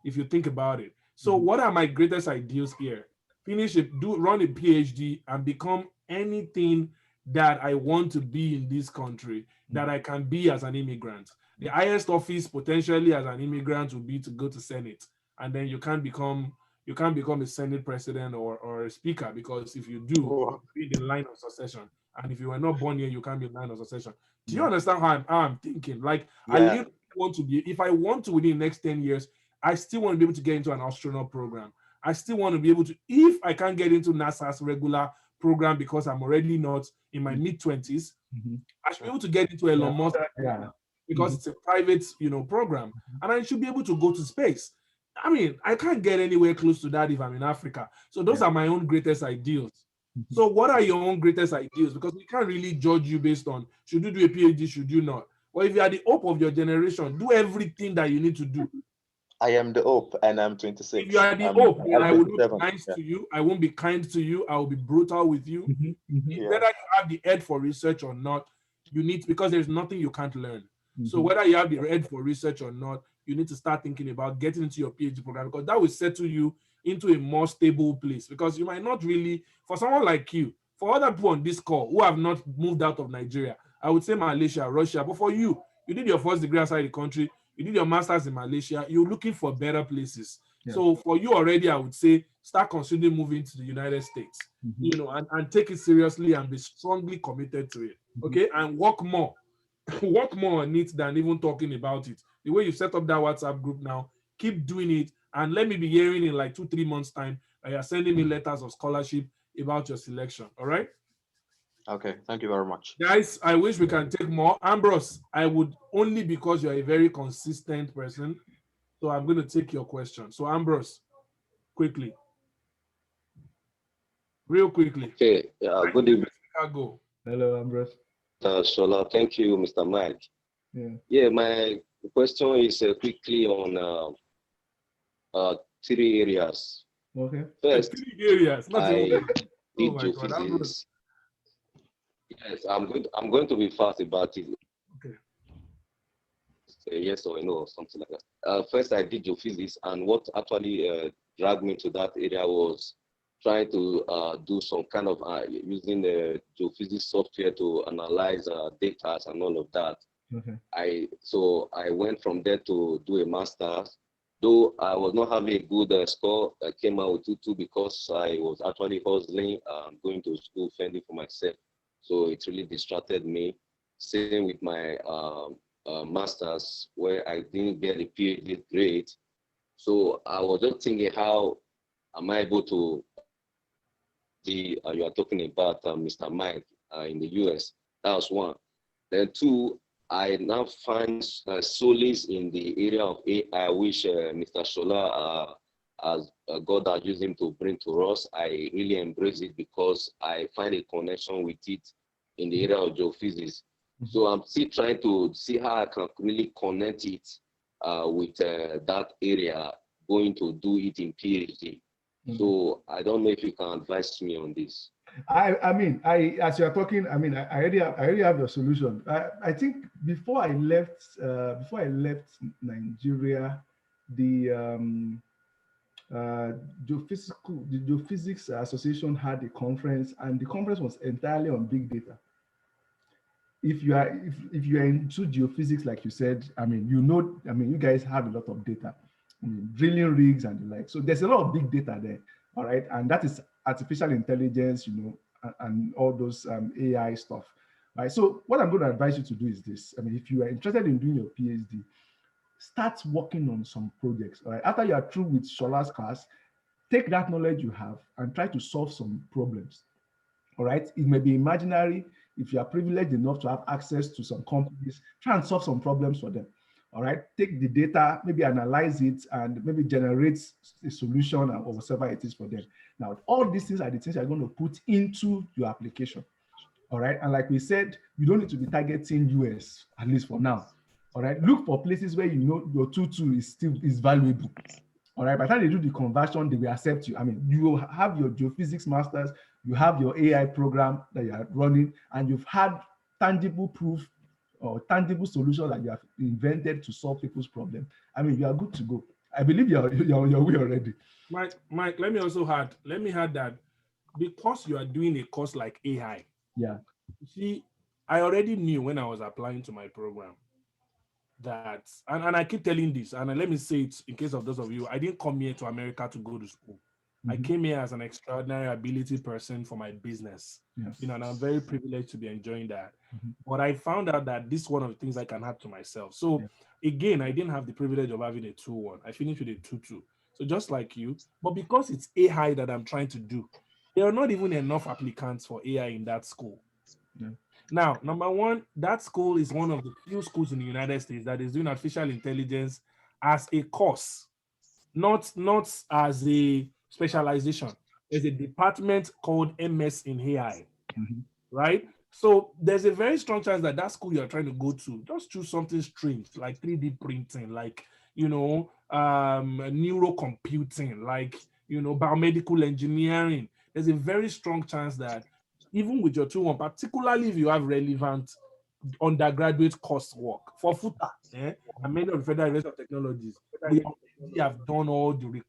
if you think about it. So what are my greatest ideals here? Run a PhD and become anything that I want to be in this country, that I can be as an immigrant. The highest office potentially as an immigrant would be to go to Senate. And then you can't become a Senate president or a speaker, because if you do, you'll be in the line of succession. And if you were not born here, you can't be in the line of succession. Do you understand how I'm thinking? Like, I really want to be, if I want to within the next 10 years, I still want to be able to get into an astronaut program. I still want to be able to, if I can't get into NASA's regular program because I'm already not in my mid-20s, I should be able to get into Elon Musk because it's a private, program. And I should be able to go to space. I mean, I can't get anywhere close to that if I'm in Africa. So those are my own greatest ideals. So what are your own greatest ideals? Because we can't really judge you based on, should you do a PhD, should you not? Well, if you are the hope of your generation, do everything that you need to do. I am the hope, and I'm 26. If you are the hope, then I will not be nice to you. I won't be kind to you. I will be brutal with you. Whether you have the head for research or not, you need, because there's nothing you can't learn. So whether you have the head for research or not, you need to start thinking about getting into your PhD program, because that will settle you into a more stable place. Because you might not really, for someone like you, for other people on this call who have not moved out of Nigeria, I would say Malaysia, Russia. But for you, you did your first degree outside the country, you did your master's in Malaysia, you're looking for better places. Yeah. So for you already, I would say start considering moving to the United States, and take it seriously and be strongly committed to it. Okay, and work more, work more on it than even talking about it. The way you set up that WhatsApp group now, keep doing it, and let me be hearing in like 2-3 months time that you're sending me letters of scholarship about your selection. All right, Okay, thank you very much. guys. I wish we can take more. Ambrose, I would only because you're a very consistent person. So I'm going to take your question. So Ambrose, quickly, real quickly. Okay, good evening, Go. Hello, Ambrose. Shola. Thank you, Mr. Mike. Yeah. Yeah, my question is quickly on three areas. Okay. First, 3 areas, not even I one. Oh did my God, Ambrose. geophysics. Yes, I'm going to be fast about it. Okay. Say yes or no or something like that. First, I did geophysics, and what actually dragged me to that area was trying to do some kind of using the geophysics software to analyze data and all of that. Okay. I went from there to do a master's. Though I was not having a good score, I came out with 2.2 because I was actually hustling, going to school, fending for myself. So it really distracted me. Same with my master's, where I didn't get a PhD grade. So I was just thinking, how am I able to the you are talking about Mr. Mike in the US? That was one. Then two, I now find solace in the area of AI, which Mr. Shola as God has used him to bring to us. I really embrace it because I find a connection with it in the area of geophysics. So I'm still trying to see how I can really connect it with that area, going to do it in PhD. So I don't know if you can advise me on this. I mean, as you are talking, I mean, I already have your solution. I think before I left Nigeria, the the Geophysics Association had a conference, and the conference was entirely on big data. If you are into geophysics, like you said, I mean, you guys have a lot of data, I mean, drilling rigs and the like. So there's a lot of big data there, all right, and that is artificial intelligence, and all those AI stuff, right? So what I'm going to advise you to do is this. I mean, if you are interested in doing your PhD, start working on some projects, all right? After you are through with Shola's class, take that knowledge you have and try to solve some problems. All right. It may be imaginary. If you are privileged enough to have access to some companies, try and solve some problems for them. All right. Take the data, maybe analyze it, and maybe generate a solution or whatever it is for them. Now, all these things are the things you're going to put into your application. All right. And like we said, you don't need to be targeting US, at least for now. All right. Look for places where your 2.2 is valuable. All right, by the time they do the conversion, they will accept you. I mean, you will have your geophysics masters, you have your AI program that you are running, and you've had tangible proof or tangible solution that you have invented to solve people's problem. I mean, you are good to go. I believe you're on your way already. Mike, let me also add that because you are doing a course like AI, Yeah. you see, I already knew when I was applying to my program that, and I keep telling this, and let me say it in case of those of you, I didn't come here to America to go to school. I came here as an extraordinary ability person for my business, Yes. and I'm very privileged to be enjoying that. But I found out that this is one of the things I can add to myself. So again, I didn't have the privilege of having a 2.1. I finished with a 2.2. So just like you, but because it's AI that I'm trying to do, there are not even enough applicants for AI in that school. Yeah. Now, number one, that school is one of the few schools in the United States that is doing artificial intelligence as a course, not as a specialization. There's a department called MS in AI, right? So there's a very strong chance that that school you're trying to go to just choose something strange like 3D printing, like neurocomputing, like biomedical engineering. There's a very strong chance that even with your 2.1, particularly if you have relevant undergraduate coursework for FUTA, and many of the Federal University of Technologies, we already have done all the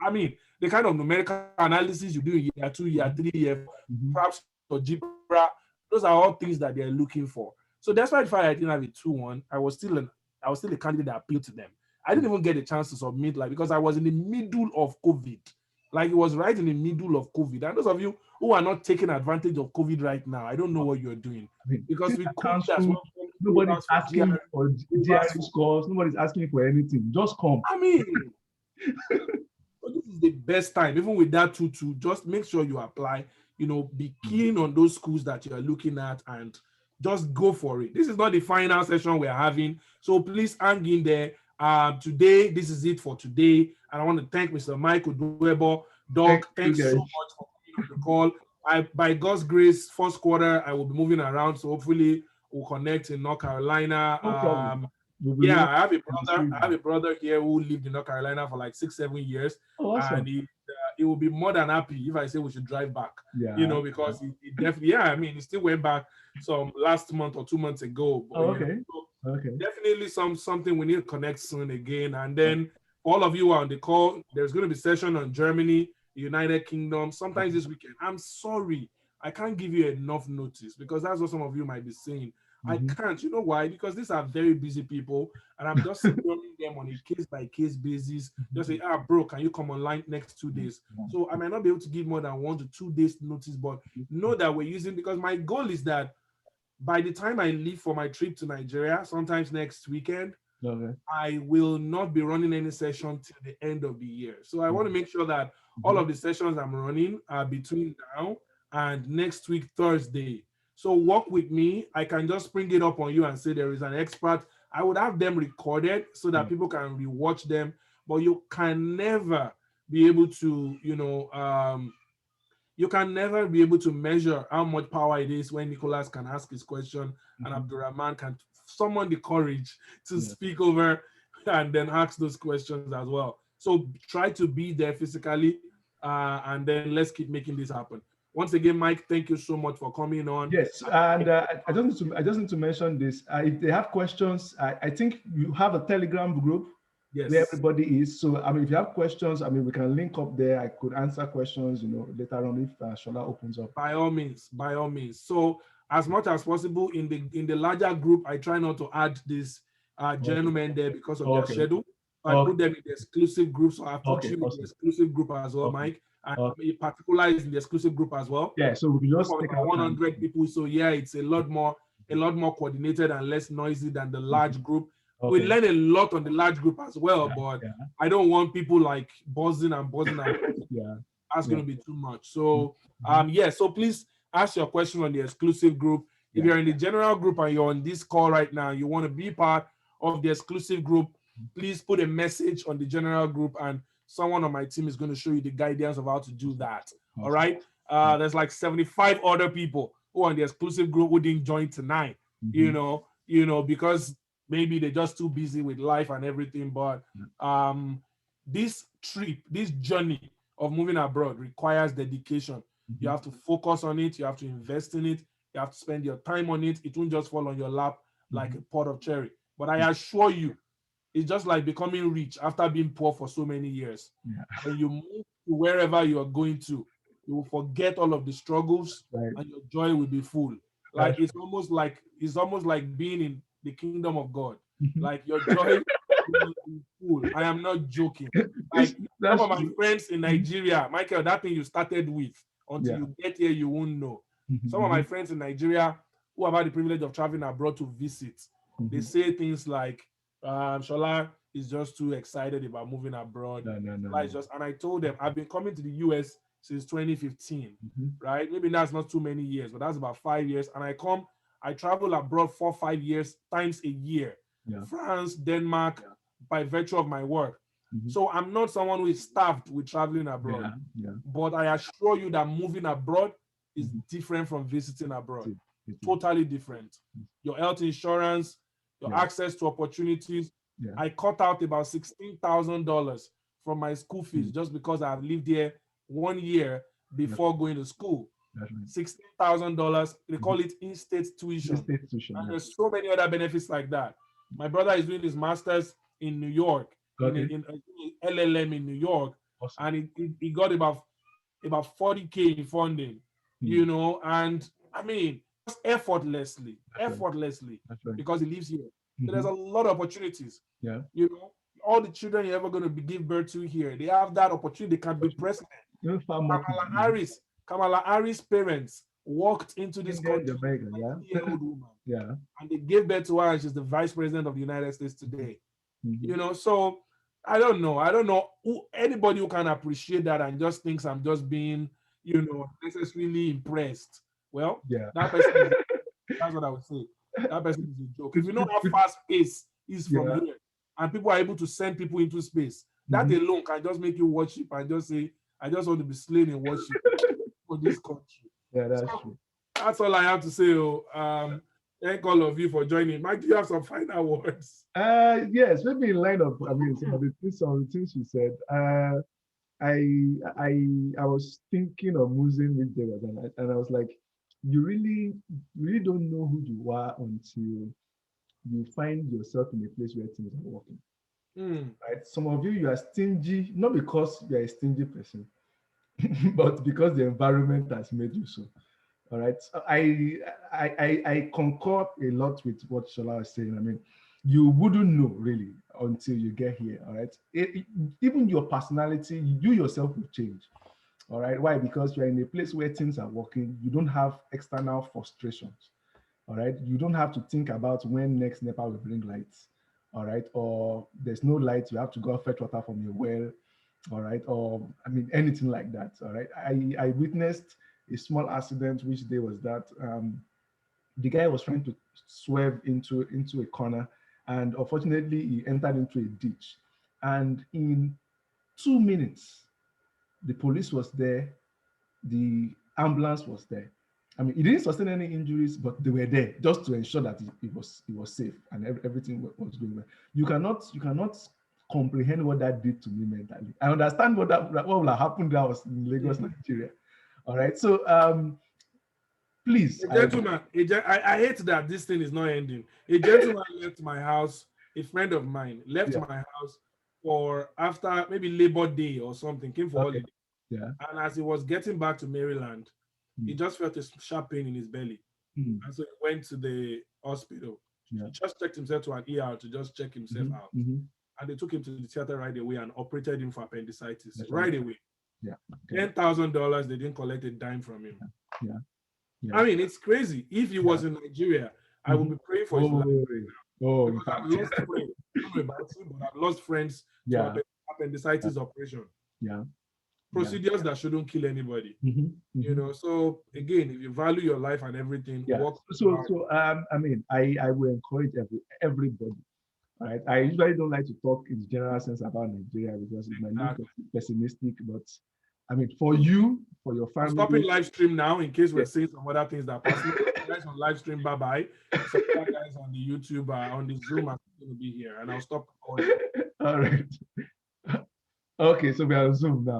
I mean, the kind of numerical analysis you do in year 2, year 3, year 4, perhaps or Jibra, those are all things that they're looking for. So that's why the fact I didn't have a 2.1, I was still a candidate that appealed to them. I didn't even get a chance to submit, like, because I was in the middle of COVID. Like, it was right in the middle of COVID. And those of you who are not taking advantage of COVID right now, I don't know what you're doing. I mean, Because things with are COVID as cancelled. well, we've Nobody's asked for asking you for we've asked GRE for, scores. Nobody's asking you for anything. Just come. I mean, so this is the best time, even with that tutu, just make sure you apply, be keen on those schools that you're looking at and just go for it. This is not the final session we're having, so please hang in there. Today, this is it for today. And I want to thank Mr. Mike Uduebor. Thank Doc, you thanks so guys. much for coming on the call. By God's grace, first quarter, I will be moving around, so hopefully we'll connect in North Carolina. No problem. We'll be Yeah, looking I have a to see brother. you. I have a brother here who lived in North Carolina for like 6-7 years, Oh, awesome. and he will be more than happy if I say we should drive back. Yeah. Because he definitely, yeah, I mean, he still went back some last month or 2 months ago. But, Oh, okay. so Okay. definitely something we need to connect soon again. And then for all of you who are on the call, there's going to be session on Germany, United Kingdom, sometimes this weekend. I'm sorry, I can't give you enough notice because that's what some of you might be saying. I can't. You know why? Because these are very busy people, and I'm just securing them on a case-by-case basis. Just say, bro, can you come online next 2 days? So I might not be able to give more than 1 to 2 days notice, but know that we're using, because my goal is that by the time I leave for my trip to Nigeria, sometimes next weekend, Okay. I will not be running any session till the end of the year. So I want to make sure that all of the sessions I'm running are between now and next week, Thursday. So work with me. I can just bring it up on you and say there is an expert. I would have them recorded so that people can rewatch them, but you can never be able to, you can never be able to measure how much power it is when Nicholas can ask his question and Abdurrahman can summon the courage to speak over and then ask those questions as well. So try to be there physically, and then let's keep making this happen. Once again, Mike, thank you so much for coming on. Yes, and I just need to mention this. If they have questions, I think you have a Telegram group where everybody is. So I mean, if you have questions, I mean, we can link up there. I could answer questions, later on if Shola opens up. By all means, by all means. So as much as possible in the larger group, I try not to add this gentlemen there because of their schedule. I put them in the exclusive group. So I put you in the exclusive group as well, Mike. And in particular is in the exclusive group as well. Yeah, so we can just take about 100 people. So yeah, it's a lot more coordinated and less noisy than the large group. We learn a lot on the large group as well, but I don't want people like buzzing and buzzing and buzzing. That's going to be too much. So so please ask your question on the exclusive group. If you're in the general group and you're on this call right now, you want to be part of the exclusive group, please put a message on the general group and someone on my team is going to show you the guidance of how to do that. All right. There's like 75 other people who are on the exclusive group who didn't join tonight, because maybe they're just too busy with life and everything. But this journey of moving abroad requires dedication. You have to focus on it. You have to invest in it. You have to spend your time on it. It won't just fall on your lap like a pot of cherry. But I assure you, it's just like becoming rich after being poor for so many years. When you move to wherever you are going to, you will forget all of the struggles and your joy will be full. Like it's almost like being in the kingdom of God. Like your joy will be full. I am not joking. Like some of my friends in Nigeria, Michael, that thing you started with, until you get here, you won't know. Some of my friends in Nigeria who have had the privilege of traveling abroad to visit, they say things like, Shola is just too excited about moving abroad. And I told them, I've been coming to the US since 2015, right? Maybe that's not too many years, but that's about 5 years. And I travel abroad 4-5 years times a year. France, Denmark, by virtue of my work. So I'm not someone who is starved with traveling abroad. But I assure you that moving abroad is different from visiting abroad. Totally different. Your health insurance, your access to opportunities. I cut out about $16,000 from my school fees just because I've lived here 1 year before going to school. $16,000. They call it in-state tuition. And there's so many other benefits like that. My brother is doing his master's in New York, in LLM in New York, and he got about 40K in funding, and I mean, just effortlessly, because he lives here. So there's a lot of opportunities. all the children you're ever going to give birth to here, they have that opportunity. They can be president. Even far more Kamala people. Harris, Kamala Harris' parents walked into this Indian, country, Jamaica, yeah. 90-year-old woman, Yeah. and they gave birth to her, and she's the vice president of the United States today. Mhm. So I don't know. I don't know who anybody who can appreciate that and just thinks I'm just being, necessarily impressed. Well, Yeah. that person that's what I would say. That person is a joke. If you know how fast space is from Yeah. here, and people are able to send people into space, that Mhm. alone can just make you worship and just say, I just want to be slain in worship for this country. Yeah, that's So true. that's all I have to say. Thank all of you for joining. Mike, do you have some final words? Yes, maybe in line of, I mean, some of the things you said. I was thinking of Muslim which day was, and I was like, you really don't know who you are until you find yourself in a place where things are working. Right? Some of you are stingy, not because you are a stingy person, but because the environment has made you so. All right. So I concur a lot with what Shola was saying. I mean, you wouldn't know really until you get here. All right. Even your personality, you yourself will change. All right. Why? Because you're in a place where things are working. You don't have external frustrations. All right. You don't have to think about when next NEPA will bring lights. All right. Or there's no light, you have to go fetch water from a well. All right. Or I mean anything like that. All right. I witnessed a small accident. Which day was that? The guy was trying to swerve into a corner, and unfortunately he entered into a ditch. And in 2 minutes, the police was there, the ambulance was there. I mean, he didn't sustain any injuries, but they were there just to ensure that it was safe and everything was going well. You cannot comprehend what that did to me mentally. I understand what will have happened that I was in Lagos, Nigeria. All right, so please, A gentleman, I hate that this thing is not ending. A gentleman left my house, a friend of mine left yeah, my house for after maybe Labor Day or something, came for okay, holiday. yeah, And as he was getting back to Maryland, he mm, just felt a sharp pain in his belly. mm, And so he went to the hospital. yeah, He just checked himself to an ER to just check himself mhm, out. mhm, And they took him to the theater right away and operated him for appendicitis that's right, right away. yeah, okay, $10,000, they didn't collect a dime from him. yeah, yeah, I mean, it's crazy. If he yeah. was in Nigeria, I would Mhm. be praying for his life Oh, in because I've fact, lost friends. I don't know about you, but I've lost friends to yeah, yeah, appendicitis operation. yeah, yeah. Procedures that shouldn't kill anybody. Mhm, mhm. So again, if you value your life and everything, Yeah. work So, hard. I mean, I will encourage everybody. Right. I usually don't like to talk in the general sense about Nigeria because it might look Exactly. pessimistic, but I mean, for you, for your I'm stopping family, live stream now in case yeah. we're saying some other things that are personal. Guys on live stream, bye bye. Some other guys on the YouTube, on the Zoom are going to be here, and I'll stop recording. All right. Okay, so we are on Zoom now.